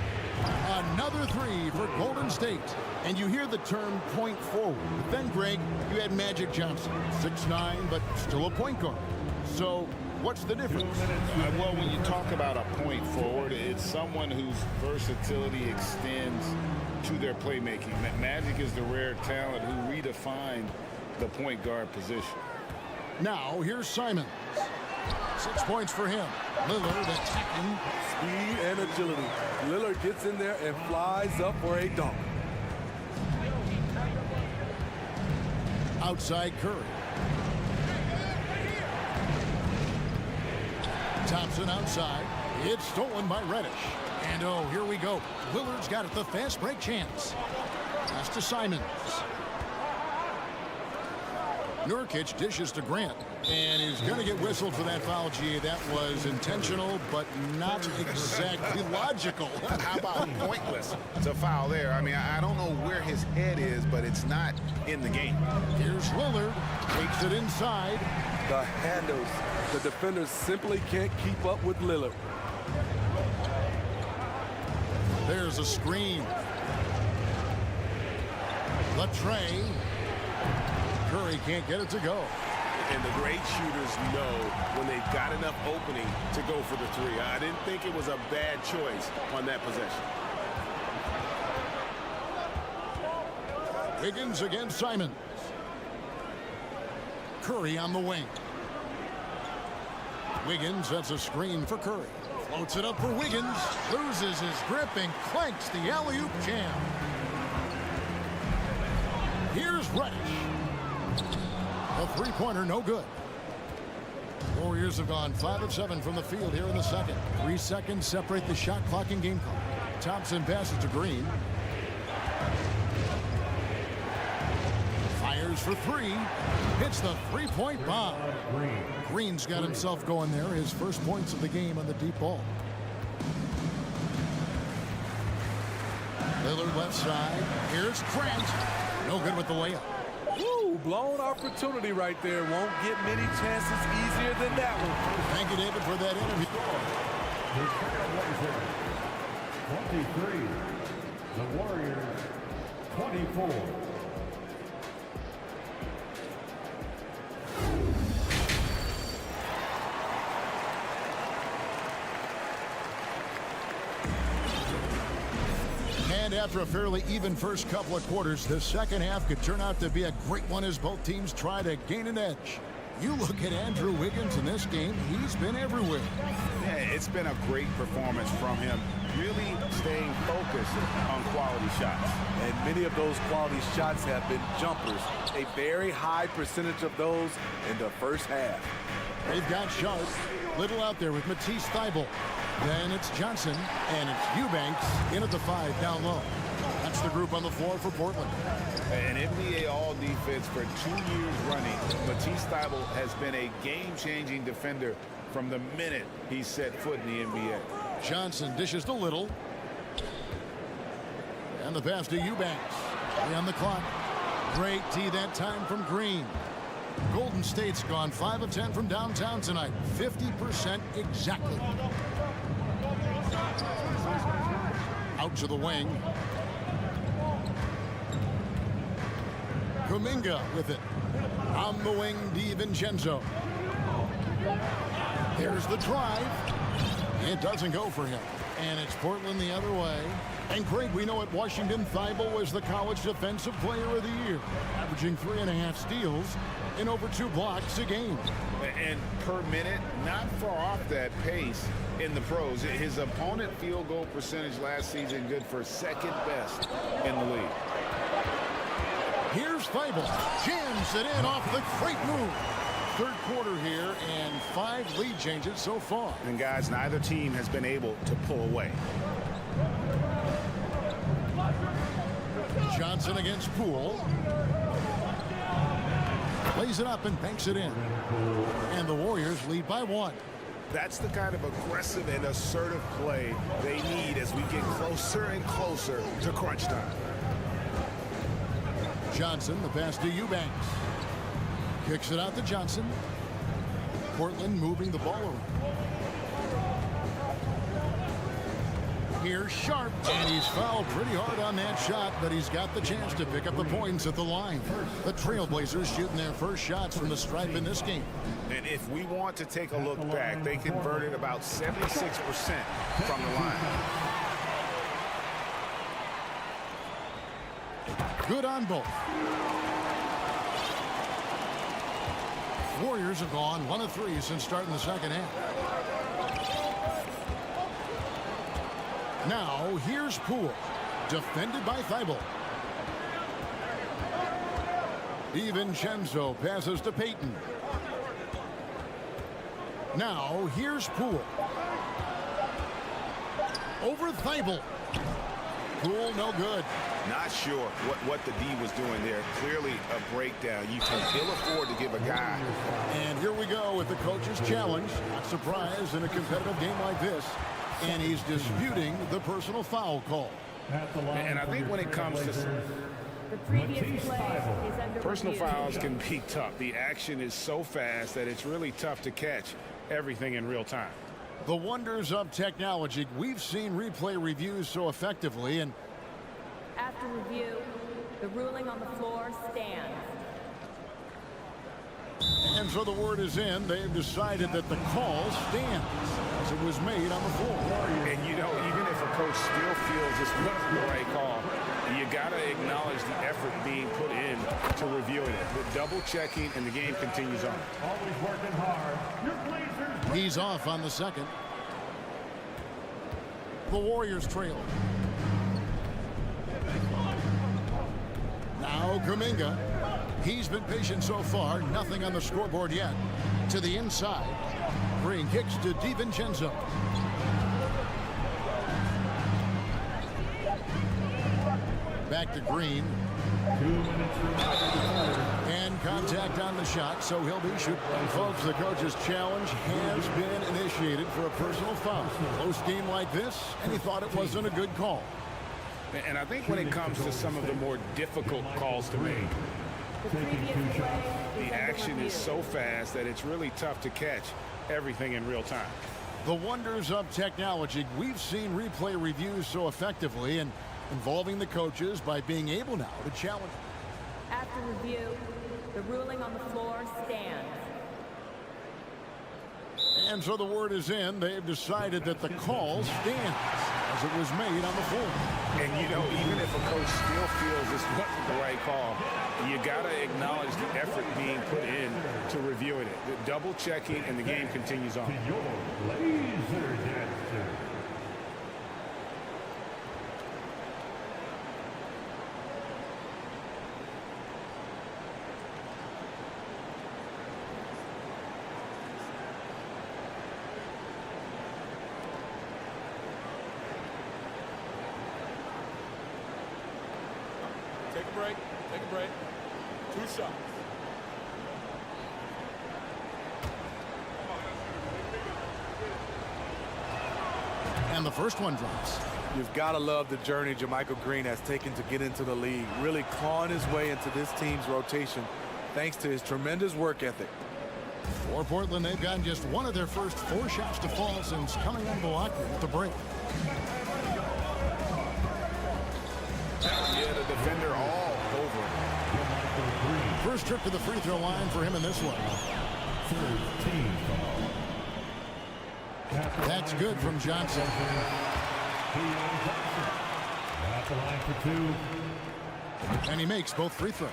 Another 3 for Golden State. And you hear the term point forward. Then, Greg, you had Magic Johnson. 6'9", but still a point guard. So what's the difference? Well, when you talk about a point forward, it's someone whose versatility extends to their playmaking. Magic is the rare talent who redefined the point guard position. Now, here's Simons. 6 points for him. Lillard attacking. Speed and agility. Lillard gets in there and flies up for a dunk. Outside Curry. Thompson outside. It's stolen by Reddish. And oh, here we go. Lillard's got it, the fast break chance. Pass to Simons. Nurkic dishes to Grant. And he's going to get whistled for that foul, G. That was intentional, but not exactly logical. How about pointless? It's a foul there. I mean, I don't know where his head is, but it's not in the game. Here's Lillard. Takes it inside. The handles. The defenders simply can't keep up with Lillard. There's a screen. Latrey. Curry can't get it to go. And the great shooters know when they've got enough opening to go for the three. I didn't think it was a bad choice on that possession. Wiggins against Simons. Curry on the wing. Wiggins sets a screen for Curry. Floats it up for Wiggins. Loses his grip and clanks the alley-oop jam. Here's Reddish. A three-pointer, no good. Warriors have gone 5 of 7 from the field here in the second. 3 seconds separate the shot clock and game clock. Thompson passes to Green. Fires for 3. Hits the three-point bomb. Green's got himself going there. His first points of the game on the deep ball. Lillard left side. Here's Grant. No good with the layup. Woo, blown opportunity right there. Won't get many chances easier than that one. Thank you, David, for that interview. The 23. The Warriors 24. And after a fairly even first couple of quarters, the second half could turn out to be a great one as both teams try to gain an edge. You look at Andrew Wiggins in this game, he's been everywhere. Yeah, it's been a great performance from him, really staying focused on quality shots. And many of those quality shots have been jumpers. A very high percentage of those in the first half. They've got Sharp. Little out there with Matisse Thybulle. Then it's Johnson, and it's Eubanks in at the 5 down low. That's the group on the floor for Portland. An NBA All-Defense for 2 years running. Matisse Thybulle has been a game-changing defender from the minute he set foot in the NBA. Johnson dishes to Little. And the pass to Eubanks. 3 on the clock. Great tee that time from Green. Golden State's gone 5 of 10 from downtown tonight. 50% exactly. Out to the wing. Kuminga with it. On the wing, DiVincenzo. There's the drive. It doesn't go for him. And it's Portland the other way. And Craig, we know at Washington, Thybulle was the college defensive player of the year, averaging 3.5 steals and over 2 blocks a game. And per minute, not far off that pace in the pros. His opponent field goal percentage last season good for second best in the league. Here's Thybulle. Jams it in off the great move. Third quarter here and 5 lead changes so far. And guys, neither team has been able to pull away. Johnson against Poole. Plays it up and banks it in. And the Warriors lead by 1. That's the kind of aggressive and assertive play they need as we get closer and closer to crunch time. Johnson, the pass to Eubanks. Kicks it out to Johnson. Portland moving the ball around. Here's Sharp, and he's fouled pretty hard on that shot, but he's got the chance to pick up the points at the line. The Trailblazers shooting their first shots from the stripe in this game. And if we want to take a look back, they converted about 76% from the line. Good on both. Warriors have gone 1 of 3 since starting the second half. Now, here's Poole, defended by Thybulle. DiVincenzo passes to Payton. Now, here's Poole. over Thibault. Poole, no good. Not sure what the D was doing there. Clearly a breakdown. You can ill afford to give a guy. And here we go with the coach's challenge. Not surprised in a competitive game like this. And he's disputing the personal foul call. And I think when it comes to The previous play is under personal review. fouls can be tough. The action is so fast that it's really tough to catch everything in real time. The wonders of technology. We've seen replay reviews so effectively, and After review, the ruling on the floor stands. so the word is in. They've decided that the call stands as it was made on the floor. And you know, even if a coach still feels this wasn't the right call, you got to acknowledge the effort being put in to reviewing it. The double checking, and the game continues on. Always working hard. Your Blazers. He's off on the second. The Warriors trail. Now Kuminga. He's been patient so far. Nothing on the scoreboard yet. To the inside. Green kicks to DiVincenzo. Back to Green. 2 minutes remaining. And contact on the shot, so he'll be shooting. And folks, the coach's challenge has been initiated for a personal foul. Close game like this, and he thought it wasn't a good call. And I think when it comes to some of the more difficult calls to make, The previous play is the action is so fast that it's really tough to catch everything in real time. The wonders of technology. We've seen replay reviews so effectively and involving the coaches by being able now to challenge. After review, the ruling on the floor stands. And so the word is in. They've decided that the call stands as it was made on the floor. And you know, even if a coach still feels this wasn't the right call, you got to acknowledge the effort being put in to reviewing it. The double checking, and the game continues on. Your Blazers answer. Take a break. Take a break. 2 shots. And the first one drops. You've got to love the journey Jermichael Green has taken to get into the league, really clawing his way into this team's rotation thanks to his tremendous work ethic. For Portland, they've gotten just one of their first 4 shots to fall since coming unblocked at the break. Yeah, the defender all over it. First trip to the free throw line for him in this one. That's good from Johnson. At the line for 2. And he makes both free throws.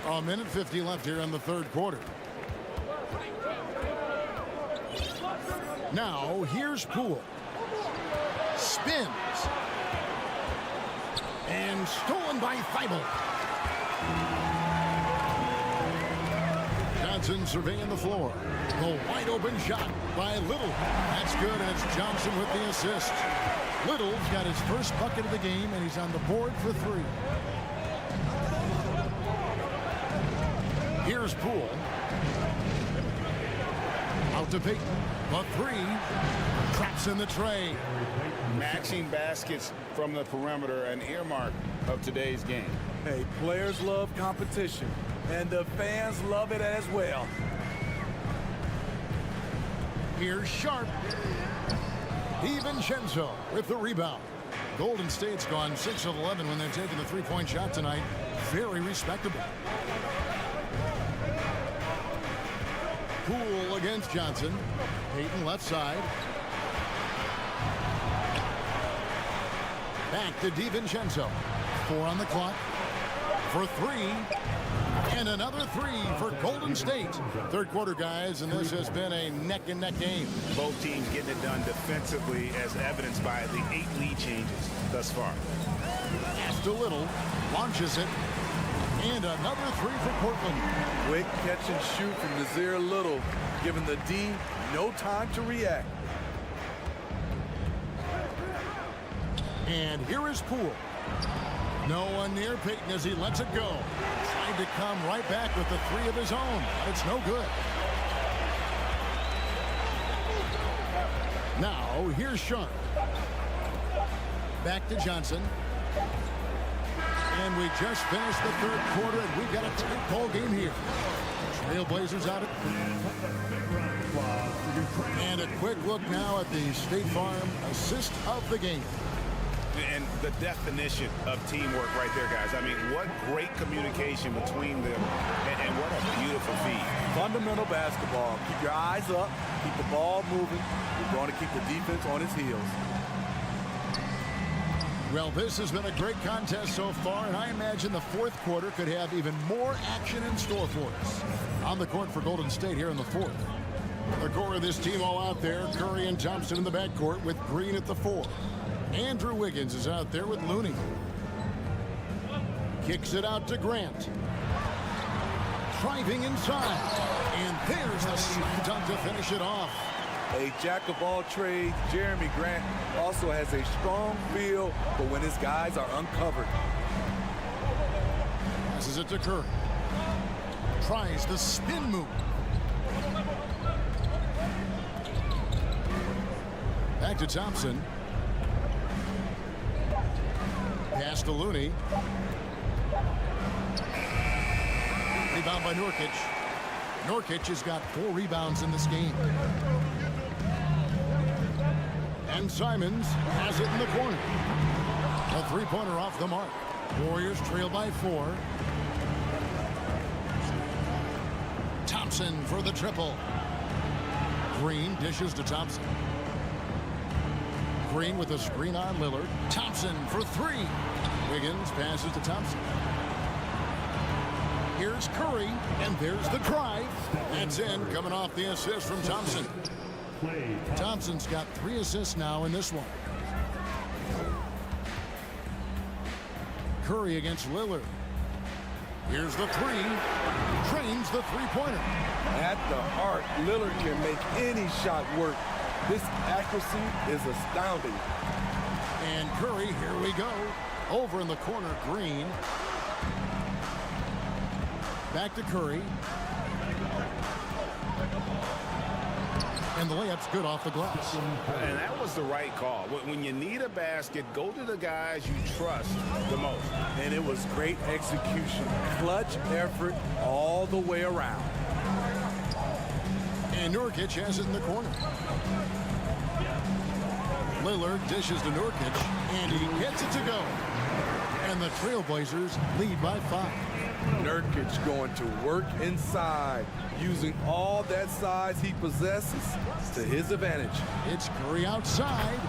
A minute 50 left here in the third quarter. Now, here's Poole. Spins. And stolen by Thibault. Johnson surveying the floor. The wide open shot by Little. That's good, and it's Johnson with the assist. Little's got his first bucket of the game, and he's on the board for 3. Here's Poole. Out to Payton. The 3. Traps in the tray. Matching baskets from the perimeter, an earmark of today's game. Hey, players love competition, and the fans love it as well. Here's Sharp. DiVincenzo with the rebound. Golden State's gone 6 of 11 when they're taking the three-point shot tonight. Very respectable. Poole against Johnson. Payton left side. Back to DiVincenzo. 4 on the clock. For 3. And another 3 for Golden State. Third quarter, guys, and this has been a neck-and-neck game. Both teams getting it done defensively, as evidenced by the 8 lead changes thus far. Pass to Little. Launches it. And another 3 for Portland. Quick catch and shoot from Nazir Little, giving the D no time to react. And here is Poole. No one near Peyton as he lets it go. Trying to come right back with the three of his own. It's no good. Now, here's Sharp. Back to Johnson. And we just finished the third quarter, and we've got a tight ball game here. Trailblazers out it. And a quick look now at the State Farm assist of the game. And the definition of teamwork right there, guys. I mean, what great communication between them, and what a beautiful feed. Fundamental basketball. Keep your eyes up. Keep the ball moving. You're going to keep the defense on its heels. Well, this has been a great contest so far, and I imagine the fourth quarter could have even more action in store for us. On the court for Golden State here in the fourth. The core of this team all out there. Curry and Thompson in the backcourt with Green at the 4. Andrew Wiggins is out there with Looney. Kicks it out to Grant. Driving inside. And there's the slam dunk to finish it off. A jack of all trades, Jeremy Grant also has a strong feel for when his guys are uncovered. Passes it to Curry. Tries the spin move. Back to Thompson. Pass to Looney. Rebound by Nurkic. Nurkic has got 4 rebounds in this game. And Simons has it in the corner. A three-pointer off the mark. Warriors trail by 4. Thompson for the triple. Green dishes to Thompson. Green with a screen on Lillard. Thompson for 3. Wiggins passes to Thompson. Here's Curry, and there's the drive. That's in, coming off the assist from Thompson. Thompson's got 3 assists now in this one. Curry against Lillard. Here's the 3. Trains the three-pointer. At the arc, Lillard can make any shot work. This accuracy is astounding. And Curry, here we go. Over in the corner, Green. Back to Curry. And the layup's good off the glass. And that was the right call. When you need a basket, go to the guys you trust the most. And it was great execution. Clutch effort all the way around. And Nurkic has it in the corner. Lillard dishes to Nurkic, and he gets it to go. And the Trailblazers lead by 5. Nurkic going to work inside, using all that size he possesses to his advantage. It's Curry outside.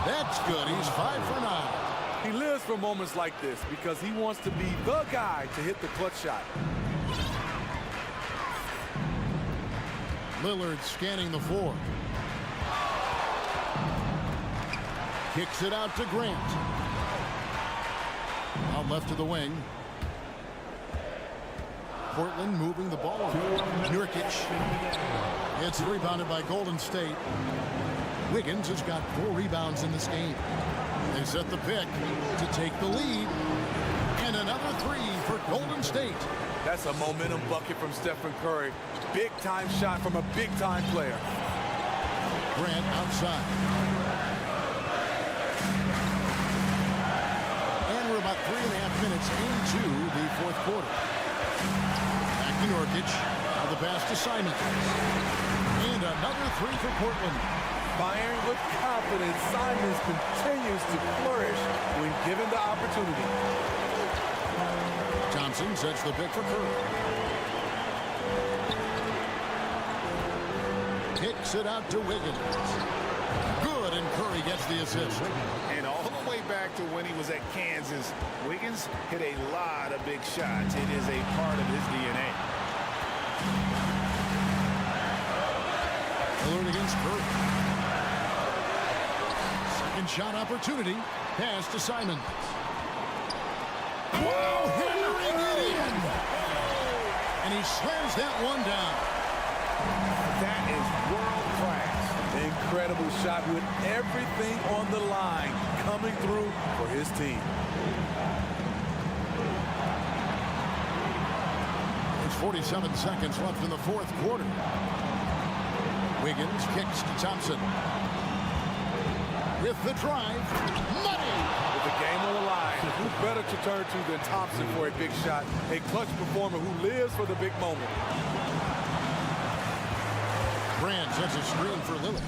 That's good. He's 5 for 9. He lives for moments like this because he wants to be the guy to hit the clutch shot. Lillard scanning the floor. Kicks it out to Grant. Out left to the wing. Portland moving the ball. Nurkic. It's rebounded by Golden State. Wiggins has got 4 rebounds in this game. They set the pick to take the lead. And another 3 for Golden State. That's a momentum bucket from Stephen Curry. Big-time shot from a big-time player. Grant outside. And we're about 3.5 minutes into the fourth quarter. Back to Nurkic. Now the pass to Simons. And another 3 for Portland. Firing with confidence, Simons continues to flourish when given the opportunity. Thompson sets the pick for Curry. Kicks it out to Wiggins. Good, and Curry gets the assist. And all the way back to when he was at Kansas, Wiggins hit a lot of big shots. It is a part of his DNA. Lillard against Curry. Second shot opportunity. Pass to Simons. Whoa, hammering it in. And he slams that one down. That is world class. Incredible shot with everything on the line coming through for his team. There's 47 seconds left in the fourth quarter. Wiggins kicks to Thompson. With the drive, money! With the game on the line, who better to turn to than Thompson for a big shot? A clutch performer who lives for the big moment. Grant sets a screen for Lillard.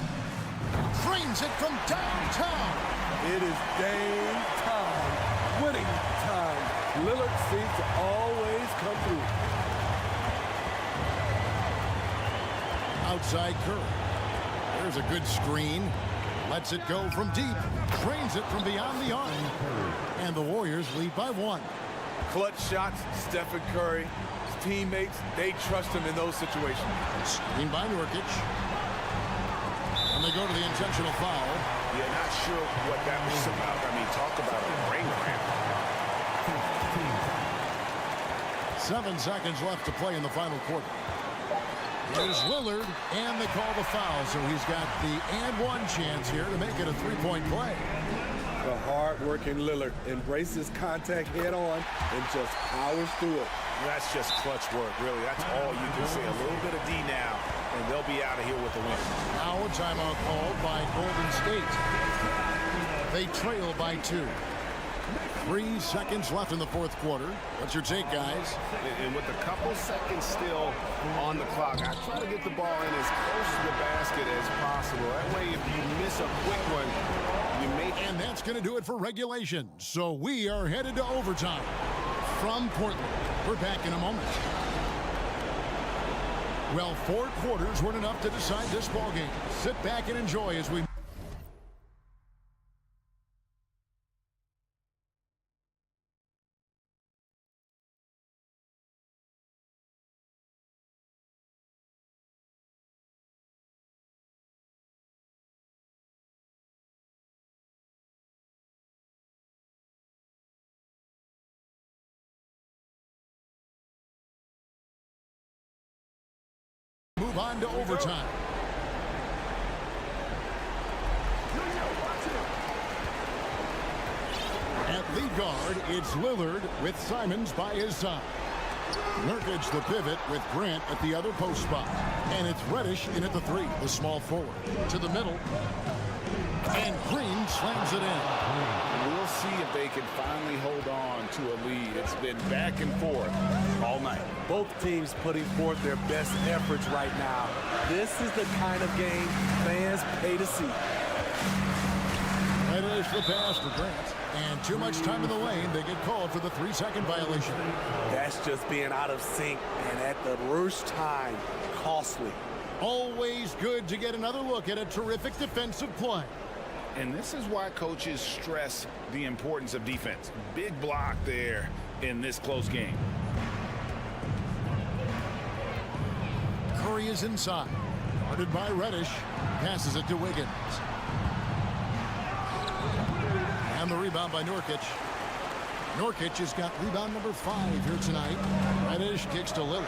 Frames it from downtown. It is game time, winning time. Lillard seems to always come through. Outside Curry. There's a good screen. Lets it go from deep. Drains it from beyond the arc. And the Warriors lead by 1. Clutch shots, Stephen Curry. His teammates, they trust him in those situations. Screen by Nurkic. And they go to the intentional foul. Yeah, not sure what that was about. I mean, talk about a brain cramp. 7 seconds left to play in the final quarter. Here's Lillard, and they call the foul, so he's got the and-one chance here to make it a three-point play. The hard-working Lillard embraces contact head-on and just powers through it. That's just clutch work, really. That's all you can say. A little bit of D now, and they'll be out of here with the win. Now a timeout called by Golden State. They trail by 2. 3 seconds left in the fourth quarter. What's your take, guys? And with a couple seconds still on the clock, I try to get the ball in as close to the basket as possible. That way, if you miss a quick one, you make... And that's going to do it for regulation. So we are headed to overtime. From Portland, we're back in a moment. Well, 4 quarters weren't enough to decide this ballgame. Sit back and enjoy as we... move on to overtime. At lead guard, it's Lillard with Simons by his side. Nurkic the pivot with Grant at the other post spot. And it's Reddish in at the 3, the small forward. To the middle. And Green slams it in. We'll see if they can finally hold on to a lead. It's been back and forth all night. Both teams putting forth their best efforts right now. This is the kind of game fans pay to see. Reddish the pass to Grant. And too much time in the lane. They get called for the 3-second violation. That's just being out of sync and at the worst time, costly. Always good to get another look at a terrific defensive play. And this is why coaches stress the importance of defense. Big block there in this close game. Curry is inside. Guarded by Reddish. Passes it to Wiggins. And the rebound by Nurkic. Nurkic has got rebound number 5 here tonight. Reddish kicks to Lillard.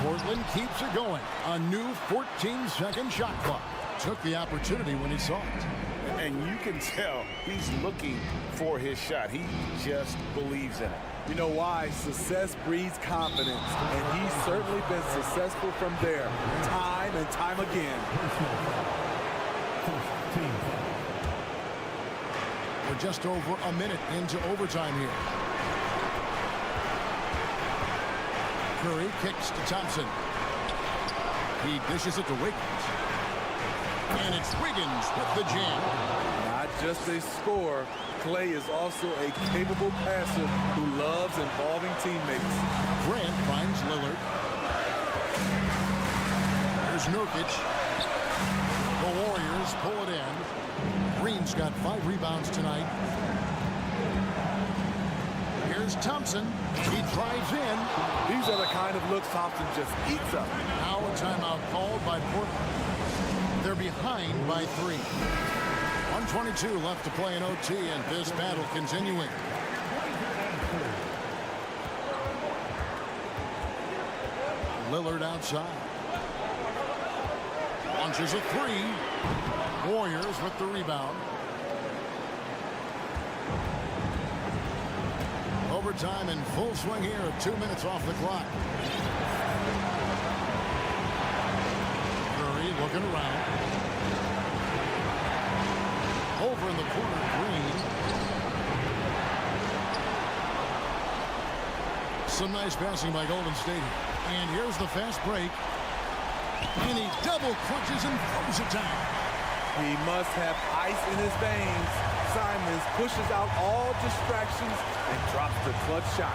Portland keeps it going. A new 14-second shot clock. Took the opportunity when he saw it. And you can tell he's looking for his shot. He just believes in it. You know why? Success breeds confidence, and he's certainly been successful from there, time and time again. We're just over a minute into overtime here. Curry kicks to Thompson. He dishes it to Wiggins. And it's Wiggins with the jam. Not just a scorer, Clay is also a capable passer who loves involving teammates. Grant finds Lillard. There's Nurkic. The Warriors pull it in. Green's got 5 rebounds tonight. Here's Thompson. He drives in. These are the kind of looks Thompson just eats up. Now a timeout called by Portland. They're behind by 3. 1:22 left to play in OT, and this battle continuing. Lillard outside. Launches a three. Warriors with the rebound. Overtime in full swing here at 2 minutes off the clock. Curry looking around. Over in the corner, Green. Some nice passing by Golden State. And here's the fast break. And he double clutches and throws it down. He must have ice in his veins. Simons pushes out all distractions and drops the clutch shot.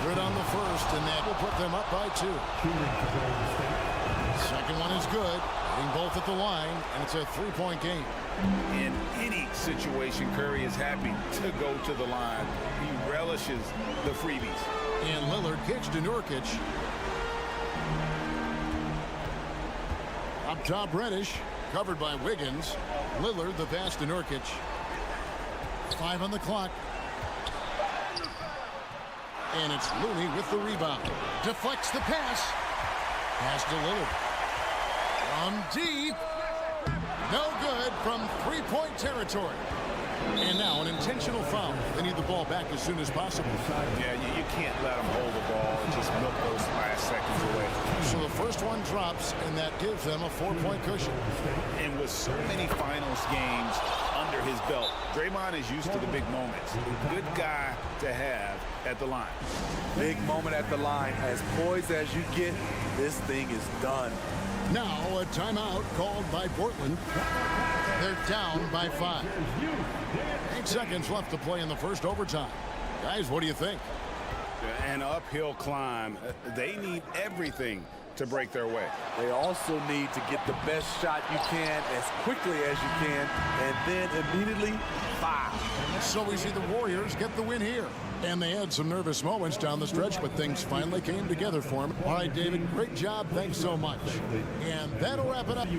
Good on the first, and that will put them up by 2. Second one is good. Hitting both at the line, and it's a 3-point game. In any situation, Curry is happy to go to the line. He relishes the freebies. And Lillard kicks to Nurkic. Up top, Reddish, covered by Wiggins. Lillard, the pass to Nurkic. 5 on the clock. And it's Looney with the rebound. Deflects the pass. Pass to Lillard. From deep. No good from 3-point territory. And now an intentional foul. They need the ball back as soon as possible. Yeah, you can't let them hold the ball and just milk those last seconds away. So the first one drops, and that gives them a 4-point cushion. And with so many finals games under his belt, Draymond is used to the big moments. A good guy to have at the line. Big moment at the line. As poised as you get, this thing is done. Now a timeout called by Portland. They're down by 5. 8 seconds left to play in the first overtime. Guys, what do you think? An uphill climb. They need everything to break their way. They also need to get the best shot you can as quickly as you can, and then immediately foul. So we see the Warriors get the win here. And they had some nervous moments down the stretch, but things finally came together for them. All right, David, great job. Thanks so much. And that'll wrap it up.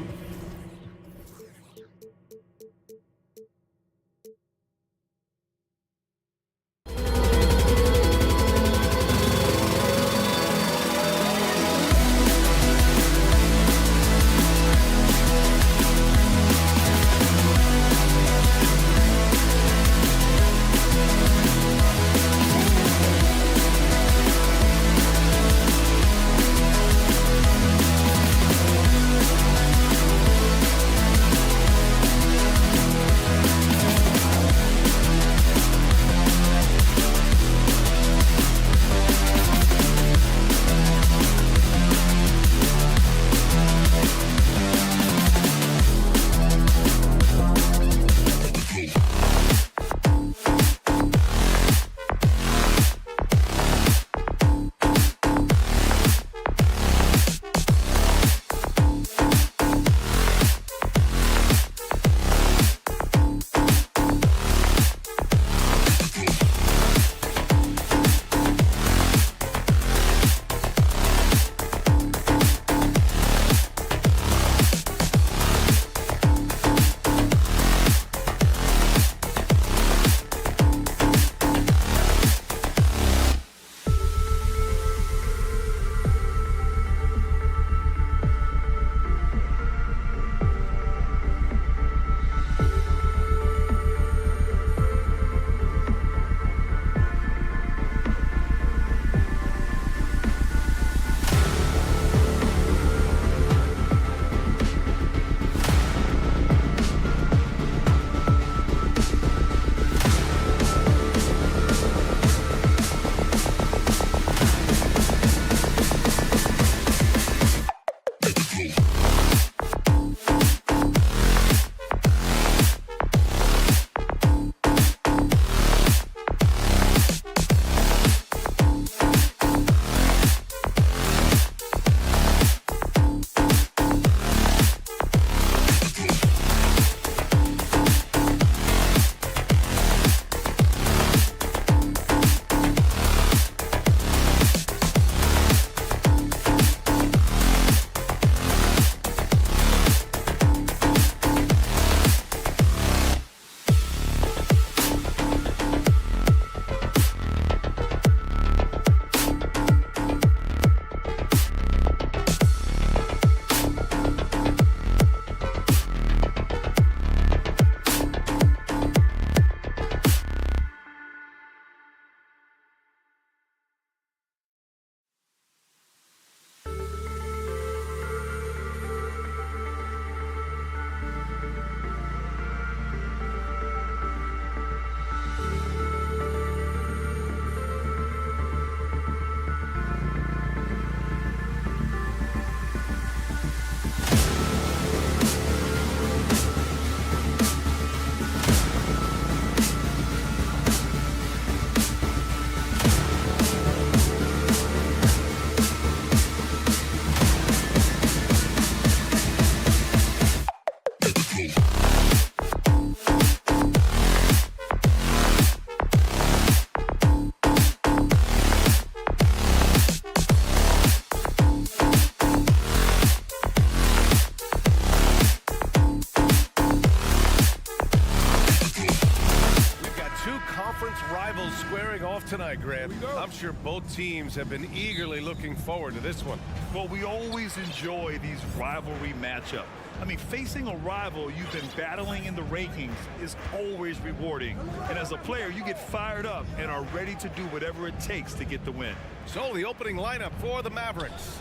rivals squaring off tonight, Grant. I'm sure both teams have been eagerly looking forward to this one. Well, we always enjoy these rivalry matchups. I mean, facing a rival you've been battling in the rankings is always rewarding. And as a player, you get fired up and are ready to do whatever it takes to get the win. So the opening lineup for the Mavericks.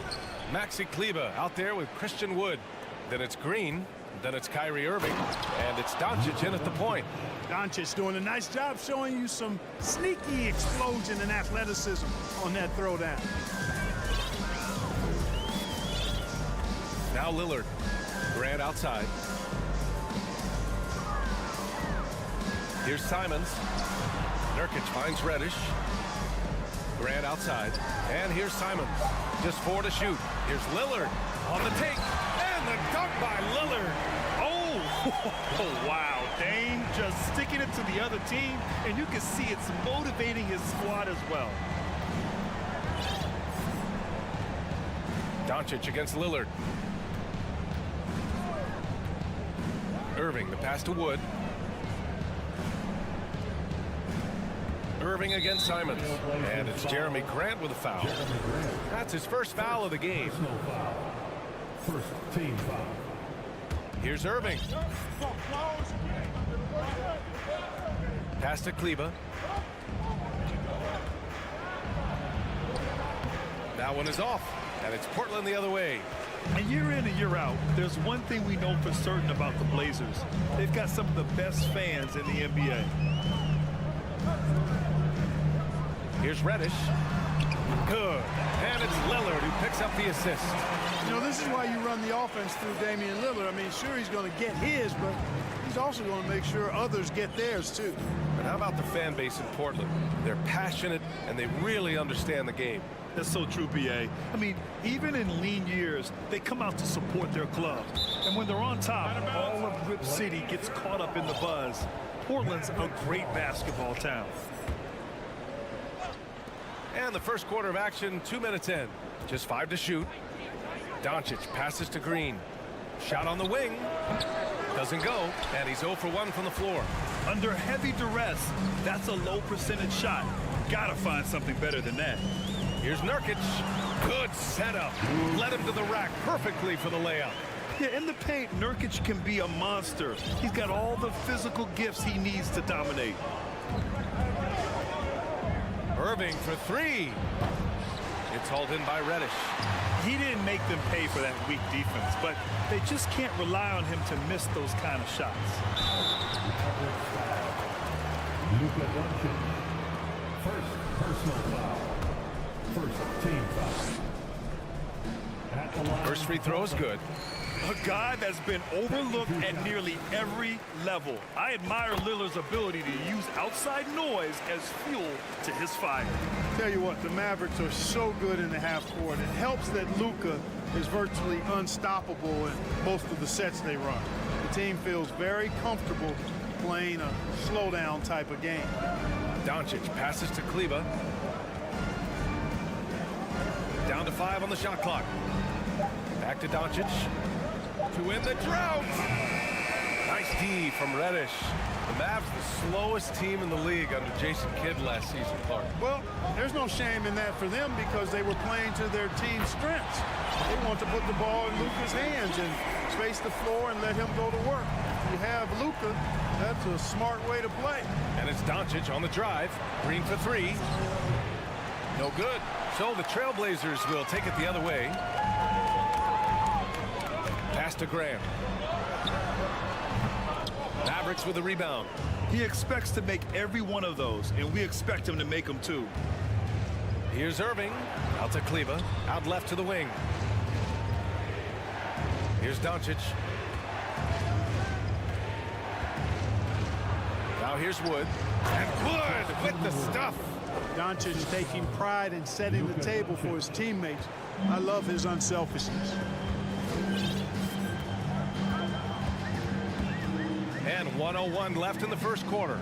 Maxi Kleber out there with Christian Wood. Then it's Green. Then it's Kyrie Irving. And it's Doncic in at the point. Doncic doing a nice job showing you some sneaky explosion and athleticism on that throwdown. Now Lillard. Grant outside. Here's Simons. Nurkic finds Reddish. Grant outside. And here's Simons. Just 4 to shoot. Here's Lillard on the take. And the dunk by Lillard. Oh, wow. Dame just sticking it to the other team, and you can see it's motivating his squad as well. Doncic against Lillard. Irving, the pass to Wood. Irving against Simons. And it's Jeremy Grant with a foul. That's his first foul of the game. First team foul. Here's Irving. Pass to Kleber. That one is off. And it's Portland the other way. And year in and year out, there's one thing we know for certain about the Blazers. They've got some of the best fans in the NBA. Here's Reddish. Good. And it's Lillard who picks up the assist. You know, this is why you run the offense through Damian Lillard. I mean, sure, he's going to get his, but he's also going to make sure others get theirs, too. But how about the fan base in Portland? They're passionate, and they really understand the game. That's so true, B.A. I mean, even in lean years, they come out to support their club. And when they're on top, all of Rip City gets caught up in the buzz. Portland's a great basketball town. And the first quarter of action, 2 minutes in. Just 5 to shoot. Doncic passes to Green. Shot on the wing. Doesn't go. And he's 0 for 1 from the floor. Under heavy duress, that's a low percentage shot. Gotta find something better than that. Here's Nurkic. Good setup. Led him to the rack perfectly for the layup. Yeah, in the paint, Nurkic can be a monster. He's got all the physical gifts he needs to dominate. Irving for 3. It's hauled in by Reddish. He didn't make them pay for that weak defense, but they just can't rely on him to miss those kind of shots. Luka Doncic. First personal foul. First team foul. At the line. First free throw is good. A guy that's been overlooked at nearly every level. I admire Lillard's ability to use outside noise as fuel to his fire. Tell you what, the Mavericks are so good in the half court. It helps that Luka is virtually unstoppable in most of the sets they run. The team feels very comfortable playing a slowdown type of game. Doncic passes to Kleber. Down to 5 on the shot clock. Back to Doncic. To win the drought. Nice D from Reddish. The Mavs the slowest team in the league under Jason Kidd last season, Clark. Well, there's no shame in that for them because they were playing to their team's strengths. They want to put the ball in Luka's hands and space the floor and let him go to work. If you have Luka, that's a smart way to play. And it's Doncic on the drive. Green for 3. No good. So the Trailblazers will take it the other way. Pass to Graham. Mavericks with a rebound. He expects to make every one of those, and we expect him to make them too. Here's Irving. Out to Kleber. Out left to the wing. Here's Doncic. Now here's Wood. And Wood with the stuff. Doncic is taking pride in setting the table for his teammates. I love his unselfishness. And 1:01 left in the first quarter.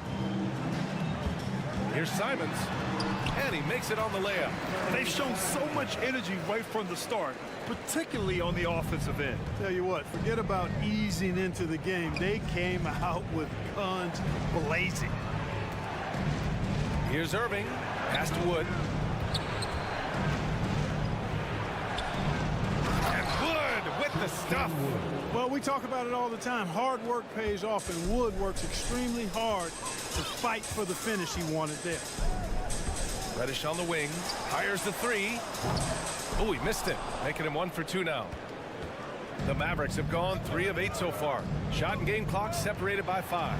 Here's Simons. And he makes it on the layup. They've shown so much energy right from the start, particularly on the offensive end. Tell you what, forget about easing into the game. They came out with guns blazing. Here's Irving. Pass to Wood. And Wood with the stuff. Well, we talk about it all the time. Hard work pays off, and Wood works extremely hard to fight for the finish he wanted there. Reddish on the wing. Fires the three. Oh, he missed it. Making him 1 for 2 now. The Mavericks have gone 3 of 8 so far. Shot and game clock separated by 5.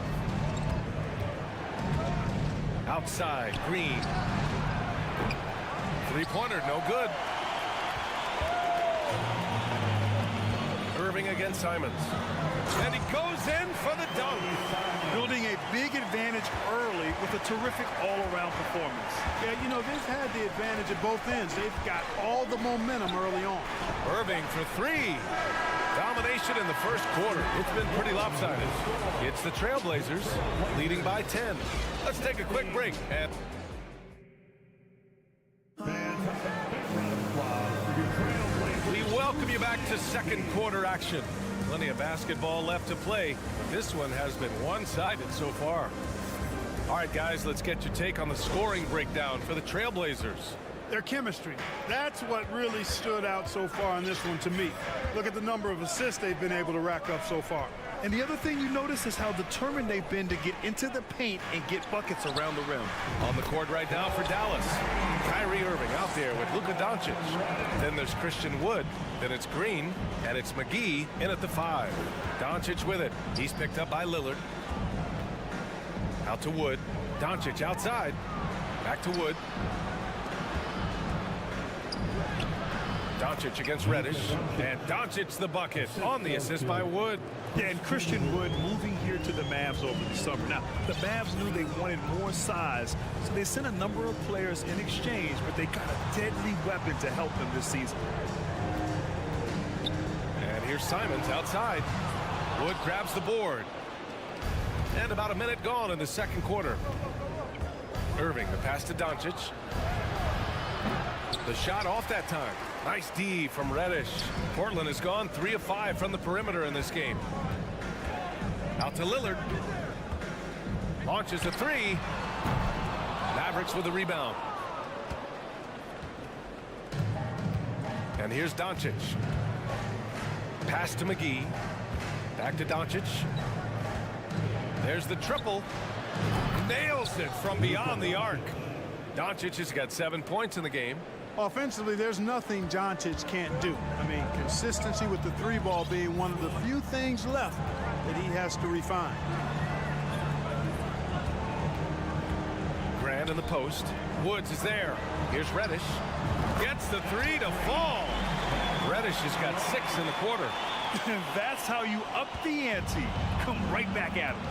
Outside, Green. Three-pointer, no good. Irving against Simons. And he goes in for the dunk. Building a big advantage early with a terrific all-around performance. Yeah, you know, they've had the advantage at both ends. They've got all the momentum early on. Irving for 3. Domination in the first quarter. It's been pretty lopsided. It's the Trailblazers leading by 10. Let's take a quick break. And we welcome you back to second quarter action. Plenty of basketball left to play, but this one has been one-sided so far. All right, guys, let's get your take on the scoring breakdown for the Trailblazers. Their chemistry. That's what really stood out so far in this one to me. Look at the number of assists they've been able to rack up so far. And the other thing you notice is how determined they've been to get into the paint and get buckets around the rim. On the court right now for Dallas. Kyrie Irving out there with Luka Doncic. Then there's Christian Wood. Then it's Green. And it's McGee in at the 5. Doncic with it. He's picked up by Lillard. Out to Wood. Doncic outside. Back to Wood. Doncic against Reddish. And Doncic the bucket on the assist by Wood. Yeah, and Christian Wood moving here to the Mavs over the summer. Now, the Mavs knew they wanted more size, so they sent a number of players in exchange, but they got a deadly weapon to help them this season. And here's Simons outside. Wood grabs the board. And about a minute gone in the second quarter. Irving, the pass to Doncic. The shot off that time. Nice D from Reddish. Portland has gone 3 of 5 from the perimeter in this game. Out to Lillard. Launches a 3. Mavericks with the rebound. And here's Doncic. Pass to McGee. Back to Doncic. There's the triple. Nails it from beyond the arc. Doncic has got 7 points in the game. Offensively, there's nothing Doncic can't do. I mean, consistency with the 3-ball being one of the few things left that he has to refine. Grant in the post. Woods is there. Here's Reddish. Gets the 3 to fall. Reddish has got 6 in the quarter. That's how you up the ante. Come right back at him.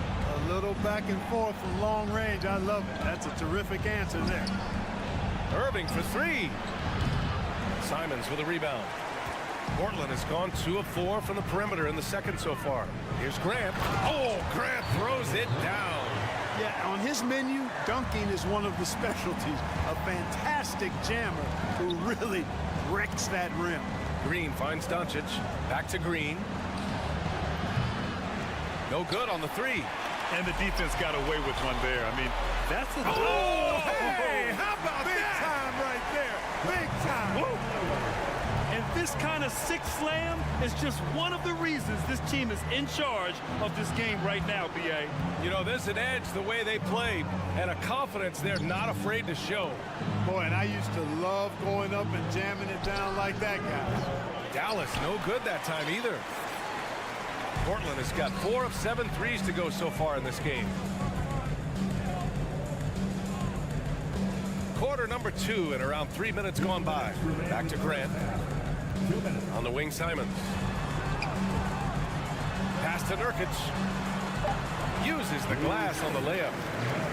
A little back and forth from long range. I love it. That's a terrific answer there. Irving for 3. Simons with a rebound. Portland has gone 2 of 4 from the perimeter in the second so far. Here's Grant. Oh, Grant throws it down. Yeah, on his menu, dunking is one of the specialties. A fantastic jammer who really wrecks that rim. Green finds Doncic. Back to Green. No good on the 3. And the defense got away with one there. I mean, that's a... Oh, hey, how about big that? Time right there. Big time. Whoa. And this kind of six slam is just one of the reasons this team is in charge of this game right now, B.A. You know, there's an edge the way they play and a confidence they're not afraid to show. Boy, and I used to love going up and jamming it down like that, guys. Dallas, no good that time either. Portland has got 4 of 7 threes to go so far in this game. Quarter number 2 and around 3 minutes gone by. Back to Grant. On the wing, Simons. Pass to Nurkic. Uses the glass on the layup.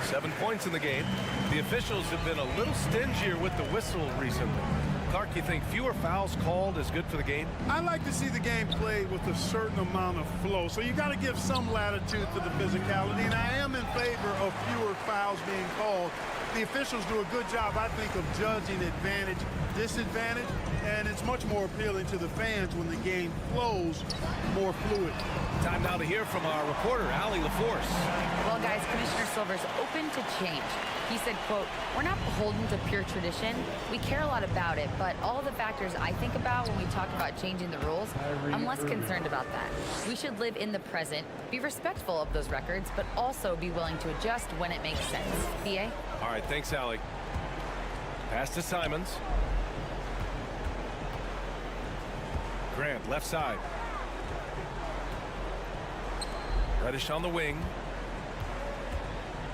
7 points in the game. The officials have been a little stingier with the whistle recently. Clark, you think fewer fouls called is good for the game? I like to see the game played with a certain amount of flow, so you got to give some latitude to the physicality, and I am in favor of fewer fouls being called. The officials do a good job, I think, of judging advantage, disadvantage, and it's much more appealing to the fans when the game flows more fluid. Time now to hear from our reporter, Allie LaForce. Well, guys, Commissioner Silver's open to change. He said, quote, "We're not beholden to pure tradition. We care a lot about it, but all the factors I think about when we talk about changing the rules, I'm less concerned about that. We should live in the present, be respectful of those records, but also be willing to adjust when it makes sense." BA? All right, thanks, Allie. Pass to Simons. Grant, left side. Reddish on the wing.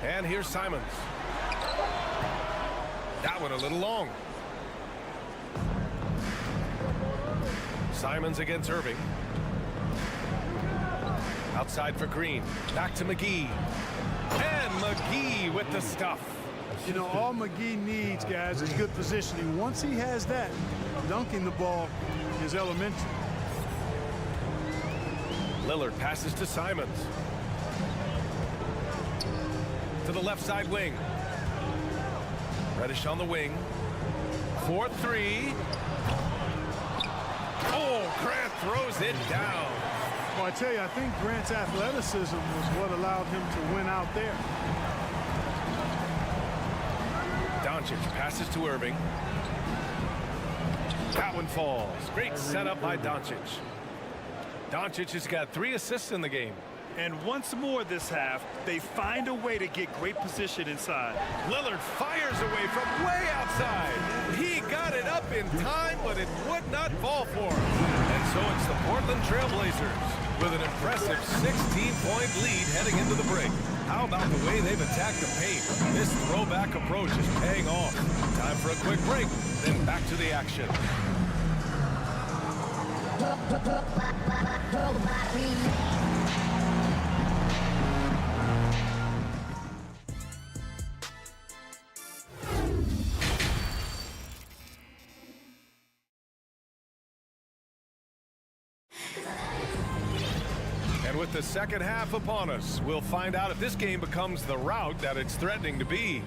And here's Simons. That one a little long. Simons against Irving. Outside for Green. Back to McGee. And McGee with the stuff. You know, all McGee needs, guys, is good positioning. Once he has that, dunking the ball is elementary. Lillard passes to Simons. To the left side wing. Reddish on the wing. 4-3. Oh, Grant throws it down. Well, I tell you, I think Grant's athleticism was what allowed him to win out there. Doncic passes to Irving. That one falls. Great setup by Doncic. Doncic has got 3 assists in the game. And once more this half, they find a way to get great position inside. Lillard fires away from way outside. He got it up in time, but it would not fall for him. And so it's the Portland Trailblazers with an impressive 16-point lead heading into the break. How about the way they've attacked the paint? This throwback approach is paying off. Time for a quick break, then back to the action. And with the second half upon us, we'll find out if this game becomes the rout that it's threatening to be.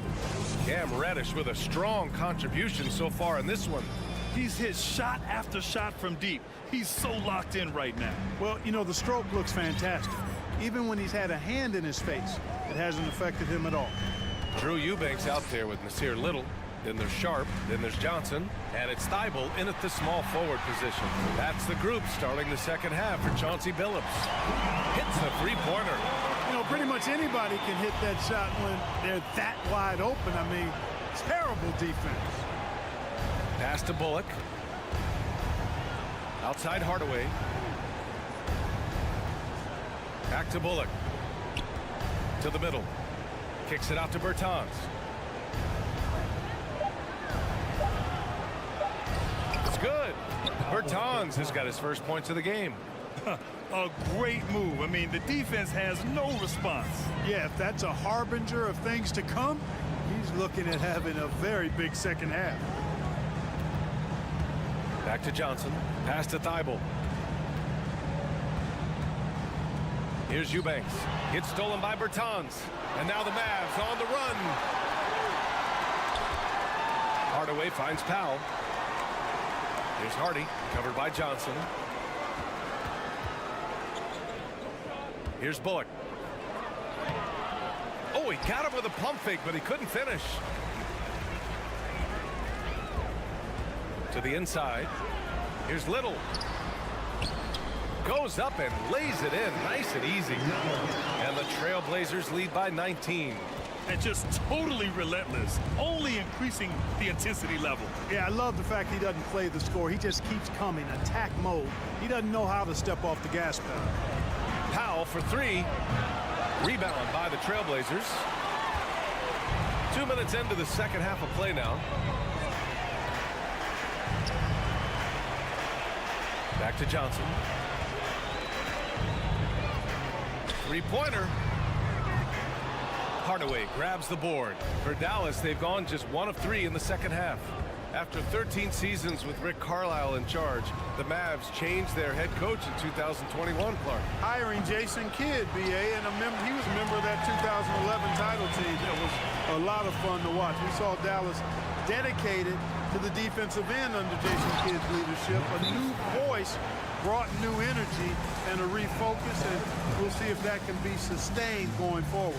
Cam Reddish with a strong contribution so far in this one. He's hit shot after shot from deep. He's so locked in right now. Well, you know, the stroke looks fantastic. Even when he's had a hand in his face, it hasn't affected him at all. Drew Eubanks out there with Nasir Little. Then there's Sharp, then there's Johnson, and it's Thibault in at the small forward position. That's the group starting the second half for Chauncey Billups. Hits the three-pointer. You know, pretty much anybody can hit that shot when they're that wide open. I mean, terrible defense. Pass to Bullock. Outside Hardaway. Back to Bullock. To the middle. Kicks it out to Bertans. Good. Bertans has got his first points of the game. A great move. I mean, the defense has no response. Yeah, if that's a harbinger of things to come, he's looking at having a very big second half. Back to Johnson. Pass to Thibault. Here's Eubanks. Gets stolen by Bertans. And now the Mavs on the run. Hardaway finds Powell. Here's Hardy, covered by Johnson. Here's Bullock. Oh, he got him with a pump fake, but he couldn't finish. To the inside. Here's Little. Goes up and lays it in, nice and easy. And the Trailblazers lead by 19. And just totally relentless, only increasing the intensity level. Yeah, I love the fact he doesn't play the score. He just keeps coming, attack mode. He doesn't know how to step off the gas pedal. Powell for 3. Rebound by the Trailblazers. 2 minutes into the second half of play now. Back to Johnson. Three-pointer. Hardaway grabs the board. For Dallas, they've gone just 1 of 3 in the second half. After 13 seasons with Rick Carlisle in charge, the Mavs changed their head coach in 2021, Clark. Hiring Jason Kidd, BA, and he was a member of that 2011 title team. It was a lot of fun to watch. We saw Dallas dedicated to the defensive end under Jason Kidd's leadership. A new voice brought new energy and a refocus, and we'll see if that can be sustained going forward.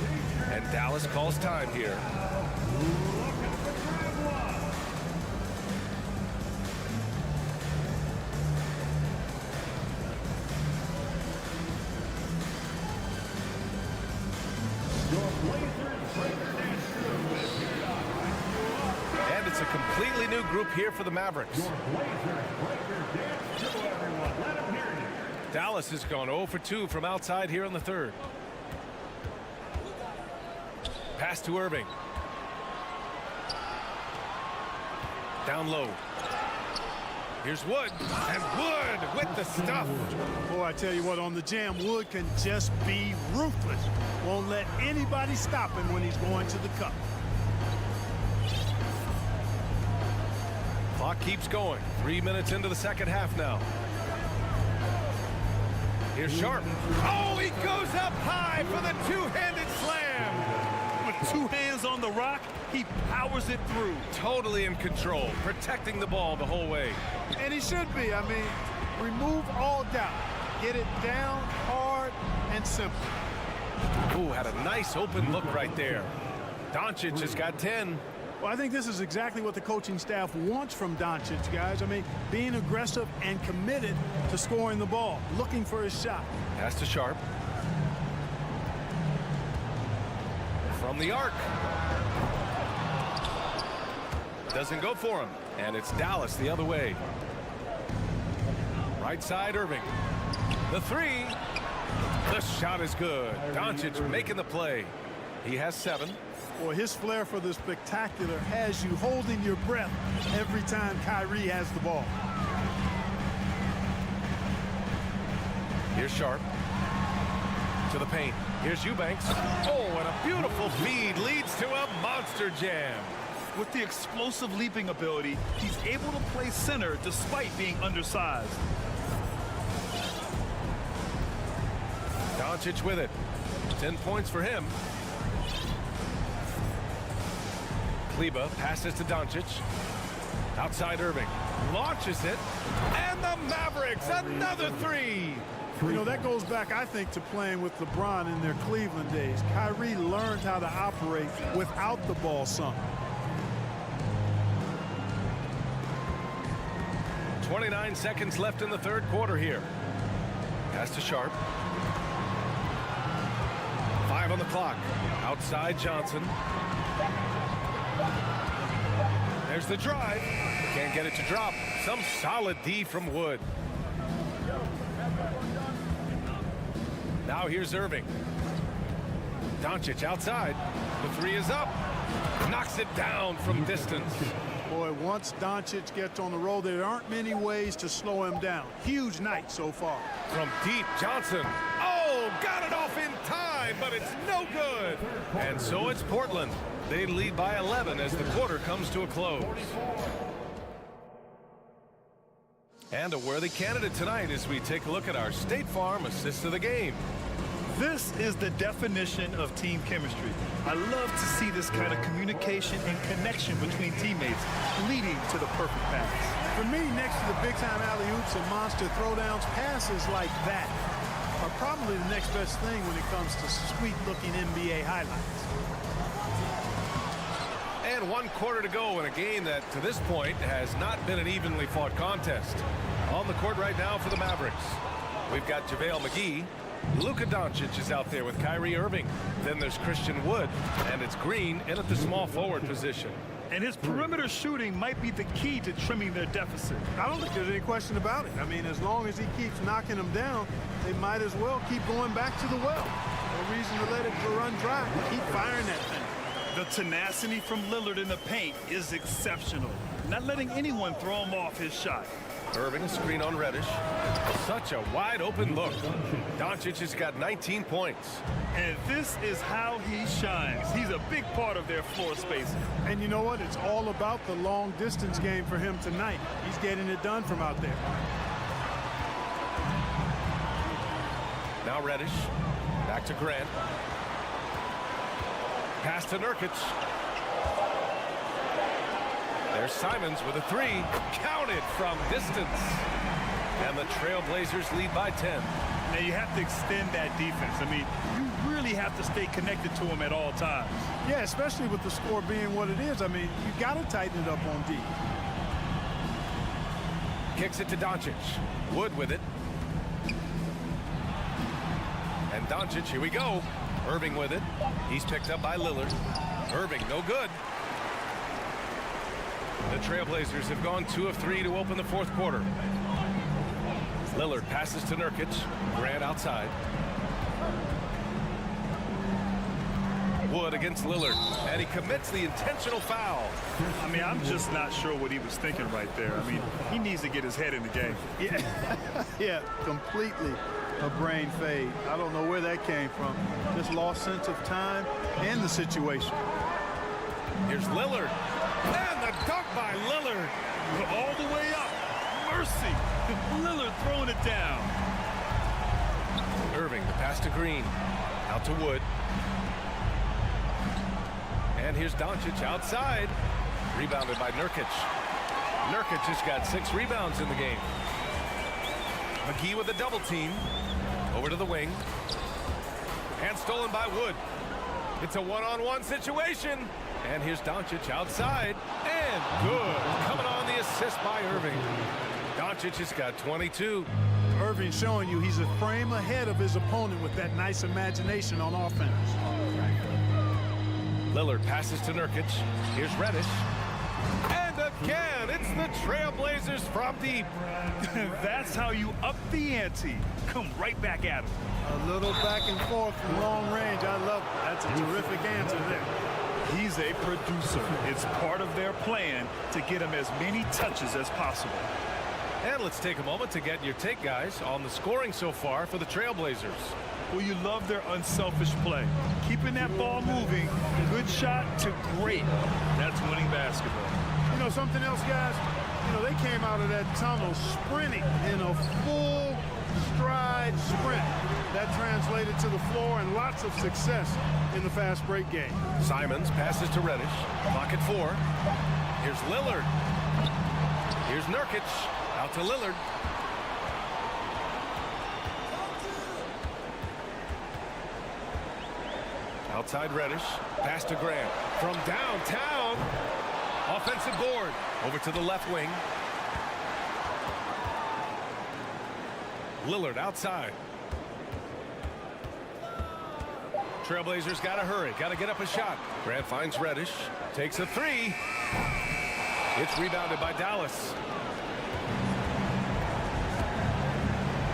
And Dallas calls time here. And it's a completely new group here for the Mavericks. Dallas has gone 0 for 2 from outside here in the third. Pass to Irving. Down low. Here's Wood, and Wood with the stuff. Boy, I tell you what, on the jam, Wood can just be ruthless. Won't let anybody stop him when he's going to the cup. Clock keeps going. 3 minutes into the second half now. Here's Sharp. Oh, he goes up high for the two-handed slam. With two hands on the rock, he powers it through. Totally in control, protecting the ball the whole way. And he should be. I mean, remove all doubt. Get it down, hard, and simple. Ooh, had a nice open look right there. Doncic has got 10. Well, I think this is exactly what the coaching staff wants from Doncic, guys. I mean, being aggressive and committed to scoring the ball, looking for his shot. Pass to Sharp. From the arc. Doesn't go for him. And it's Dallas the other way. Right side, Irving. The three. The shot is good. Doncic making the play. He has 7. Boy, his flair for the spectacular has you holding your breath every time Kyrie has the ball. Here's Sharp. To the paint. Here's Eubanks. Oh, and a beautiful feed leads to a monster jam. With the explosive leaping ability, he's able to play center despite being undersized. Doncic with it. 10 points for him. Kleba passes to Doncic. Outside Irving. Launches it. And the Mavericks, another 3. You know, that goes back, I think, to playing with LeBron in their Cleveland days. Kyrie learned how to operate without the ball some. 29 seconds left in the third quarter here. Pass to Sharp. 5 on the clock. Outside Johnson. There's the drive. Can't get it to drop. Some solid D from Wood. Now here's Irving. Doncic outside. The 3 is up. Knocks it down from distance. Boy, once Doncic gets on the roll, there aren't many ways to slow him down. Huge night so far. From deep, Johnson. Oh, got it off in time, but it's no good. And so it's Portland. They lead by 11 as the quarter comes to a close. And a worthy candidate tonight as we take a look at our State Farm assist of the game. This is the definition of team chemistry. I love to see this kind of communication and connection between teammates leading to the perfect pass. For me, next to the big-time alley-oops and monster throwdowns, passes like that are probably the next best thing when it comes to sweet-looking NBA highlights. And 1 quarter to go in a game that, to this point, has not been an evenly fought contest. On the court right now for the Mavericks, we've got JaVale McGee. Luka Doncic is out there with Kyrie Irving. Then there's Christian Wood, and it's Green in at the small forward position. And his perimeter shooting might be the key to trimming their deficit. I don't think there's any question about it. I mean, as long as he keeps knocking them down, they might as well keep going back to the well. No reason to let it run dry. Keep firing that thing. The tenacity from Lillard in the paint is exceptional. Not letting anyone throw him off his shot. Irving, a screen on Reddish. Such a wide open look. Doncic has got 19 points. And this is how he shines. He's a big part of their floor spacing. And you know what? It's all about the long distance game for him tonight. He's getting it done from out there. Now Reddish. Back to Grant. Pass to Nurkic. There's Simons with a 3. Counted from distance. And the Trailblazers lead by 10. Now you have to extend that defense. I mean, you really have to stay connected to them at all times. Yeah, especially with the score being what it is. I mean, you got to tighten it up on D. Kicks it to Doncic. Wood with it. And Doncic, here we go. Irving with it. He's picked up by Lillard. Irving, no good. The Trailblazers have gone 2 of 3 to open the fourth quarter. Lillard passes to Nurkic. Grant outside. Wood against Lillard, and he commits the intentional foul. I mean, I'm just not sure what he was thinking right there. I mean, he needs to get his head in the game. Yeah, completely a brain fade. I don't know where that came from. Just lost sense of time and the situation. Here's Lillard, and the dunk by Lillard. All the way up. Mercy. Lillard throwing it down. Irving, the pass to Green. Out to Wood. And here's Doncic outside. Rebounded by Nurkic. Nurkic has got 6 rebounds in the game. McGee with a double team. Over to the wing. And stolen by Wood. It's a one-on-one situation. And here's Doncic outside. And good. Coming on the assist by Irving. Doncic has got 22. Irving showing you he's a frame ahead of his opponent with that nice imagination on offense. Lillard passes to Nurkic. Here's Reddish. And again, it's the Trailblazers from deep. That's how you up the ante. Come right back at him. A little back and forth from long range. I love it. That's a terrific answer there. He's a producer. It's part of their plan to get him as many touches as possible. And let's take a moment to get your take, guys, on the scoring so far for the Trailblazers. Well, you love their unselfish play. Keeping that ball moving, good shot to great. That's winning basketball. You know something else, guys? You know, they came out of that tunnel sprinting in a full stride sprint. That translated to the floor and lots of success in the fast break game. Simons passes to Reddish. Clock at 4. Here's Lillard. Here's Nurkic. Out to Lillard. Outside Reddish. Pass to Grant. From downtown. Offensive board. Over to the left wing. Lillard outside. Trailblazers got to hurry. Got to get up a shot. Grant finds Reddish. Takes a 3. It's rebounded by Dallas.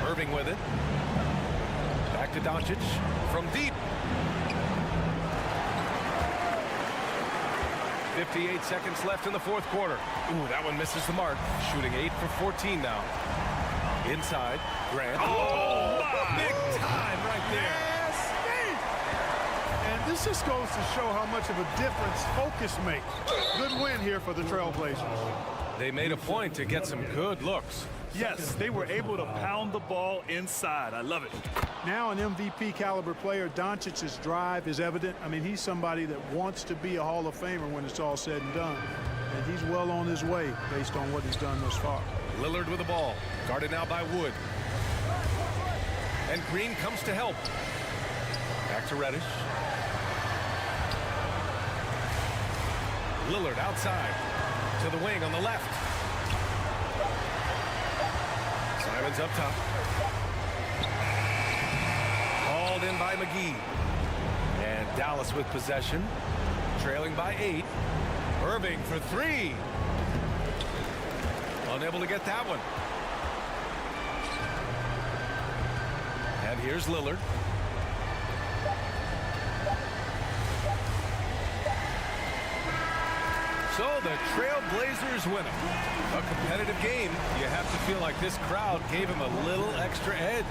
Irving with it. Back to Doncic. From deep. 58 seconds left in the fourth quarter. Ooh, that one misses the mark. Shooting 8 for 14 now. Inside. Grant. Oh, big time right there. And this just goes to show how much of a difference focus makes. Good win here for the Trailblazers. They made a point to get some good looks. Yes, they were able to pound the ball inside. I love it. Now an MVP caliber player, Doncic's drive is evident. I mean, he's somebody that wants to be a Hall of Famer when it's all said and done. And he's well on his way based on what he's done thus far. Lillard with the ball. Guarded now by Wood. And Green comes to help. Back to Reddish. Lillard outside. To the wing on the left. Simons up top. Hauled in by McGee. And Dallas with possession. Trailing by 8. Irving for 3. Unable to get that one. And here's Lillard. So the Trailblazers win it. A competitive game. You have to feel like this crowd gave him a little extra edge.